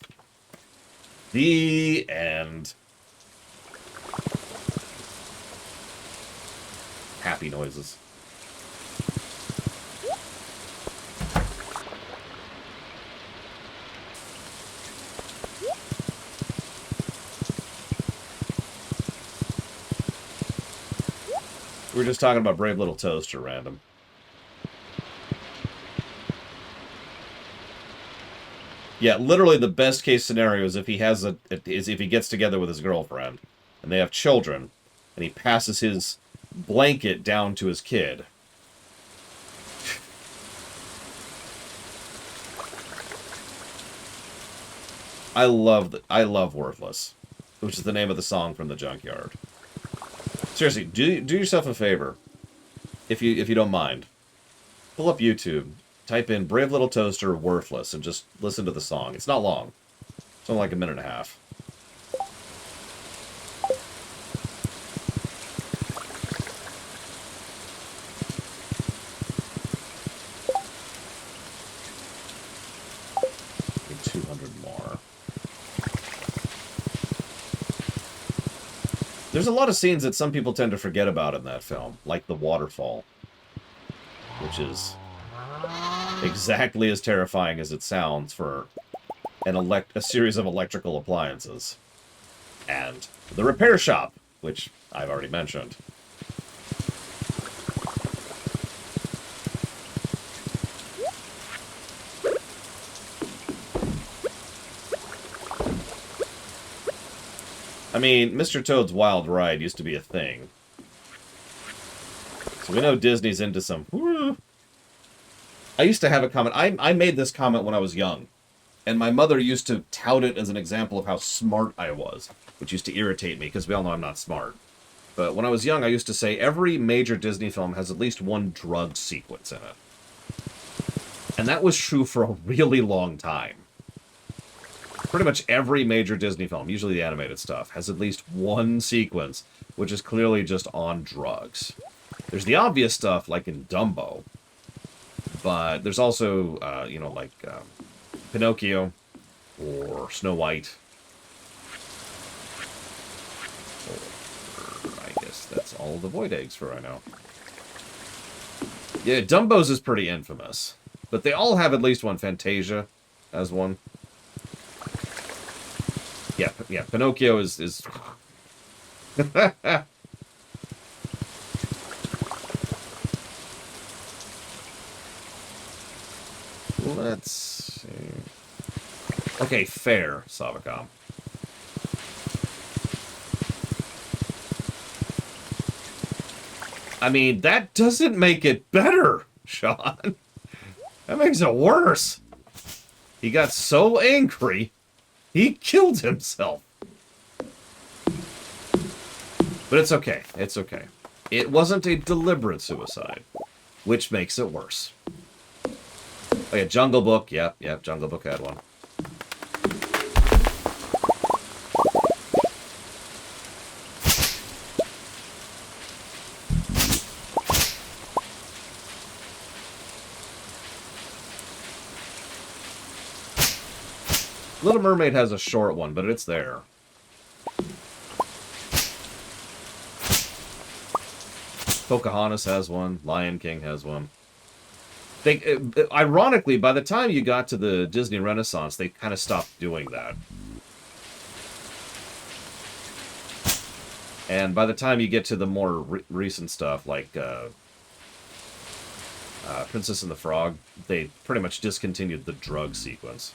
The end. Happy noises. We were just talking about Brave Little Toaster, random. Yeah, literally the best case scenario is if he gets together with his girlfriend and they have children and he passes his blanket down to his kid. I love Worthless, which is the name of the song from the Junkyard. Seriously, do yourself a favor, if you don't mind. Pull up YouTube, type in Brave Little Toaster Worthless, and just listen to the song. It's not long. It's only like a minute and a half. Need 200 more. There's a lot of scenes that some people tend to forget about in that film, like the waterfall, which is exactly as terrifying as it sounds for a series of electrical appliances. And the repair shop, which I've already mentioned. I mean, Mr. Toad's Wild Ride used to be a thing. So we know Disney's into some... Woo. I used to have a comment. I made this comment when I was young. And my mother used to tout it as an example of how smart I was. Which used to irritate me, because we all know I'm not smart. But when I was young, I used to say every major Disney film has at least one drug sequence in it. And that was true for a really long time. Pretty much every major Disney film, usually the animated stuff, has at least one sequence, which is clearly just on drugs. There's the obvious stuff, like in Dumbo. But there's also, like Pinocchio or Snow White. Or I guess that's all the void eggs for right now. Yeah, Dumbo's is pretty infamous. But they all have at least one. Fantasia has one. Yeah, Pinocchio is... Let's see... Okay, fair, Savicom. I mean, that doesn't make it better, Sean. That makes it worse. He got so angry... He killed himself. But it's okay. It's okay. It wasn't a deliberate suicide, which makes it worse. Oh yeah, Jungle Book. Yep, Jungle Book had one. Little Mermaid has a short one, but it's there. Pocahontas has one. Lion King has one. Ironically, by the time you got to the Disney Renaissance, they kind of stopped doing that. And by the time you get to the more recent stuff, like Princess and the Frog, they pretty much discontinued the drug sequence.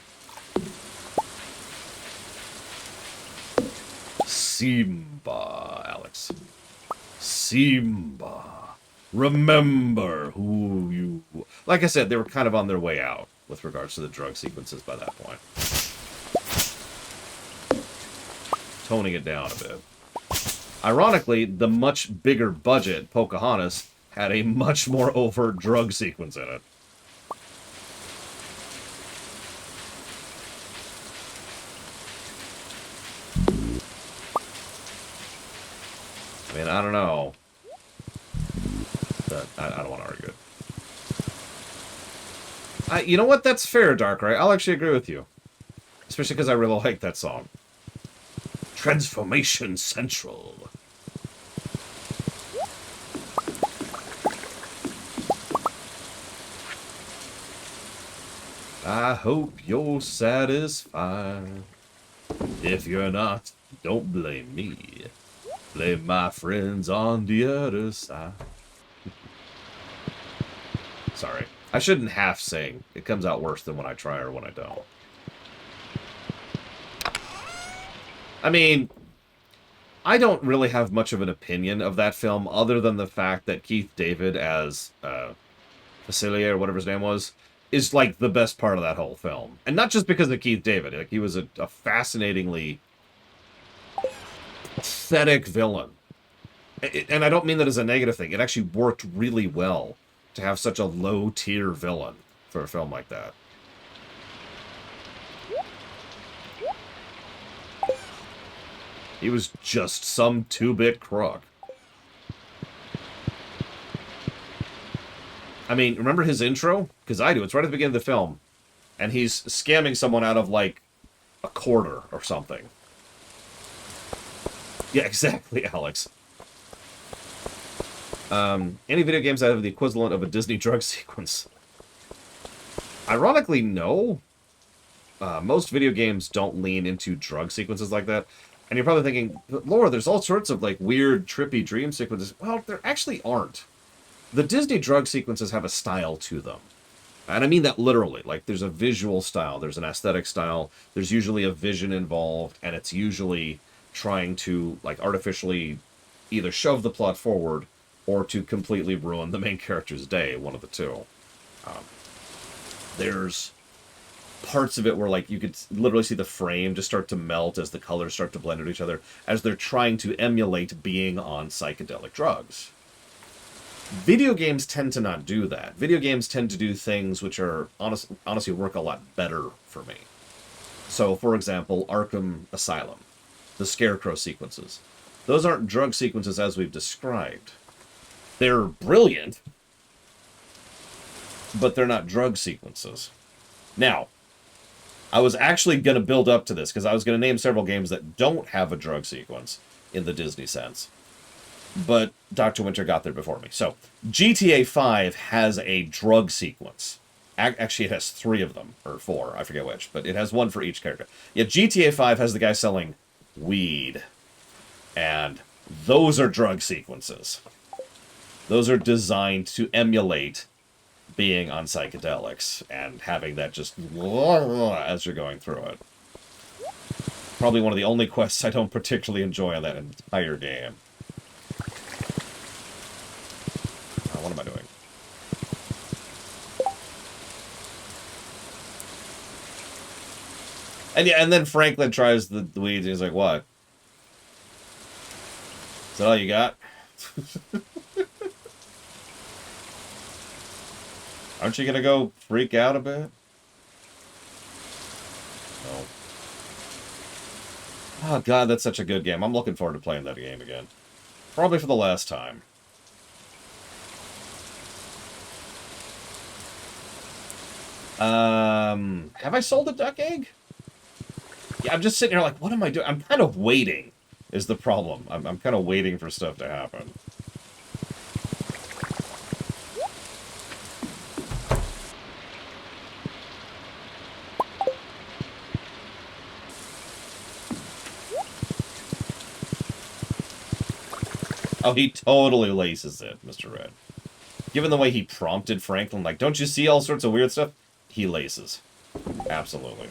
Simba, Alex. Simba. Remember who you... Like I said, they were kind of on their way out with regards to the drug sequences by that point. Toning it down a bit. Ironically, the much bigger budget Pocahontas had a much more overt drug sequence in it. I mean, I don't know. But I don't want to argue it. You know what? That's fair, Darkrai. I'll actually agree with you. Especially because I really like that song. Transformation Central. I hope you're satisfied. If you're not, don't blame me. Blame my friends on the other side. Sorry. I shouldn't half sing. It comes out worse than when I try or when I don't. I mean, I don't really have much of an opinion of that film other than the fact that Keith David as Facilier, or whatever his name was, is like the best part of that whole film. And not just because of Keith David. Like, he was a fascinatingly pathetic villain. And I don't mean that as a negative thing. It actually worked really well to have such a low-tier villain for a film like that. He was just some 2-bit crook. I mean, remember his intro? Because I do. It's right at the beginning of the film. And he's scamming someone out of, like, a quarter or something. Yeah, exactly, Alex. Any video games that have the equivalent of a Disney drug sequence? Ironically, no. Most video games don't lean into drug sequences like that. And you're probably thinking, but Laura, there's all sorts of, like, weird, trippy dream sequences. Well, there actually aren't. The Disney drug sequences have a style to them. And I mean that literally. Like, there's a visual style, there's an aesthetic style, there's usually a vision involved, and it's usually trying to, like, artificially either shove the plot forward or to completely ruin the main character's day, one of the two. There's parts of it where, like, you could literally see the frame just start to melt as the colors start to blend into each other, as they're trying to emulate being on psychedelic drugs. Video games tend to not do that. Video games tend to do things which are, honestly work a lot better for me. So, for example, Arkham Asylum. The Scarecrow sequences. Those aren't drug sequences as we've described. They're brilliant, but they're not drug sequences. Now, I was actually going to build up to this, because I was going to name several games that don't have a drug sequence in the Disney sense. But Dr. Winter got there before me. So, GTA 5 has a drug sequence. Actually, it has 3 of them, or 4, I forget which, but it has one for each character. Yet GTA 5 has the guy selling weed. And those are drug sequences. Those are designed to emulate being on psychedelics and having that just as you're going through it. Probably one of the only quests I don't particularly enjoy on that entire game. What am I doing? And yeah, and then Franklin tries the weeds and he's like, what? Is that all you got? Aren't you gonna go freak out a bit? No. Oh god, that's such a good game. I'm looking forward to playing that game again. Probably for the last time. Have I sold a duck egg? Yeah, I'm just sitting here like, what am I doing? I'm kind of waiting, is the problem. I'm kind of waiting for stuff to happen. Oh, he totally laces it, Mr. Red. Given the way he prompted Franklin, like, don't you see all sorts of weird stuff? He laces. Absolutely.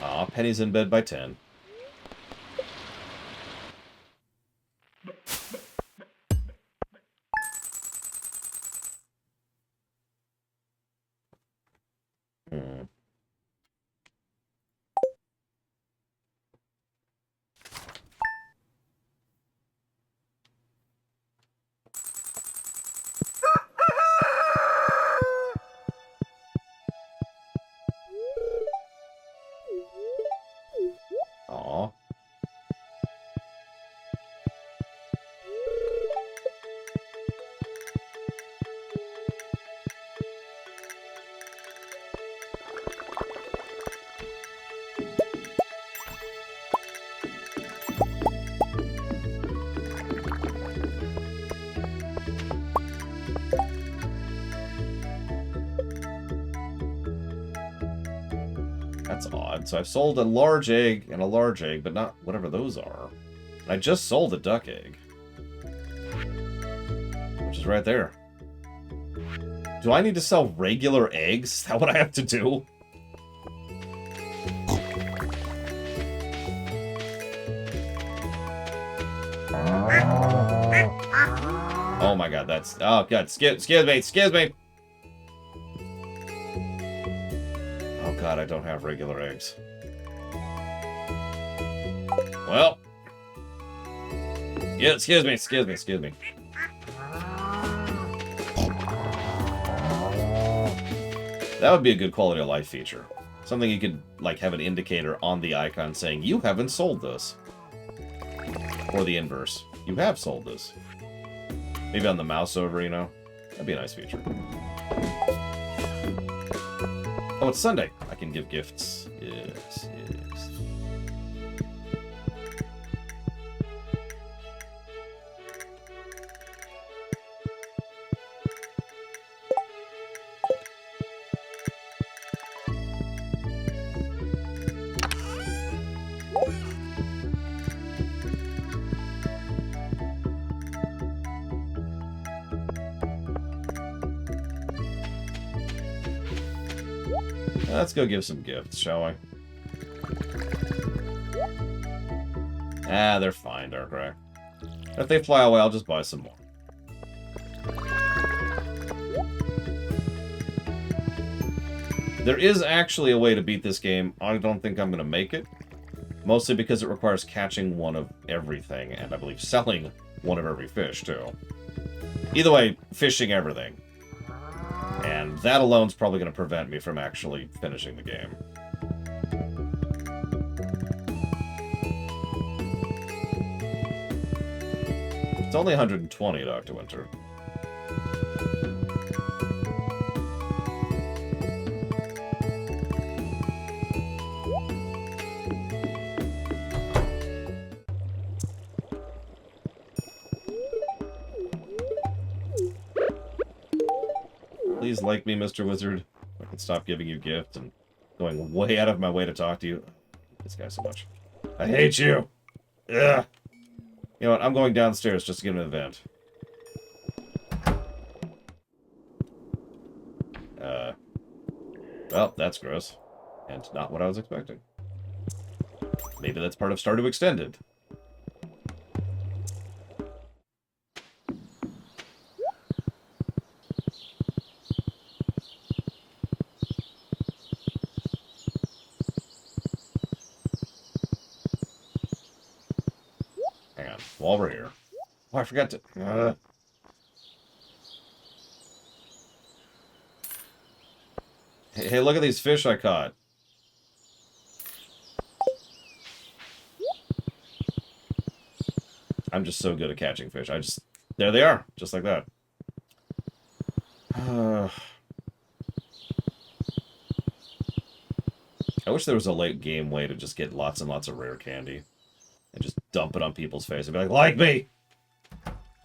Aw, Penny's in bed by 10. Hmm. Aw. That's odd. So I've sold a large egg and a large egg, but not whatever those are. I just sold a duck egg. Which is right there. Do I need to sell regular eggs? Is that what I have to do? Oh my god, that's... Oh god, excuse me! Oh god, I don't have regular eggs. Well... Yeah, excuse me. That would be a good quality of life feature. Something you could, like, have an indicator on the icon saying, you haven't sold this. Or the inverse. You have sold this. Maybe on the mouse over, you know? That'd be a nice feature. Oh, it's Sunday. I can give gifts. Yes. Let's go give some gifts, shall we? Ah, they're fine, Darkrai. If they fly away, I'll just buy some more. There is actually a way to beat this game. I don't think I'm going to make it. Mostly because it requires catching one of everything, and I believe selling one of every fish, too. Either way, fishing everything. And that alone's probably going to prevent me from actually finishing the game. It's only 120, Dr. Winter. Please like me, Mr. Wizard. I can stop giving you gifts and going way out of my way to talk to you. I hate this guy so much. I hate you! Ugh! You know what? I'm going downstairs just to get an event. Well, that's gross. And not what I was expecting. Maybe that's part of Stardew Extended. while we're here. Oh, I forgot to... Hey, look at these fish I caught. I'm just so good at catching fish. There they are, just like that. I wish there was a late game way to just get lots and lots of rare candy. And just dump it on people's face and be like me!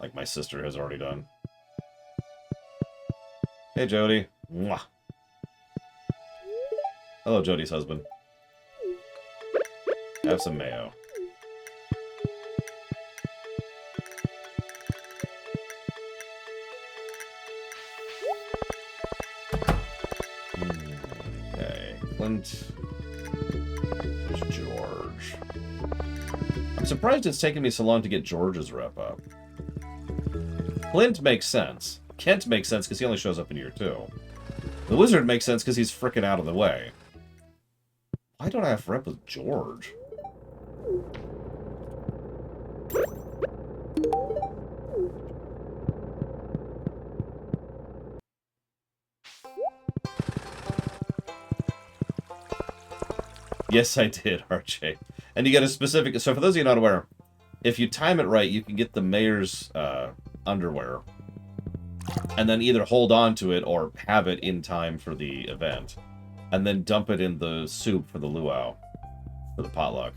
Like my sister has already done. Hey, Jody. Mwah. Hello, Jody's husband. Have some mayo. Okay. Clint. There's George. I'm surprised it's taken me so long to get George's rep up. Clint makes sense. Kent makes sense because he only shows up in year 2. The wizard makes sense because he's frickin' out of the way. Why don't I have rep with George? Yes, I did, RJ. And you get a specific... So for those of you not aware, if you time it right, you can get the mayor's underwear. And then either hold on to it or have it in time for the event. And then dump it in the soup for the luau. For the potluck.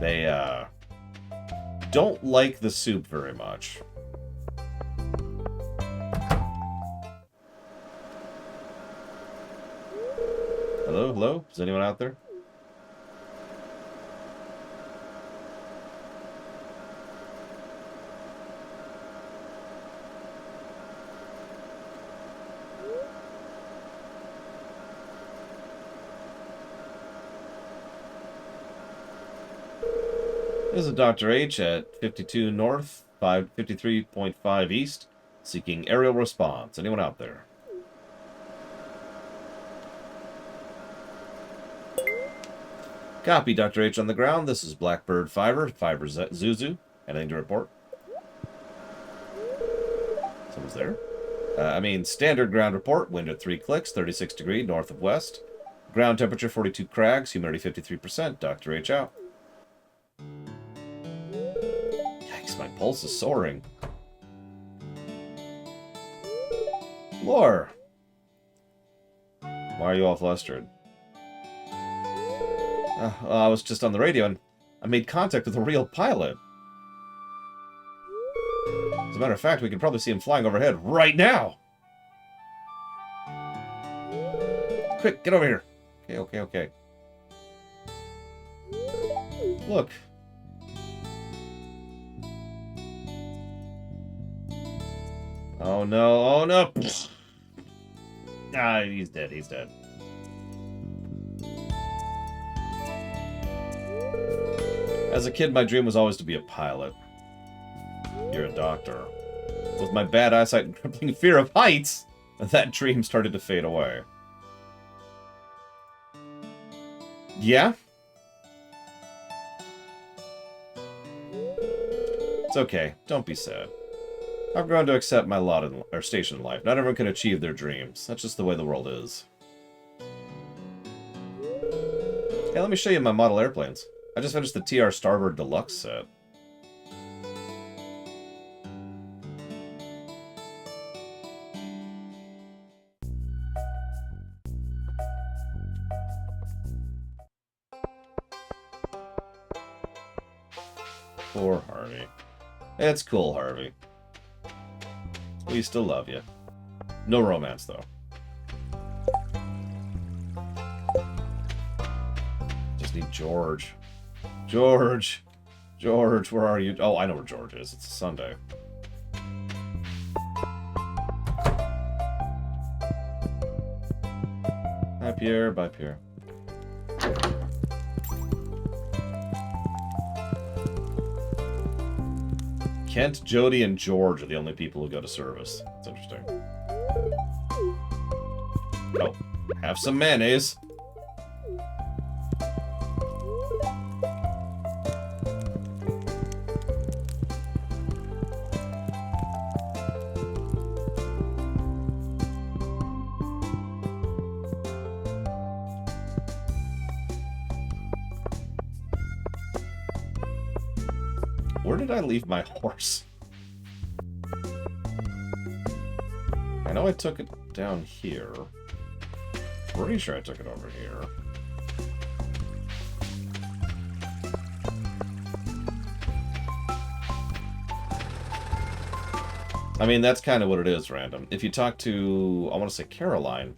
They, don't like the soup very much. Hello? Hello? Is anyone out there? This is Dr. H at 52 North, 53.5 East, seeking aerial response. Anyone out there? Copy, Dr. H on the ground. This is Blackbird Fiver, Zuzu. Anything to report? Someone's there. Standard ground report. Wind at 3 clicks, 36 degree, north of west. Ground temperature 42 crags, humidity 53%. Dr. H out. Yikes, my pulse is soaring. Lore. Why are you all flustered? I was just on the radio and I made contact with a real pilot. As a matter of fact, we can probably see him flying overhead right now. Quick, get over here. Okay. Look. Oh no. Ah, he's dead. As a kid, my dream was always to be a pilot. You're a doctor. With my bad eyesight and crippling fear of heights, that dream started to fade away. Yeah? It's okay. Don't be sad. I've grown to accept my station in life. Not everyone can achieve their dreams. That's just the way the world is. Hey, let me show you my model airplanes. I just finished the TR Starbird Deluxe set. Poor Harvey. It's cool, Harvey. We still love you. No romance, though. Just need George. George, where are you? Oh, I know where George is. It's a Sunday. Hi, Pierre. Bye, Pierre. Kent, Jody, and George are the only people who go to service. That's interesting. Oh, have some mayonnaise. Where did I leave my horse? I know I took it down here. Pretty sure I took it over here. I mean, that's kind of what it is, random. If you talk to, I want to say Caroline,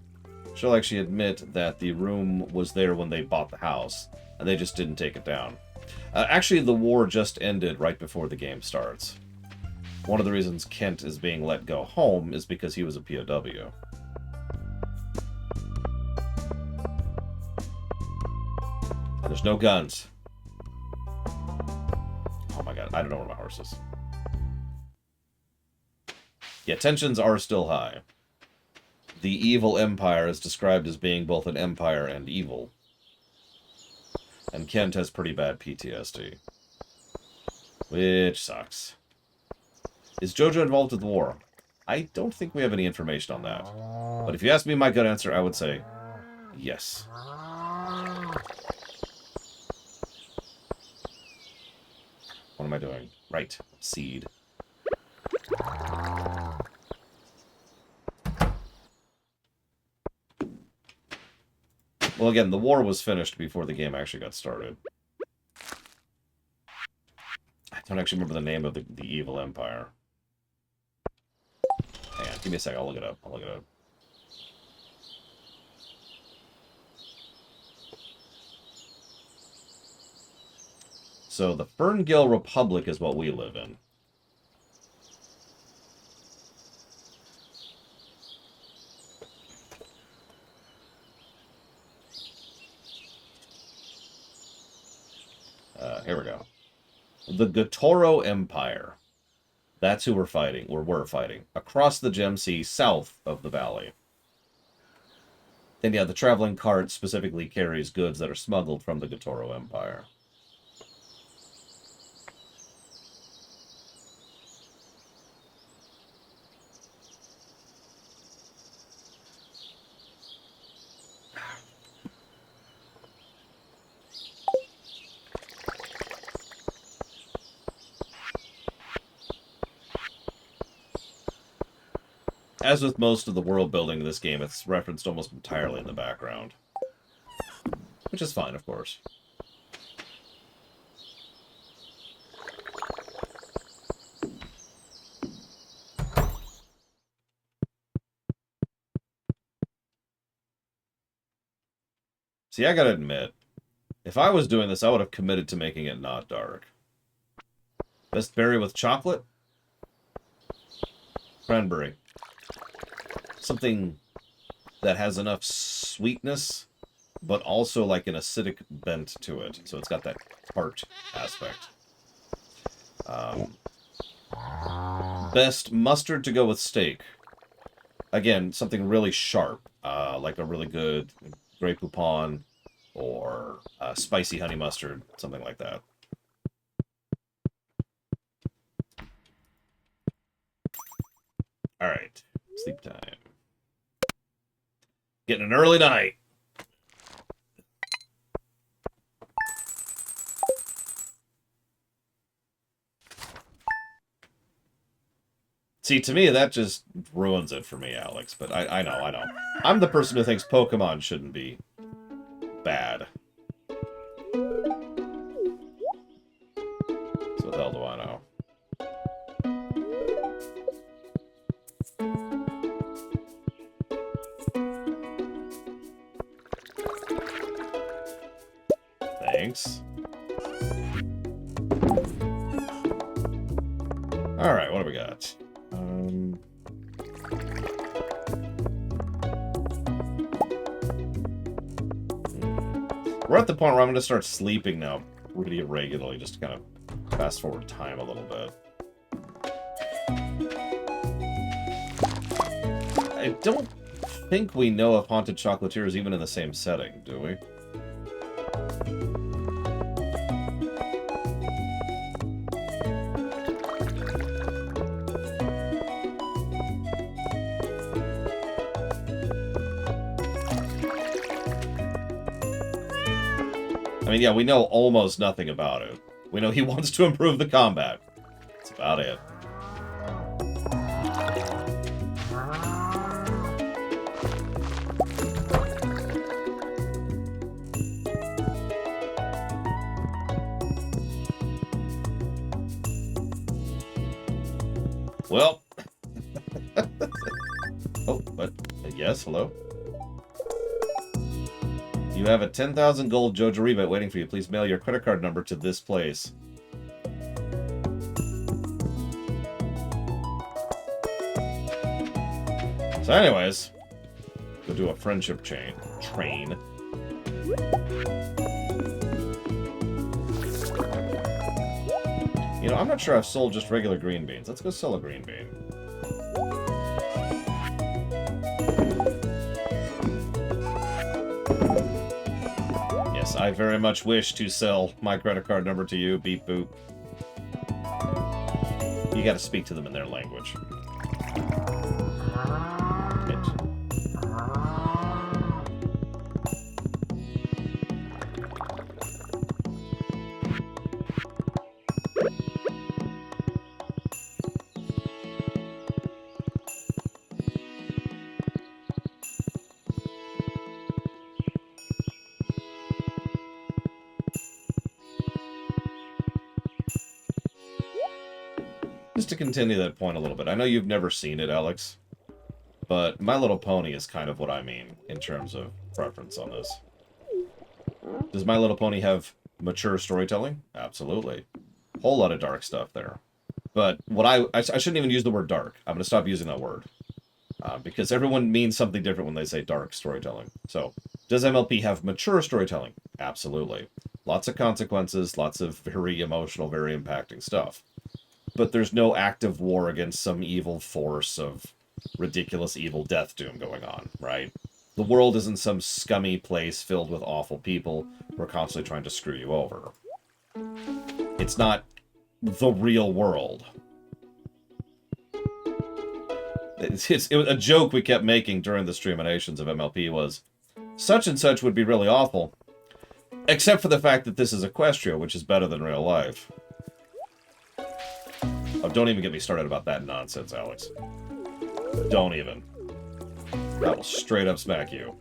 she'll actually admit that the room was there when they bought the house, and they just didn't take it down. Actually, the war just ended right before the game starts. One of the reasons Kent is being let go home is because he was a POW. And there's no guns. Oh my god, I don't know where my horse is. Yeah, tensions are still high. The evil empire is described as being both an empire and evil. And Kent has pretty bad PTSD. Which sucks. Is Jojo involved with the war? I don't think we have any information on that. But if you ask me my gut answer, I would say yes. What am I doing? Right. Seed. Well, again, the war was finished before the game actually got started. I don't actually remember the name of the evil empire. Hang on, give me a sec. I'll look it up. So, the Ferngill Republic is what we live in. Here we go. The Gotoro Empire. That's who we're fighting. We're fighting. Across the Gem Sea, south of the valley. And yeah, the traveling cart specifically carries goods that are smuggled from the Gotoro Empire. As with most of the world building in this game, it's referenced almost entirely in the background. Which is fine, of course. See, I gotta admit, if I was doing this, I would have committed to making it not dark. Best berry with chocolate? Cranberry. Something that has enough sweetness, but also like an acidic bent to it. So it's got that tart aspect. Best mustard to go with steak. Again, something really sharp, like a really good Grey Poupon or spicy honey mustard, something like that. All right, sleep time. Getting an early night. See, to me, that just ruins it for me, Alex. But I know. I'm the person who thinks Pokemon shouldn't be bad. So what the hell do I know? Thanks. Alright, what do we got? We're at the point where I'm going to start sleeping now pretty regularly, just to kind of fast forward time a little bit. I don't think we know if Haunted Chocolatier is even in the same setting, do we? I mean, yeah, we know almost nothing about it. We know he wants to improve the combat. That's about it. Well. Oh, but yes, hello? You have a 10,000 gold Jojo rebate waiting for you. Please mail your credit card number to this place. So anyways, go do a friendship train. You know, I'm not sure I've sold just regular green beans. Let's go sell a green bean. Yes, I very much wish to sell my credit card number to you, beep boop. You gotta speak to them in their language. Just to continue that point a little bit, I know you've never seen it, Alex, but My Little Pony is kind of what I mean in terms of preference on this. Does My Little Pony have mature storytelling? Absolutely. Whole lot of dark stuff there. But what I shouldn't even use the word dark. I'm going to stop using that word. Because everyone means something different when they say dark storytelling. So, does MLP have mature storytelling? Absolutely. Lots of consequences, lots of very emotional, very impacting stuff. But there's no active war against some evil force of ridiculous evil death doom going on, right? The world isn't some scummy place filled with awful people who are constantly trying to screw you over. It's not the real world. A joke we kept making during the streaminations of MLP was, such and such would be really awful, except for the fact that this is Equestria, which is better than real life. Oh, don't even get me started about that nonsense, Alex. Don't even. That will straight up smack you.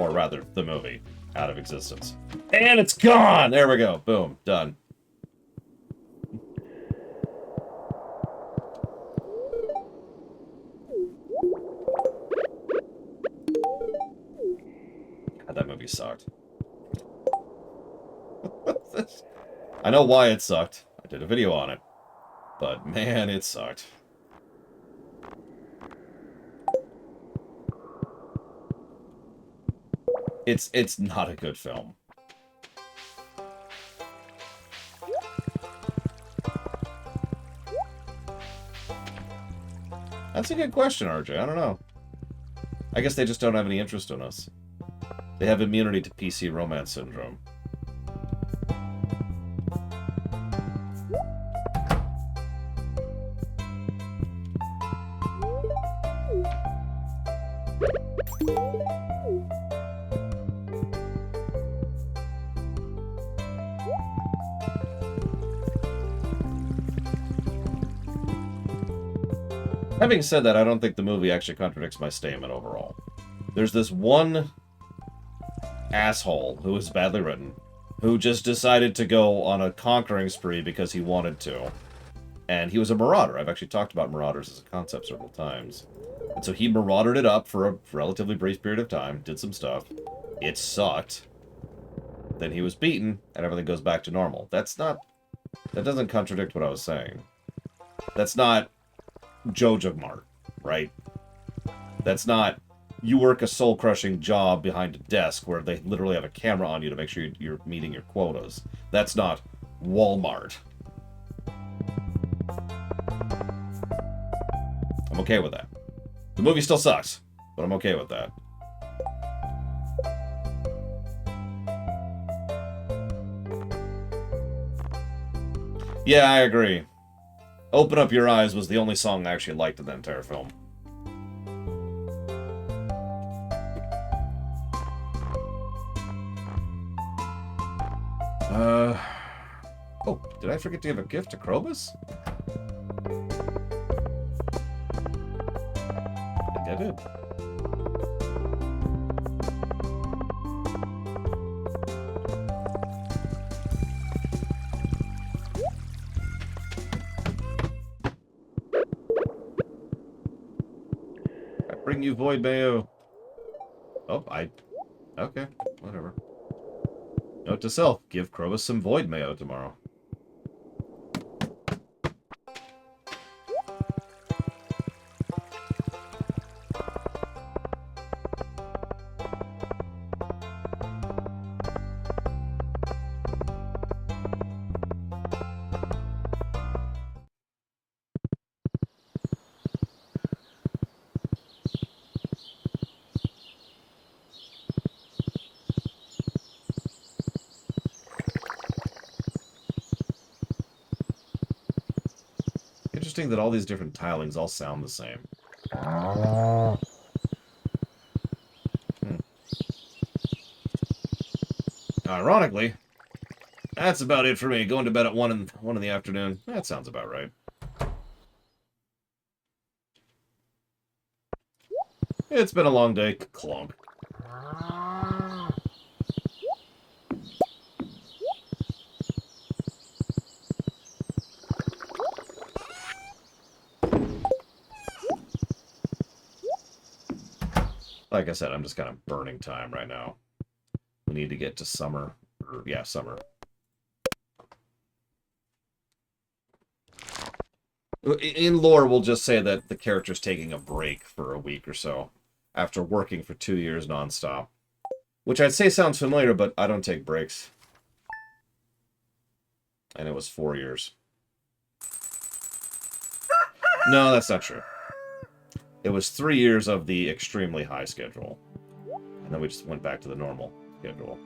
Or rather, the movie, out of existence. And it's gone! There we go. Boom. Done. God, that movie sucked. I know why it sucked. I did a video on it. But, man, it sucked. It's not a good film. That's a good question, RJ. I don't know. I guess they just don't have any interest in us. They have immunity to PC romance syndrome. Having said that, I don't think the movie actually contradicts my statement overall. There's this one asshole who is badly written, who just decided to go on a conquering spree because he wanted to. And he was a marauder. I've actually talked about marauders as a concept several times. And so he maraudered it up for a relatively brief period of time, did some stuff. It sucked. Then he was beaten, and everything goes back to normal. That doesn't contradict what I was saying. That's not Jojo Mart, right? That's not, you work a soul-crushing job behind a desk where they literally have a camera on you to make sure you're meeting your quotas. That's not Walmart. I'm okay with that. The movie still sucks, but I'm okay with that. Yeah, I agree. Open Up Your Eyes was the only song I actually liked in the entire film. Oh, did I forget to give a gift to Krobus? I think I did. I bring you Void Mayo. Oh, okay, whatever. Note to self, give Krobus some Void Mayo tomorrow. Interesting that all these different tilings all sound the same. Ironically, that's about it for me. Going to bed at 1 in the afternoon. That sounds about right. It's been a long day. Clonk. Like I said, I'm just kind of burning time right now. We need to get to summer. Yeah, summer. In lore, we'll just say that the character's taking a break for a week or so after working for 2 years nonstop. Which I'd say sounds familiar, but I don't take breaks. And it was 4 years. No, that's not true. It was 3 years of the extremely high schedule. And then we just went back to the normal schedule.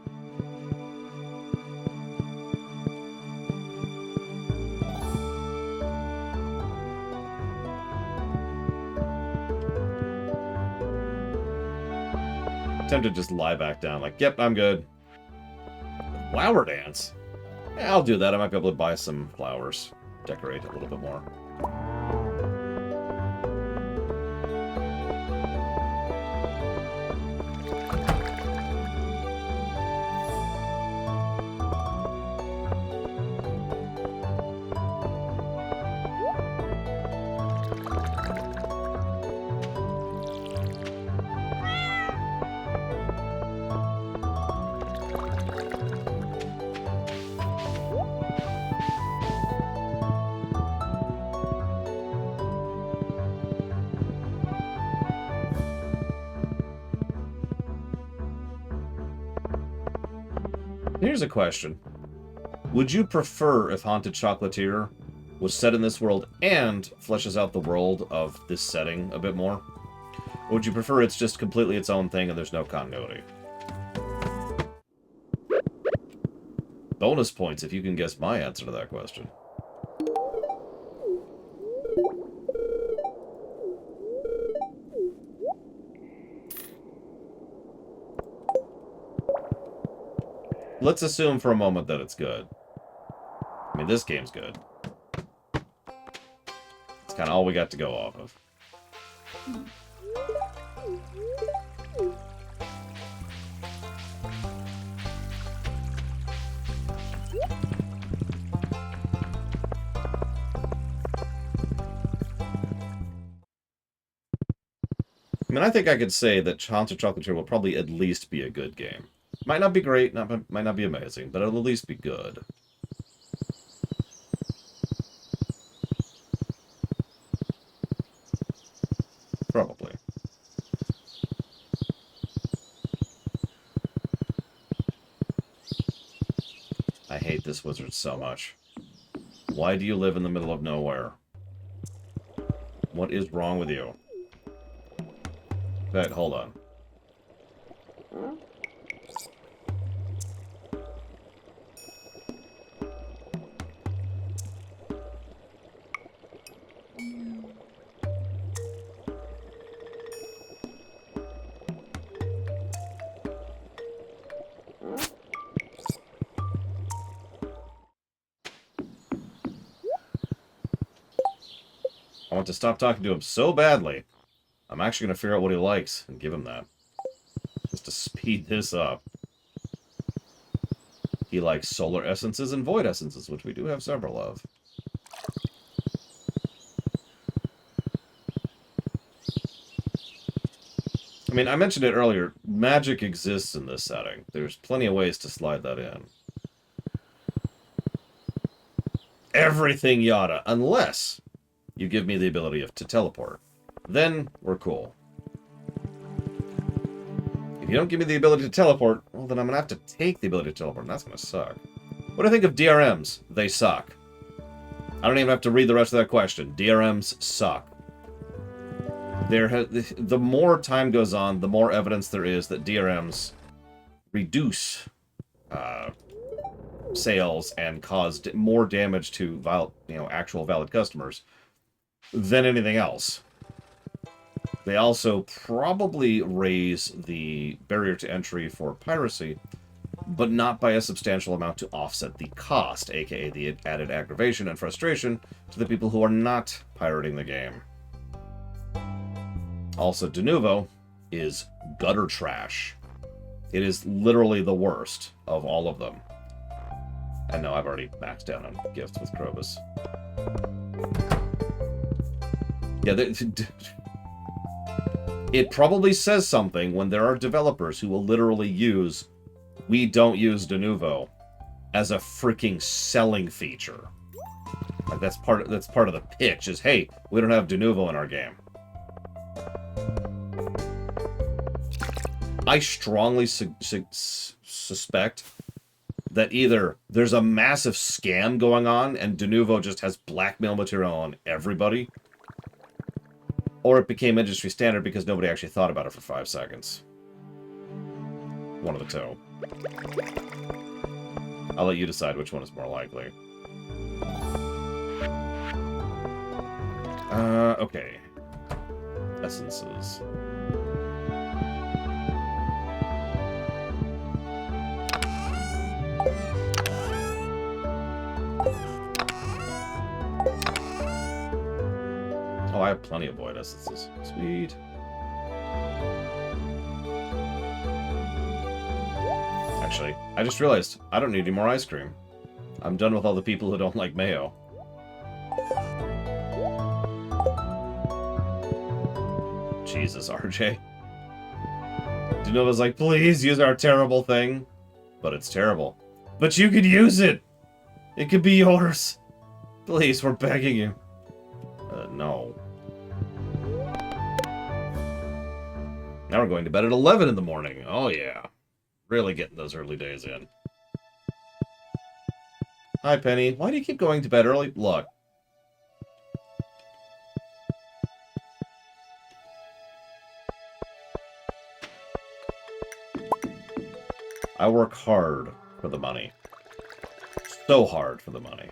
Tempted to just lie back down, like, yep, I'm good. Flower dance? Yeah, I'll do that. I might be able to buy some flowers. Decorate a little bit more. Here's a question. Would you prefer if Haunted Chocolatier was set in this world and fleshes out the world of this setting a bit more? Or would you prefer it's just completely its own thing and there's no continuity? Bonus points if you can guess my answer to that question. Let's assume for a moment that it's good. I mean, this game's good. It's kind of all we got to go off of. I mean, I think I could say that Haunted Chocolatier will probably at least be a good game. Might not be great, might not be amazing, but it'll at least be good. Probably. I hate this wizard so much. Why do you live in the middle of nowhere? What is wrong with you? Wait, hold on. I want to stop talking to him so badly. I'm actually going to figure out what he likes and give him that. Just to speed this up. He likes solar essences and void essences, which we do have several of. I mean, I mentioned it earlier. Magic exists in this setting. There's plenty of ways to slide that in. Everything yada, unless you give me the ability to teleport. Then we're cool. If you don't give me the ability to teleport, well, then I'm going to have to take the ability to teleport, and that's going to suck. What do I think of DRMs? They suck. I don't even have to read the rest of that question. DRMs suck. The more time goes on, the more evidence there is that DRMs reduce sales and cause more damage to actual valid customers than anything else. They also probably raise the barrier to entry for piracy, but not by a substantial amount to offset the cost, aka the added aggravation and frustration to the people who are not pirating the game. Also, Denuvo is gutter trash. It is literally the worst of all of them. And no, I've already maxed down on gifts with Krobus. Yeah, it probably says something when there are developers who will literally use "we don't use Denuvo" as a freaking selling feature. Like that's part of the pitch is, hey, we don't have Denuvo in our game. I strongly suspect that either there's a massive scam going on and Denuvo just has blackmail material on everybody, or it became industry standard because nobody actually thought about it for 5 seconds. One of the two. I'll let you decide which one is more likely. Okay. Essences. Oh, I have plenty of void essences. Sweet. Actually, I just realized I don't need any more ice cream. I'm done with all the people who don't like mayo. Jesus, RJ. Denuvo's like, please use our terrible thing. But it's terrible. But you could use it! It could be yours! Please, we're begging you. No. Now we're going to bed at 11 in the morning. Oh, yeah. Really getting those early days in. Hi, Penny. Why do you keep going to bed early? Look. I work hard for the money. So hard for the money.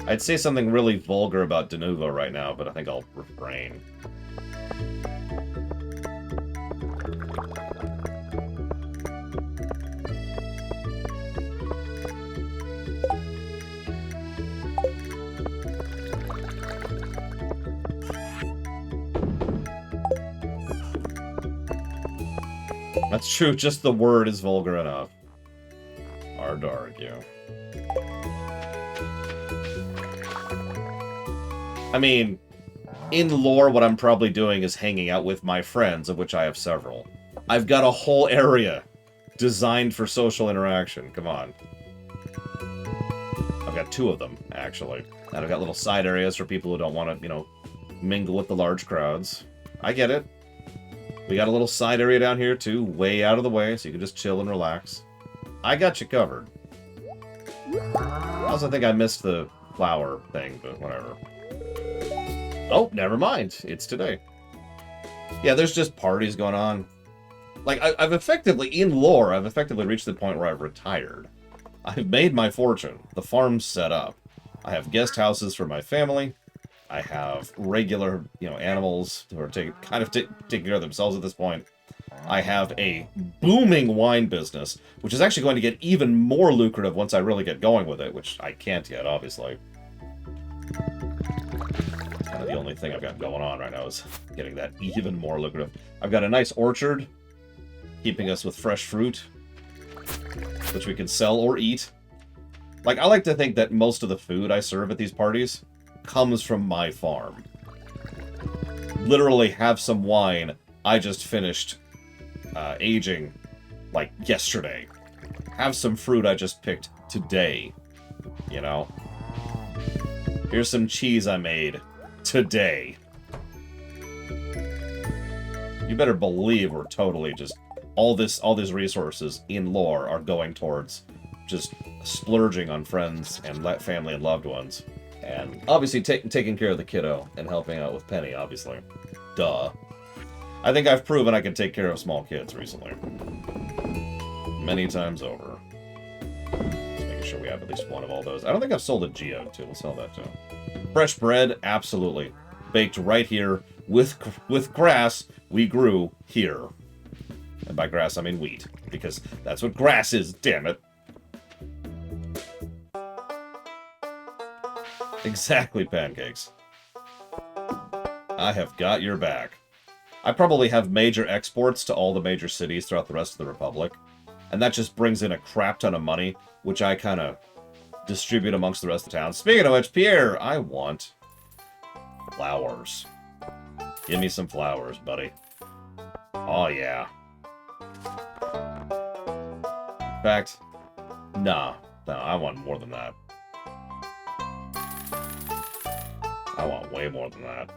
I'd say something really vulgar about Denuvo right now, but I think I'll refrain. That's true, just the word is vulgar enough. Hard to argue. I mean, in lore, what I'm probably doing is hanging out with my friends, of which I have several. I've got a whole area designed for social interaction. Come on. I've got 2 of them, actually. And I've got little side areas for people who don't want to, mingle with the large crowds. I get it. We got a little side area down here, too, way out of the way, so you can just chill and relax. I got you covered. I also think I missed the flower thing, but whatever. Oh, never mind. It's today. Yeah, there's just parties going on. Like, I've effectively, in lore, I've effectively reached the point where I've retired. I've made my fortune. The farm's set up. I have guest houses for my family. I have regular, animals who are taking care of themselves at this point. I have a booming wine business, which is actually going to get even more lucrative once I really get going with it, which I can't yet, obviously. Kind of the only thing I've got going on right now is getting that even more lucrative. I've got a nice orchard, keeping us with fresh fruit, which we can sell or eat. Like, I like to think that most of the food I serve at these parties comes from my farm. Literally have some wine I just finished aging, like, yesterday. Have some fruit I just picked today, you know? Here's some cheese I made today. You better believe we're totally just... all these resources in lore are going towards just splurging on friends and family and loved ones. And obviously taking care of the kiddo and helping out with Penny, obviously. Duh. I think I've proven I can take care of small kids recently. Many times over. Just making sure we have at least one of all those. I don't think I've sold a geode, too. We'll sell that, too. Fresh bread? Absolutely. Baked right here with grass we grew here. And by grass, I mean wheat. Because that's what grass is, damn it. Exactly, pancakes. I have got your back. I probably have major exports to all the major cities throughout the rest of the Republic. And that just brings in a crap ton of money, which I kind of distribute amongst the rest of the town. Speaking of which, Pierre, I want flowers. Give me some flowers, buddy. Oh, yeah. In fact, nah. No, I want more than that. I want way more than that.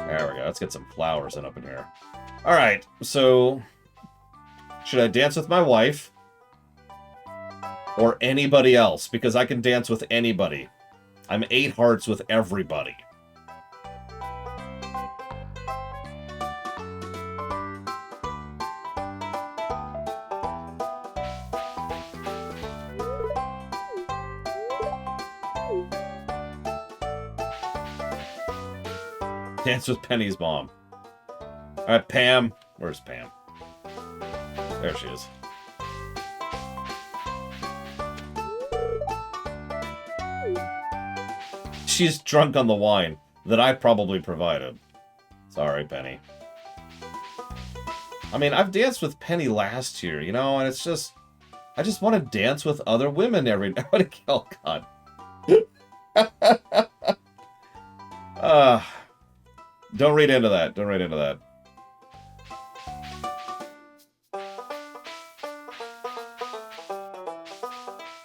There we go. Let's get some flowers up in here. Alright, so... should I dance with my wife? Or anybody else? Because I can dance with anybody. I'm 8 hearts with everybody. Dance with Penny's mom. Alright, Pam. Where's Pam? There she is. She's drunk on the wine that I probably provided. Sorry, Penny. I mean, I've danced with Penny last year, you know, and it's just... I just want to dance with other women every now and again. Oh, God. Don't read into that. Don't read into that.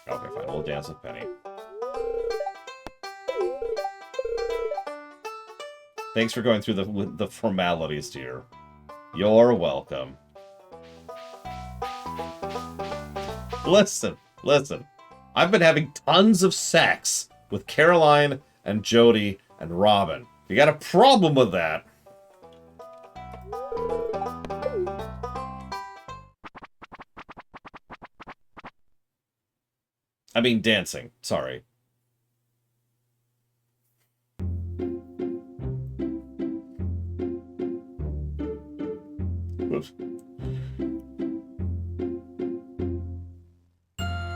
Okay, fine. We'll dance with Penny. Thanks for going through the formalities, dear. You're welcome. Listen. I've been having tons of sex with Caroline and Jody and Robin. You got a problem with that? I mean, dancing. Sorry. Oops.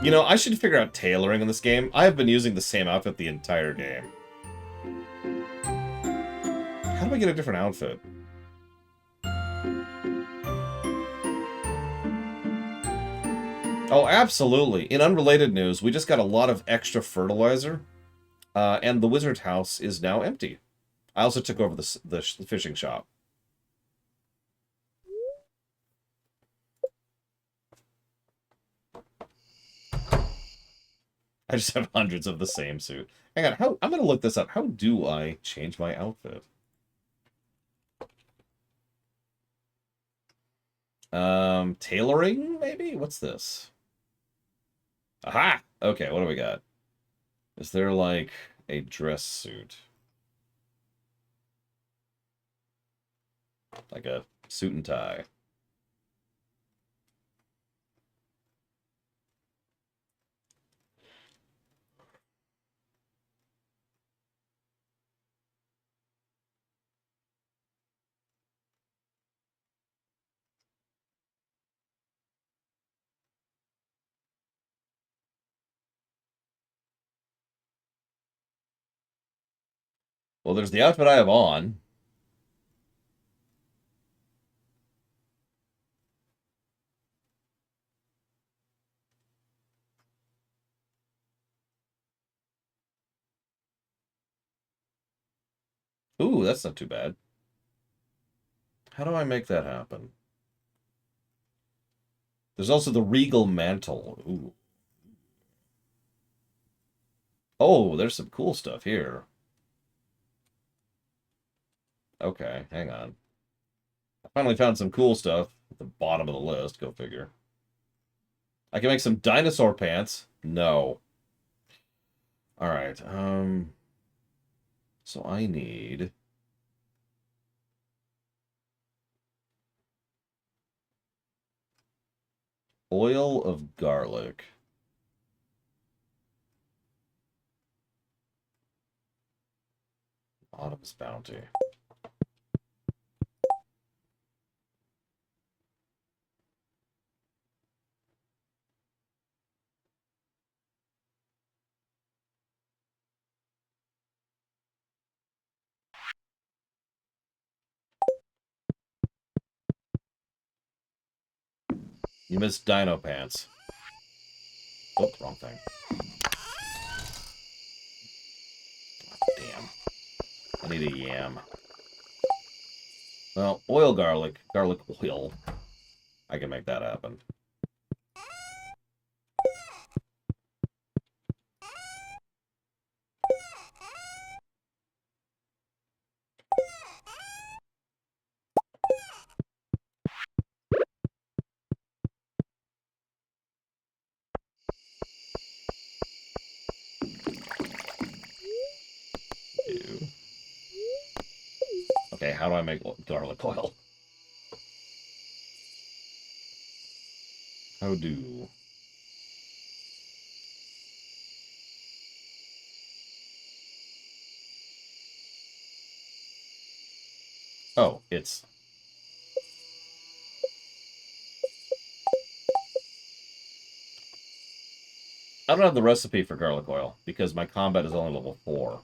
You know, I should figure out tailoring in this game. I have been using the same outfit the entire game. How do I get a different outfit? Oh, absolutely. In unrelated news, we just got a lot of extra fertilizer, and the wizard house is now empty. I also took over the fishing shop. I just have hundreds of the same suit. Hang on, I'm gonna look this up. How do I change my outfit? Tailoring, maybe? What's this? Aha! Okay, what do we got? Is there, like, a dress suit? Like a suit and tie. Well, there's the outfit I have on. Ooh, that's not too bad. How do I make that happen? There's also the Regal Mantle. Ooh. Oh, there's some cool stuff here. Okay, hang on. I finally found some cool stuff at the bottom of the list. Go figure. I can make some dinosaur pants. No. All right. So I need oil of garlic. Autumn's Bounty. You missed dino pants. Oh, wrong thing. Damn. I need a yam. Well, oil garlic. Garlic oil. I can make that happen. Ew. Okay, how do I make garlic oil? How do... Oh, it's... I don't have the recipe for garlic oil, because my combat is only level 4.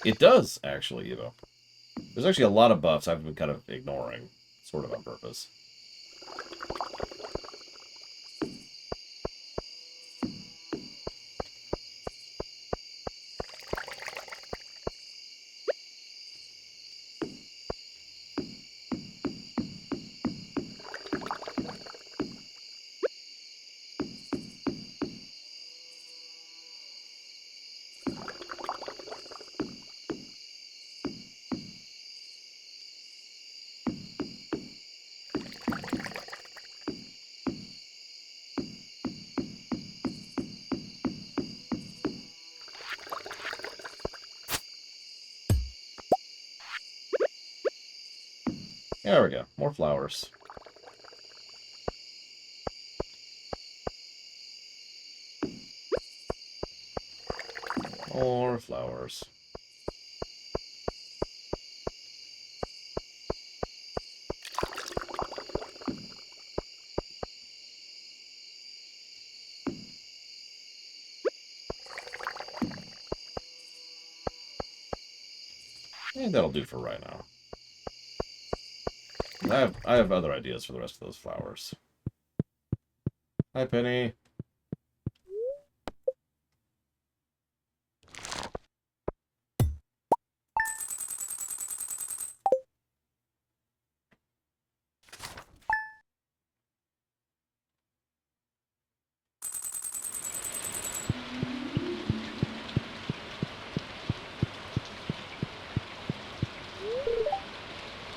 It does, actually, Evo. There's actually a lot of buffs I've been kind of ignoring, sort of on purpose. There we go. More flowers. More flowers. And that'll do for right now. I have other ideas for the rest of those flowers. Hi, Penny.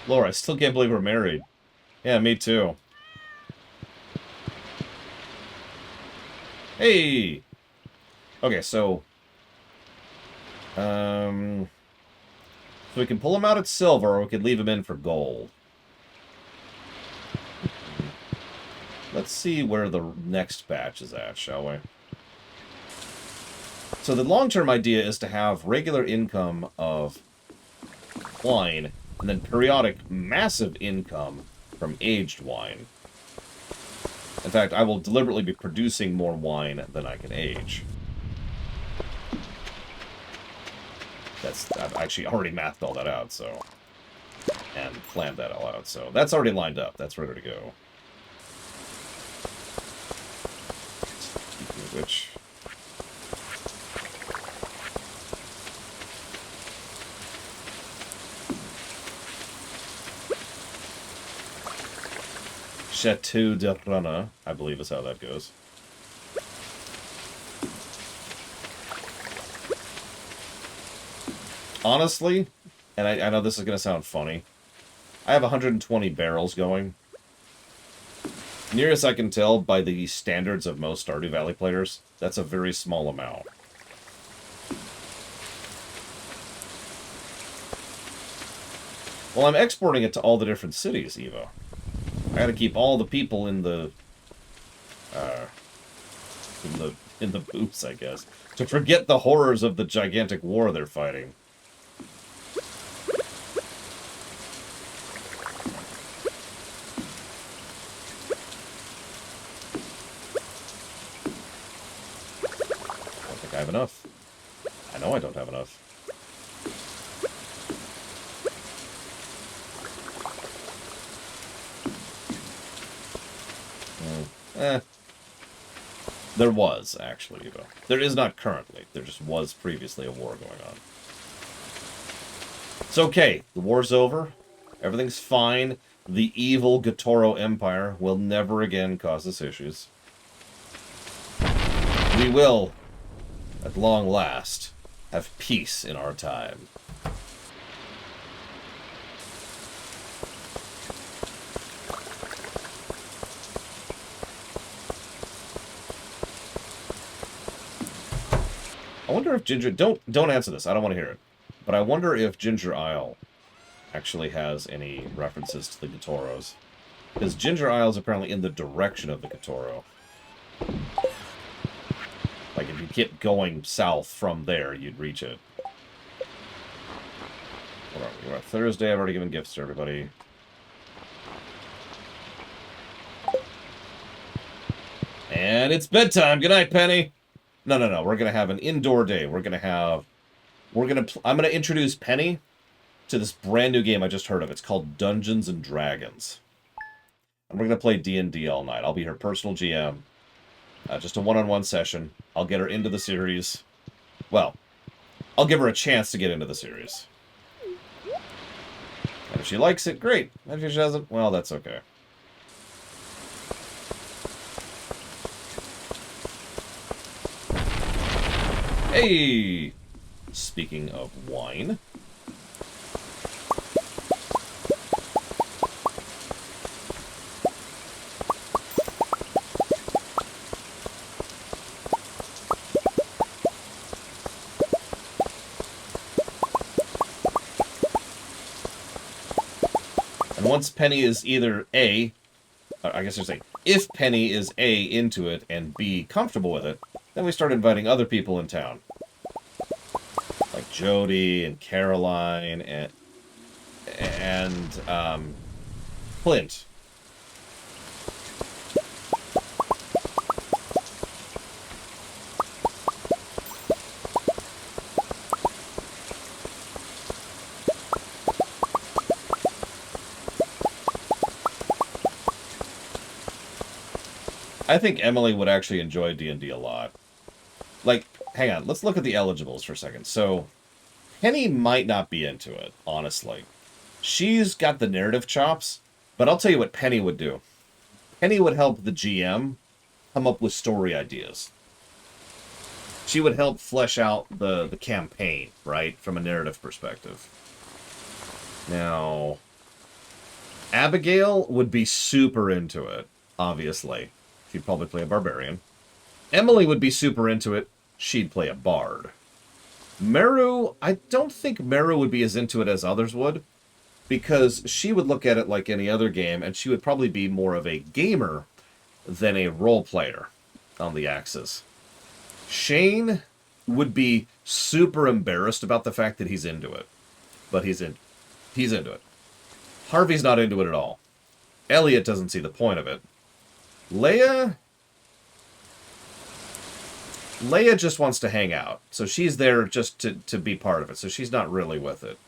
Laura, I still can't believe we're married. Yeah, me too. Hey! Okay, so... So we can pull him out at silver, or we could leave him in for gold. Let's see where the next batch is at, shall we? So the long-term idea is to have regular income of wine And then periodic massive income from aged wine. In fact, I will deliberately be producing more wine than I can age. I've actually already mathed all that out, so... And planned that all out, so that's already lined up. That's ready to go. Speaking of which... Chateau de Rana, I believe is how that goes. Honestly, and I know this is going to sound funny, I have 120 barrels going. Nearest I can tell, by the standards of most Stardew Valley players, that's a very small amount. Well, I'm exporting it to all the different cities, Evo. I gotta keep all the people in the booths, I guess, to forget the horrors of the gigantic war they're fighting. I don't think I have enough. I know I don't have enough. There was, actually, Evo. There is not currently. There just was previously a war going on. It's okay. The war's over. Everything's fine. The evil Gatoro Empire will never again cause us issues. We will, at long last, have peace in our time. I wonder if Ginger... Don't answer this. I don't want to hear it. But I wonder if Ginger Isle actually has any references to the Gatoros. Because Ginger Isle is apparently in the direction of the Gatoro. Like, if you kept going south from there, you'd reach it. Hold on, we're on Thursday. I've already given gifts to everybody. And it's bedtime. Good night, Penny. No. We're going to have an indoor day. I'm going to introduce Penny to this brand new game I just heard of. It's called Dungeons and Dragons. And we're going to play D&D all night. I'll be her personal GM. Just a one-on-one session. I'll get her into the series. Well, I'll give her a chance to get into the series. And if she likes it, great. And if she doesn't, well, that's okay. Hey! Speaking of wine... Once Penny is either A, I guess there's if Penny is A, into it, and B, comfortable with it, then we start inviting other people in town. Like Jody and Caroline and Clint. I think Emily would actually enjoy D&D a lot. Like, hang on, let's look at the eligibles for a second. So, Penny might not be into it, honestly. She's got the narrative chops, but I'll tell you what Penny would do. Penny would help the GM come up with story ideas. She would help flesh out the campaign, right, from a narrative perspective. Now, Abigail would be super into it, obviously. She'd probably play a barbarian. Emily would be super into it. She'd play a bard. Meru, I don't think Meru would be as into it as others would, because she would look at it like any other game, and she would probably be more of a gamer than a role player on the axis. Shane would be super embarrassed about the fact that he's into it, but he's in. He's into it. Harvey's not into it at all. Elliot doesn't see the point of it. Leia just wants to hang out. So she's there just to be part of it. So she's not really with it.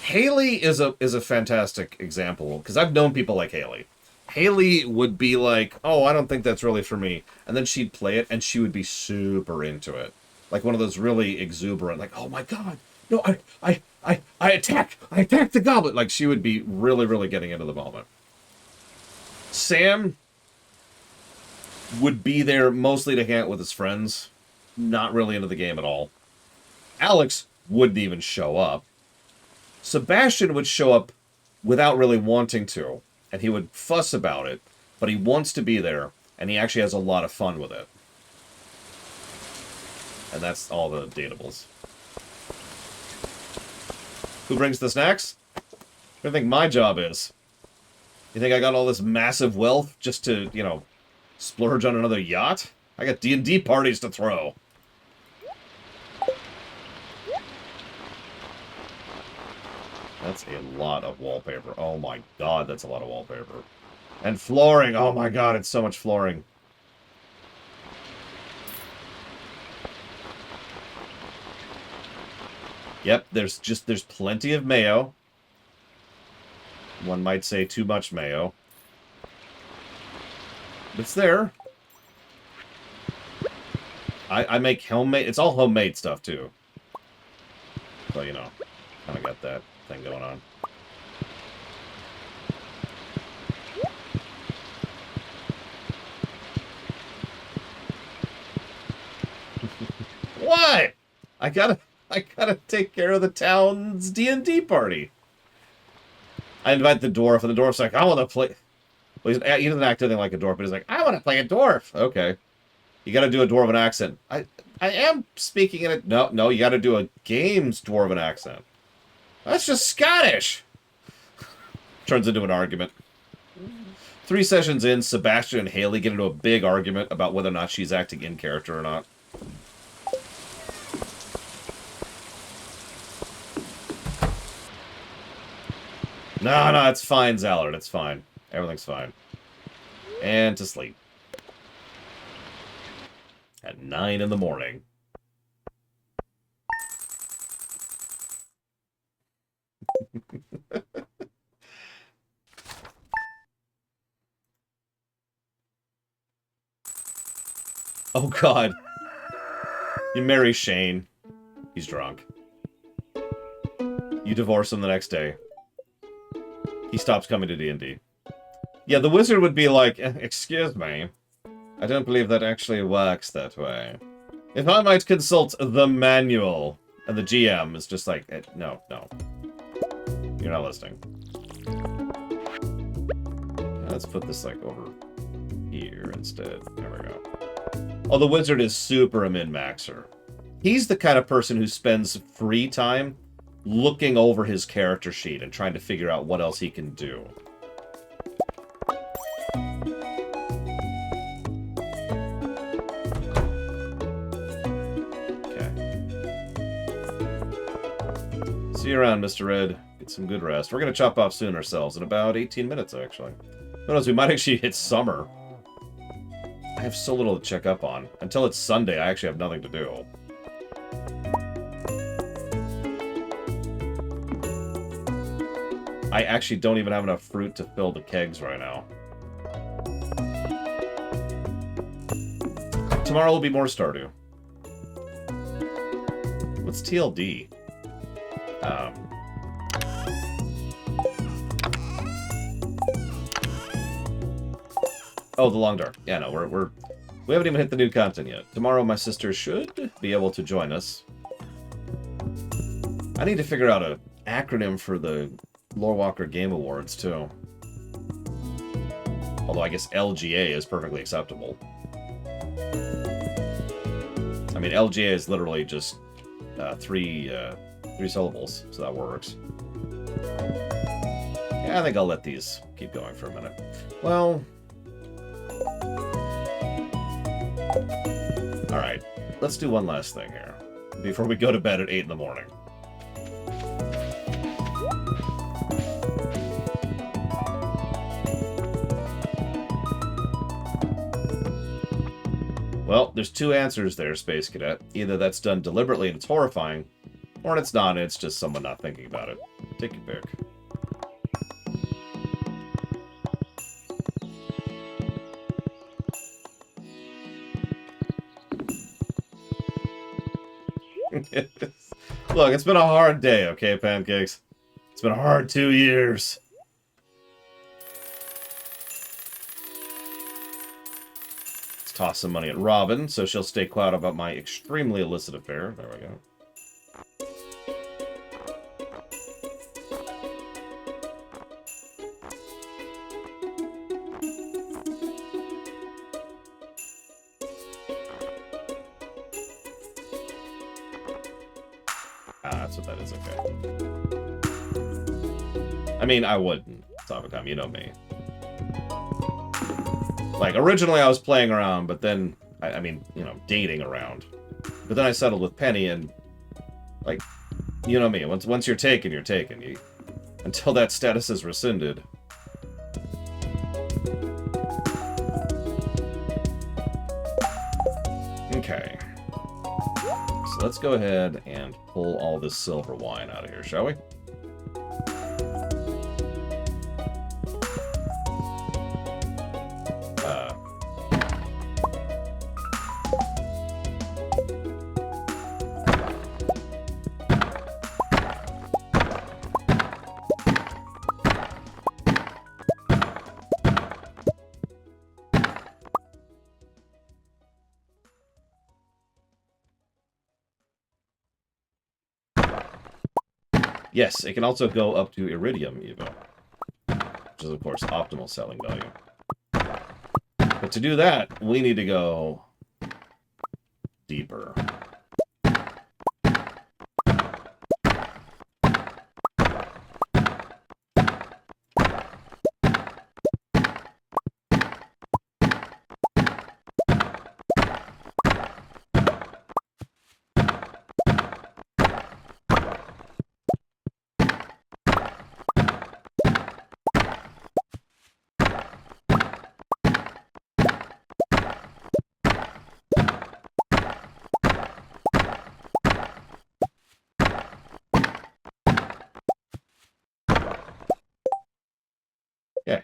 Haley is a fantastic example, because I've known people like Haley. Haley would be like, oh, I don't think that's really for me. And then she'd play it, and she would be super into it. Like one of those really exuberant, like, oh my god, no, I attack the goblet. Like, she would be really, really getting into the moment. Sam would be there mostly to hang out with his friends, not really into the game at all. Alex wouldn't even show up. Sebastian would show up without really wanting to, and he would fuss about it, but he wants to be there, and he actually has a lot of fun with it. And that's all the datables. Who brings the snacks? What do you think my job is? You think I got all this massive wealth just to, you know, splurge on another yacht? I got D&D parties to throw. That's a lot of wallpaper. Oh my god, that's a lot of wallpaper. And flooring. Oh my god, it's so much flooring. Yep, there's plenty of mayo. One might say too much mayo. It's there. I make homemade... It's all homemade stuff, too. So, you know, kind of got that thing going on. What? I gotta take care of the town's D&D party. I invite the dwarf, and the dwarf's like, I want to play... Well, he doesn't act anything like a dwarf, but he's like, I want to play a dwarf. Okay. You gotta do a dwarven accent. I am speaking in it. No, you gotta do a game's dwarven accent. That's just Scottish! Turns into an argument. 3 sessions in, Sebastian and Haley get into a big argument about whether or not she's acting in character or not. No, it's fine, Zallard. It's fine. Everything's fine. And to sleep. At 9 in the morning. Oh, God. You marry Shane. He's drunk. You divorce him the next day. He stops coming to D&D. Yeah, the wizard would be like, excuse me. I don't believe that actually works that way. If I might consult the manual. And the GM is just like, no. You're not listening. Let's put this, like, over here instead. There we go. Oh, the wizard is super a min-maxer. He's the kind of person who spends free time looking over his character sheet and trying to figure out what else he can do. Okay. See you around, Mr. Red. Get some good rest. We're going to chop off soon ourselves, in about 18 minutes, actually. Who knows, we might actually hit summer. I have so little to check up on. Until it's Sunday, I actually have nothing to do. I actually don't even have enough fruit to fill the kegs right now. Tomorrow will be more Stardew. What's TLD? Oh, the Long Dark. Yeah, no, we haven't even hit the new content yet. Tomorrow, my sister should be able to join us. I need to figure out an acronym for the Lorewalker Game Awards, too. Although I guess LGA is perfectly acceptable. I mean, LGA is literally just three syllables, so that works. Yeah, I think I'll let these keep going for a minute. Well... Alright, let's do one last thing here, before we go to bed at 8 in the morning. Well, there's two answers there, Space Cadet. Either that's done deliberately and it's horrifying, or it's not, and it's just someone not thinking about it. Take your pick. Look, it's been a hard day, okay, Pancakes? It's been a hard 2 years. Let's toss some money at Robin, so she'll stay quiet about my extremely illicit affair. There we go. That's what that is, okay. I mean, I wouldn't, Sabacom, you know me. Like, originally I was playing around, but then, I mean, you know, dating around. But then I settled with Penny, and, like, you know me, once you're taken, you're taken. Until that status is rescinded. Okay. So let's go ahead and pull all this silver wine out of here, shall we? Yes, it can also go up to Iridium, even. Which is, of course, optimal selling value. But to do that, we need to go deeper. Okay.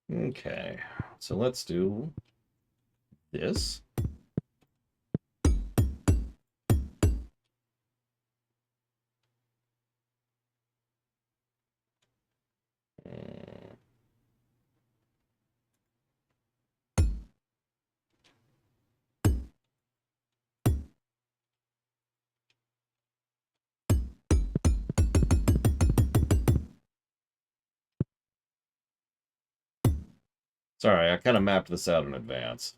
Okay, so let's do this. Sorry, I kind of mapped this out in advance.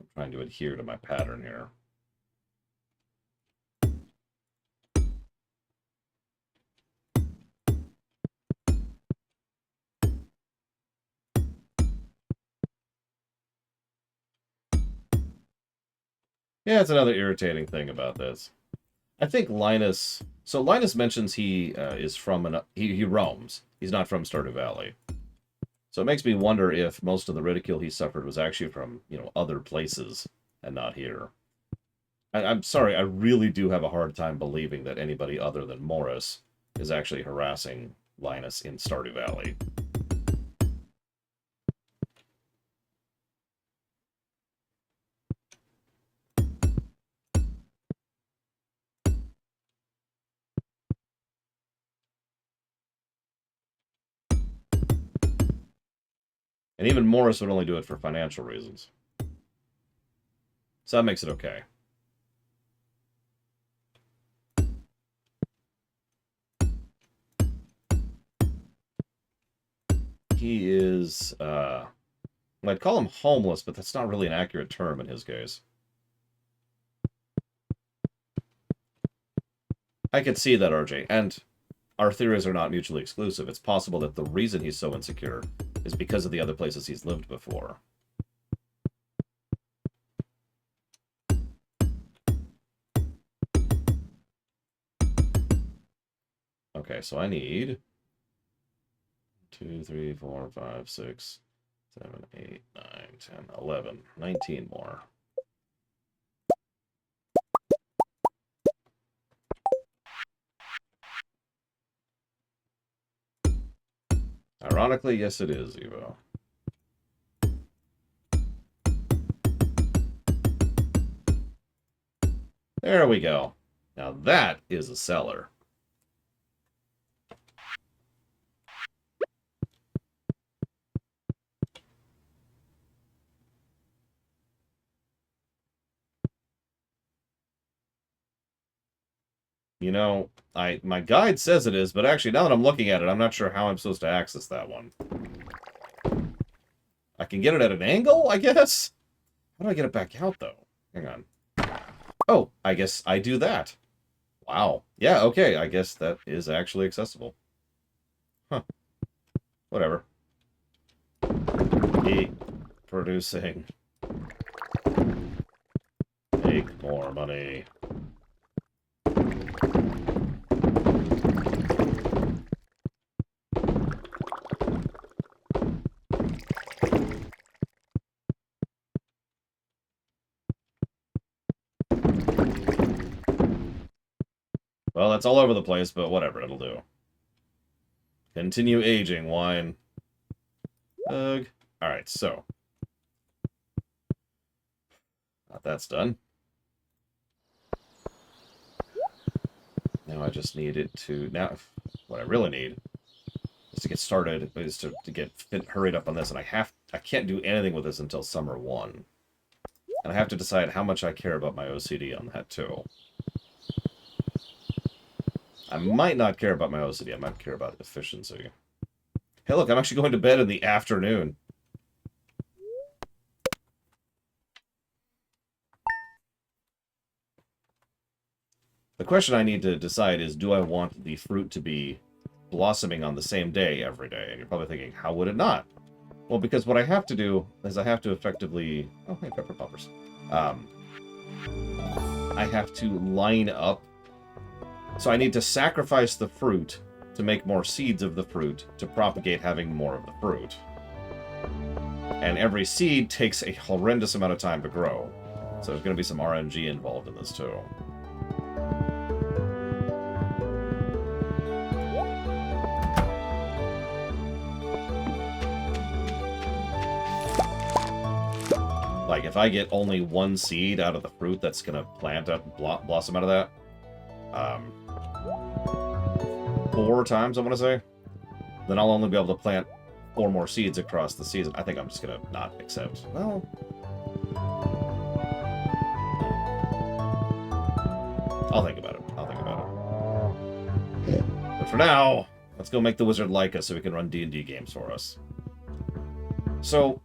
I'm trying to adhere to my pattern here. Yeah, it's another irritating thing about this. I think Linus... So Linus mentions he is from... He roams. He's not from Stardew Valley. So it makes me wonder if most of the ridicule he suffered was actually from, you know, other places and not here. I'm sorry, I really do have a hard time believing that anybody other than Morris is actually harassing Linus in Stardew Valley. And even Morris would only do it for financial reasons. So that makes it okay. He is, I'd call him homeless, but that's not really an accurate term in his case. I could see that, RJ, and our theories are not mutually exclusive. It's possible that the reason he's so insecure is because of the other places he's lived before. Okay, so I need 2, 3, 4, 5, 6, 7, 8, 9, 10, 11, 19 more. Ironically, yes it is, Evo. There we go. Now that is a seller. You know, my guide says it is, but actually now that I'm looking at it, I'm not sure how I'm supposed to access that one. I can get it at an angle, I guess? How do I get it back out, though? Hang on. Oh, I guess I do that. Wow. Yeah, okay, I guess that is actually accessible. Huh. Whatever. Keep producing. Make more money. Well, that's all over the place, but whatever, it'll do. Continue aging, wine. Ugh. Alright, so. That's done. Now I just need it to... Now, what I really need is to get started, is to get hurried up on this, and I can't do anything with this until summer 1. And I have to decide how much I care about my OCD on that, too. I might not care about my OCD, I might care about efficiency. Hey, look, I'm actually going to bed in the afternoon. The question I need to decide is, do I want the fruit to be blossoming on the same day every day? And you're probably thinking, how would it not? Well, because what I have to do is I have to effectively... Oh, hey, pepper poppers. I have to line up. So I need to sacrifice the fruit to make more seeds of the fruit to propagate having more of the fruit. And every seed takes a horrendous amount of time to grow. So there's going to be some RNG involved in this, too. Like, if I get only one seed out of the fruit that's going to plant up, blossom out of that, 4 times, I want to say, then I'll only be able to plant 4 more seeds across the season. I think I'm just going to not accept. Well, I'll think about it. I'll think about it. But for now, let's go make the wizard like us so we can run D&D games for us. So,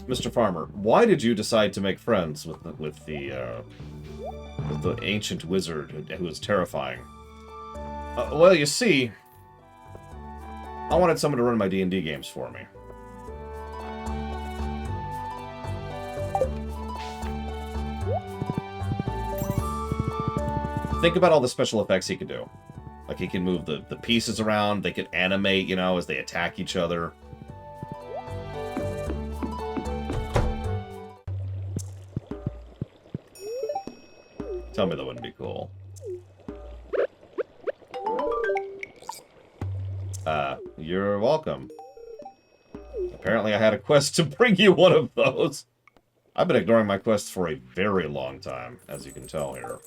Mr. Farmer, why did you decide to make friends with the ancient wizard who was terrifying? Well, you see, I wanted someone to run my D&D games for me. Think about all the special effects he could do. Like, he can move the pieces around, they could animate, you know, as they attack each other. Tell me that wouldn't be cool. You're welcome. Apparently I had a quest to bring you one of those. I've been ignoring my quests for a very long time, as you can tell here.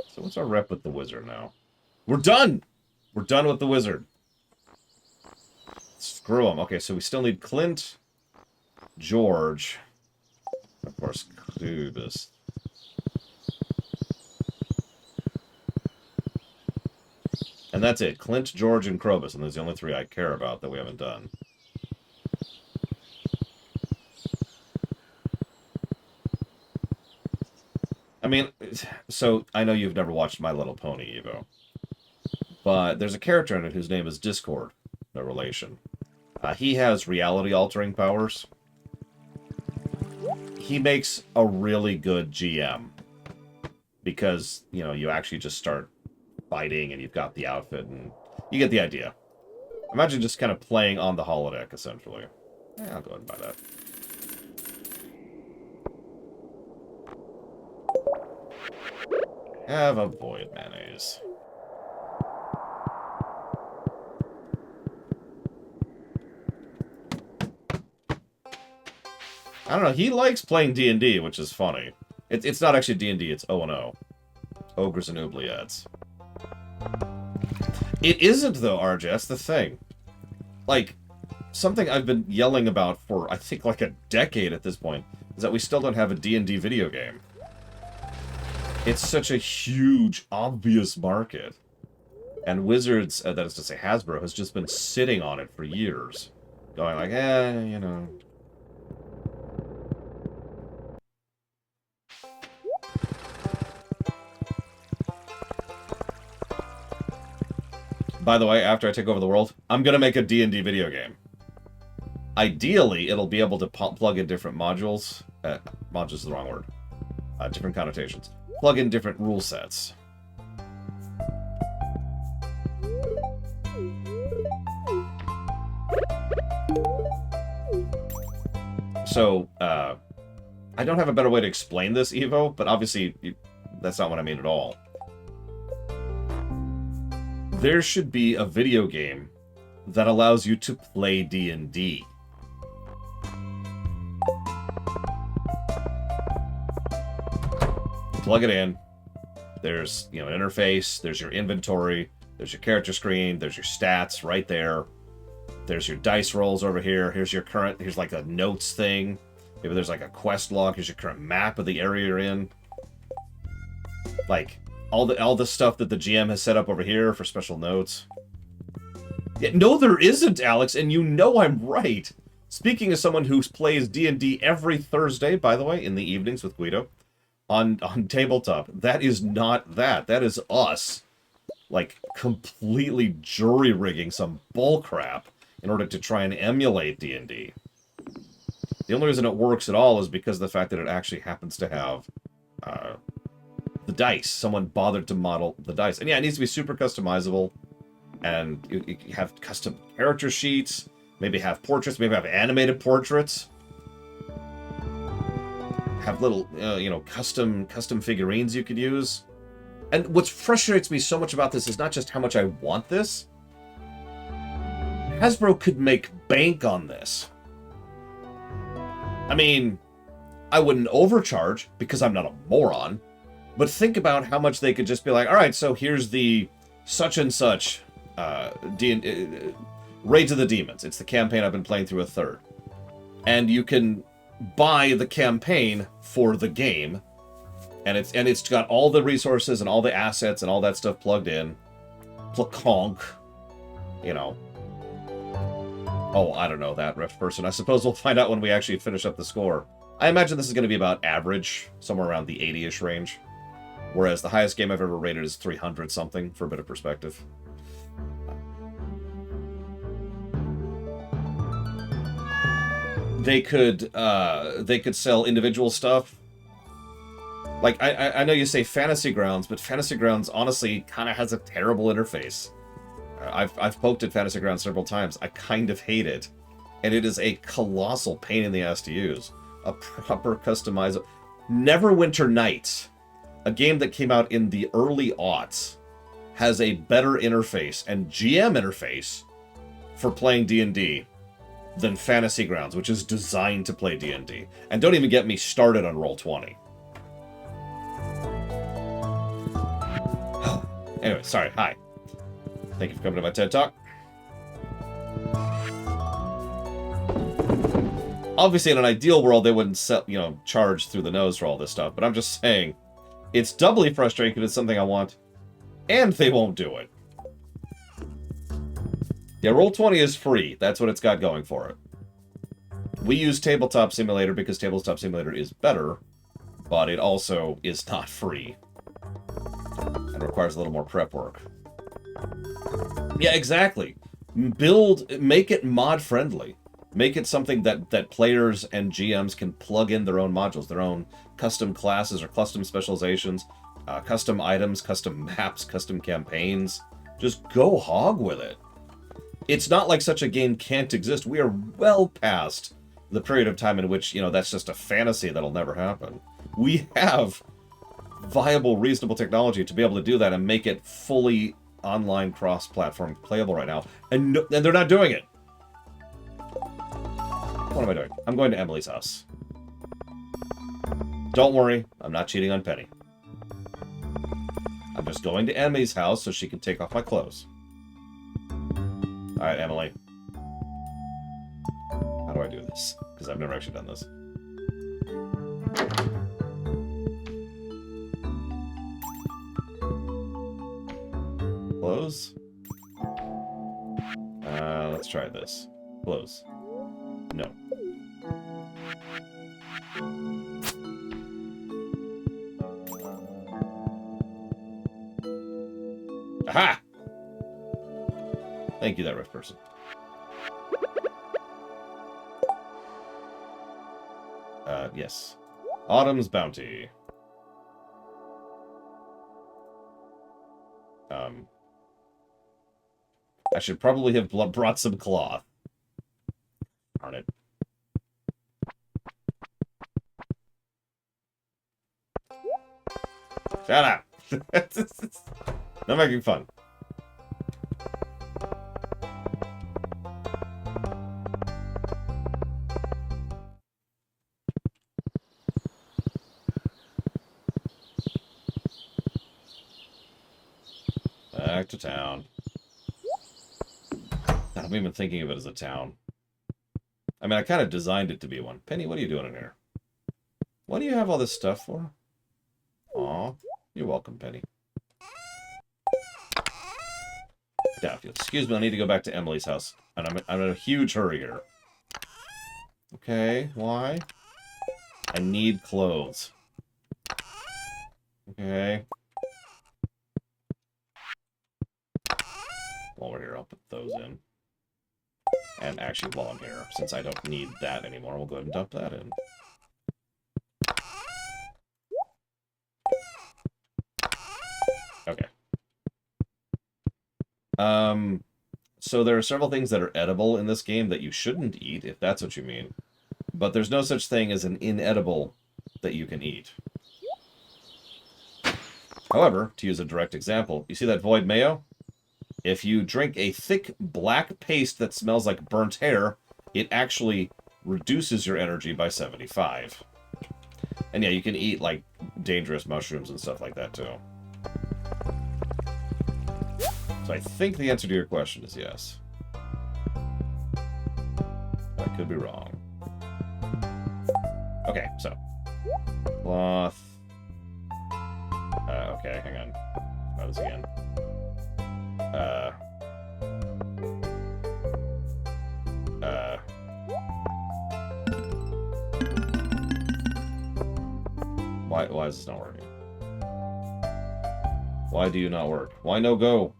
So what's our rep with the wizard now? We're done! We're done with the wizard. Screw him. Okay, so we still need Clint, George, of course, Clubus. And that's it. Clint, George, and Krobus. And those are the only 3 I care about that we haven't done. I mean, so I know you've never watched My Little Pony, Evo. But there's a character in it whose name is Discord. No relation. He has reality-altering powers. he makes a really good GM. Because, you know, you actually just start fighting and you've got the outfit and you get the idea. Imagine just kind of playing on the holodeck, essentially. Yeah, I'll go ahead and buy that. Have a void mayonnaise. I don't know, he likes playing D&D, which is funny. It's not actually D&D, it's O&O. Ogres and Oubliettes. It isn't, though, RJ, that's the thing. Like, something I've been yelling about for, I think, like a decade at this point, is that we still don't have a D&D video game. It's such a huge, obvious market. And Wizards, that is to say Hasbro, has just been sitting on it for years. Going like, you know... By the way, after I take over the world, I'm going to make a D&D video game. Ideally, it'll be able to plug in different modules. Modules is the wrong word. Different connotations. Plug in different rule sets. So, I don't have a better way to explain this, Evo, but obviously, that's not what I mean at all. There should be a video game that allows you to play D&D. Plug it in. There's, you know, an interface. There's your inventory. There's your character screen. There's your stats right there. There's your dice rolls over here. Here's your current. Here's like a notes thing. Maybe there's like a quest log. Here's your current map of the area you're in. Like all the stuff that the GM has set up over here for special notes. Yeah, no, there isn't, Alex, and you know I'm right. Speaking as someone who plays D&D every Thursday, by the way, in the evenings with Guido, on tabletop, that is not that. That is us, like, completely jury-rigging some bullcrap in order to try and emulate D&D. The only reason it works at all is because of the fact that it actually happens to have the dice. Someone bothered to model the dice. And yeah, it needs to be super customizable. And you have custom character sheets. Maybe have portraits. Maybe have animated portraits. Have little, you know, custom figurines you could use. And what frustrates me so much about this is not just how much I want this. Hasbro could make bank on this. I mean, I wouldn't overcharge because I'm not a moron. But think about how much they could just be like, all right, so here's the such and such Raids of the Demons. It's the campaign I've been playing through a third. And you can buy the campaign for the game. And it's got all the resources and all the assets and all that stuff plugged in. Placonk. You know. Oh, I don't know that ref person. I suppose we'll find out when we actually finish up the score. I imagine this is going to be about average, somewhere around the 80-ish range. Whereas the highest game I've ever rated is 300-something, for a bit of perspective. They could sell individual stuff. Like, I know you say Fantasy Grounds, but Fantasy Grounds, honestly, kind of has a terrible interface. I've poked at Fantasy Grounds several times. I kind of hate it. And it is a colossal pain in the ass to use. A proper customizable... Neverwinter Nights, a game that came out in the early aughts, has a better interface and GM interface for playing D&D than Fantasy Grounds, which is designed to play D&D. And don't even get me started on Roll20. Anyway, sorry, hi. Thank you for coming to my TED Talk. Obviously, in an ideal world, they wouldn't sell, you know, charge through the nose for all this stuff. But I'm just saying, it's doubly frustrating because it's something I want, and they won't do it. Yeah, Roll20 is free. That's what it's got going for it. We use Tabletop Simulator because Tabletop Simulator is better, but it also is not free. And requires a little more prep work. Yeah, exactly. Make it mod-friendly. Make it something that players and GMs can plug in their own modules, their own custom classes or custom specializations, custom items, custom maps, custom campaigns. Just go hog with it. It's not like such a game can't exist. We are well past the period of time in which, you know, that's just a fantasy that'll never happen. We have viable, reasonable technology to be able to do that and make it fully online cross-platform playable right now. And they're not doing it. What am I doing? I'm going to Emily's house. Don't worry, I'm not cheating on Penny. I'm just going to Emily's house so she can take off my clothes. Alright, Emily. How do I do this? Because I've never actually done this. Close. Let's try this. Close. No. Aha! Thank you, that rich person. Yes. Autumn's Bounty. I should probably have brought some cloth. Darn it. Shut up! Not making fun. Back to town. I'm even thinking of it as a town. I mean, I kind of designed it to be one. Penny, what are you doing in here? What do you have all this stuff for? Aw, you're welcome, Penny. Yeah, if you'll excuse me, I need to go back to Emily's house. And I'm in a huge hurry here. Okay, why? I need clothes. Okay. While we're here, I'll put those in. And actually, while I'm here, since I don't need that anymore, we'll go ahead and dump that in. Okay. So there are several things that are edible in this game that you shouldn't eat, if that's what you mean. But there's no such thing as an inedible that you can eat. However, to use a direct example, you see that void mayo? If you drink a thick black paste that smells like burnt hair, it actually reduces your energy by 75. And yeah, you can eat, like, dangerous mushrooms and stuff like that, too. So I think the answer to your question is yes. I could be wrong. Okay, so. Cloth. Okay, hang on. Try this again. Why is this not working? Why do you not work? Why no go?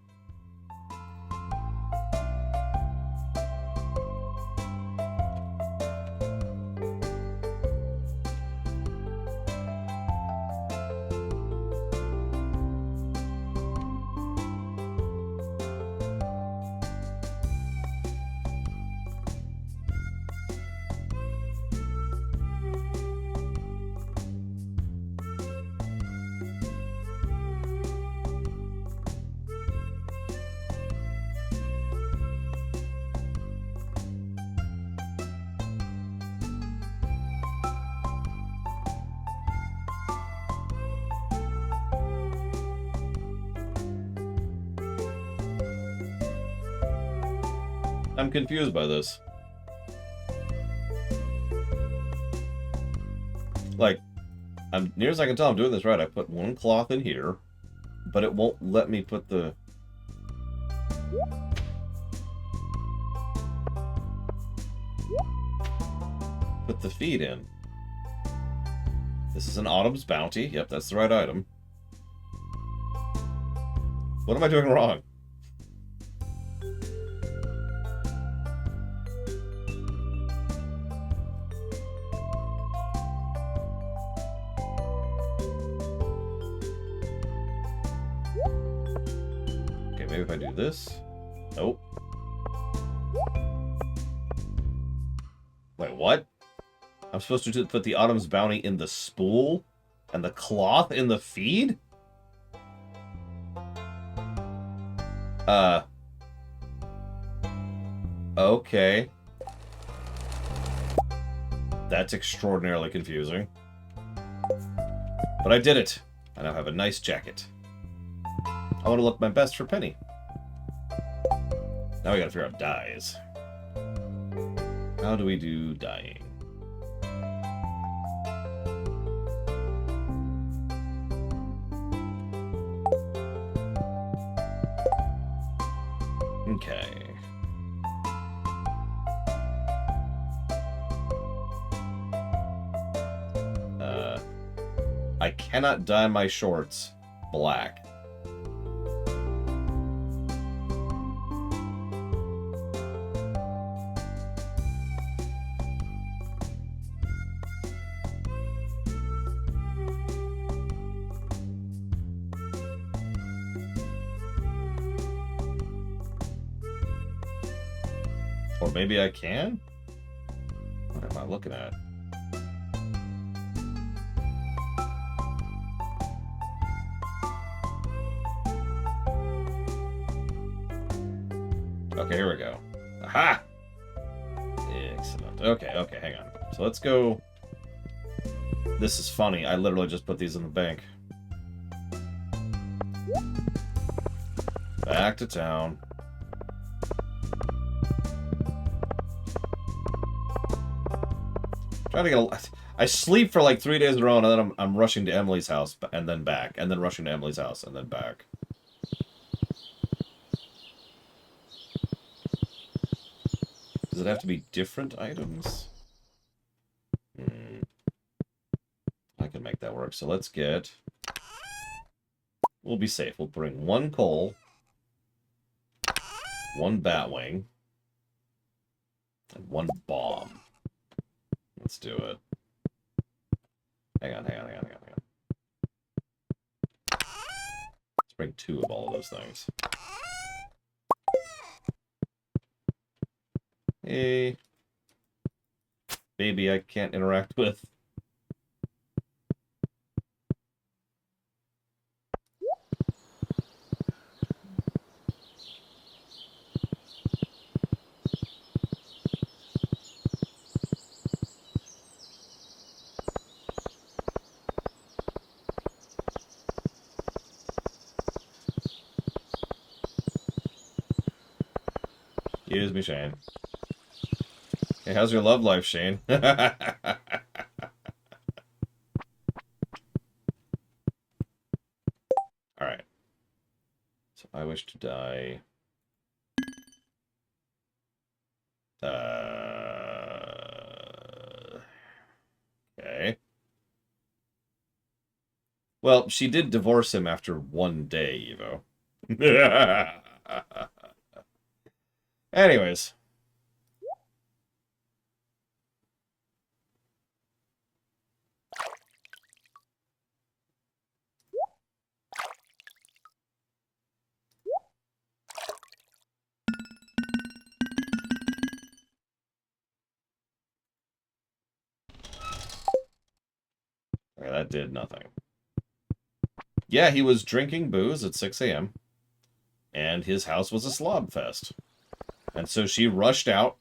I'm confused by this. Like, near as I can tell, I'm doing this right. I put one cloth in here, but it won't let me put the... feed in. This is an Autumn's Bounty. Yep, that's the right item. What am I doing wrong? maybe if I do this? Nope. Wait, what? I'm supposed to put the Autumn's Bounty in the spool? And the cloth in the feed? Okay. That's extraordinarily confusing. But I did it. I now have a nice jacket. I want to look my best for Penny. Now we gotta figure out dyes. How do we do dyeing? Okay. I cannot dye my shorts black. Or maybe I can? What am I looking at? Okay, here we go. Aha! Excellent. Okay, hang on. So let's go... This is funny. I literally just put these in the bank. Back to town. Trying to get a... I sleep for like 3 days in a row, and then I'm rushing to Emily's house, and then back, and then rushing to Emily's house, and then back. Does it have to be different items? I can make that work. So let's get... We'll be safe. We'll bring 1 coal, 1 batwing, and 1 bomb. Let's do it. Hang on. Let's bring 2 of all of those things. Hey. Baby I can't interact with. Excuse me, Shane. Hey, how's your love life, Shane? Alright. So I wish to die... Okay. Well, she did divorce him after 1 day, Evo. Anyways. Okay, that did nothing. Yeah, he was drinking booze at 6 a.m. And his house was a slob fest. And so she rushed out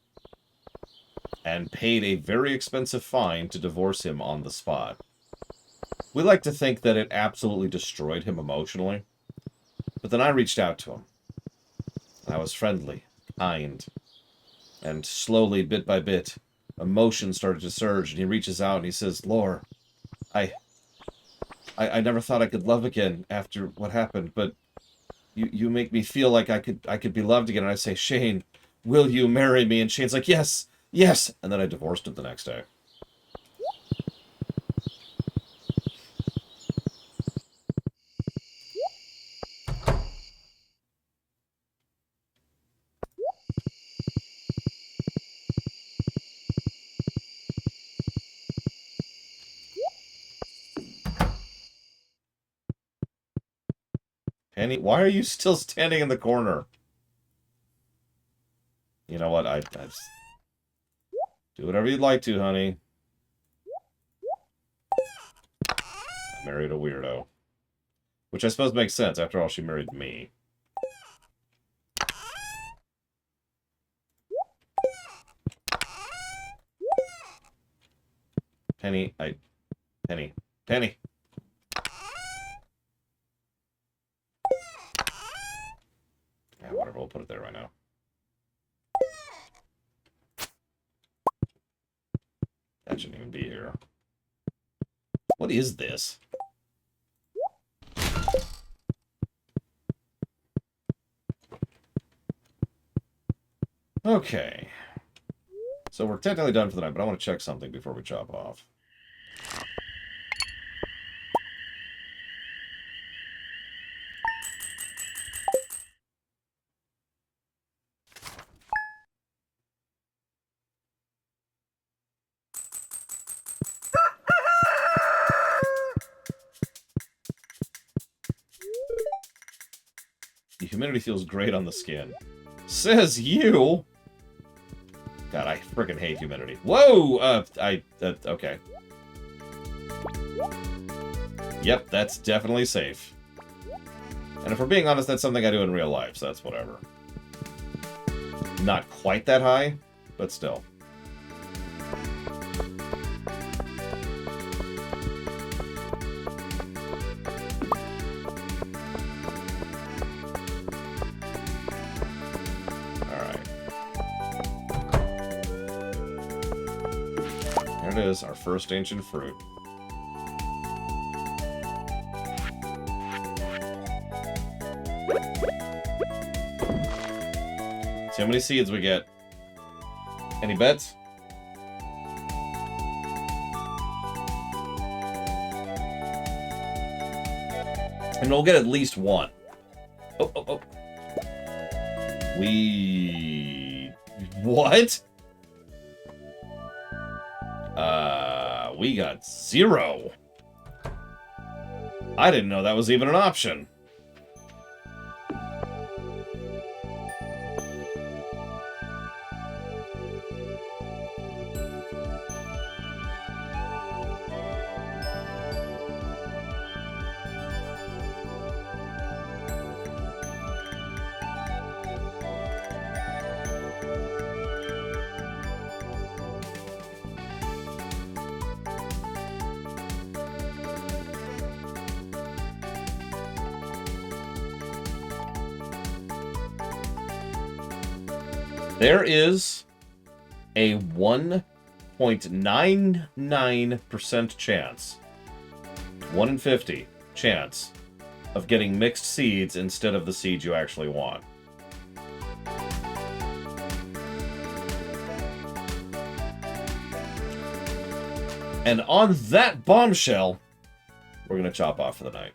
and paid a very expensive fine to divorce him on the spot. We like to think that it absolutely destroyed him emotionally. But then I reached out to him. I was friendly, kind, and slowly, bit by bit, emotion started to surge, and he reaches out and he says, Lore, I never thought I could love again after what happened, but you make me feel like I could be loved again. And I say, Shane, will you marry me? And Shane's like, yes, yes. And then I divorced him the next day. Penny, why are you still standing in the corner? You know what? I just... Do whatever you'd like to, honey. I married a weirdo. Which I suppose makes sense. After all, she married me. Penny, Penny. Penny! Yeah, whatever, we'll put it there right now. That shouldn't even be here. What is this? Okay. So we're technically done for the night, but I want to check something before we chop off. The humidity feels great on the skin. Says you! God, I freaking hate humidity. Whoa! Okay. Yep, that's definitely safe. And if we're being honest, that's something I do in real life, so that's whatever. Not quite that high, but still. There it is, our first ancient fruit. See how many seeds we get. Any bets? And we'll get at least one. Oh, oh, oh. What? We got 0. I didn't know that was even an option. There is a 1.99% chance, 1 in 50 chance, of getting mixed seeds instead of the seeds you actually want. And on that bombshell, we're going to chop off for the night.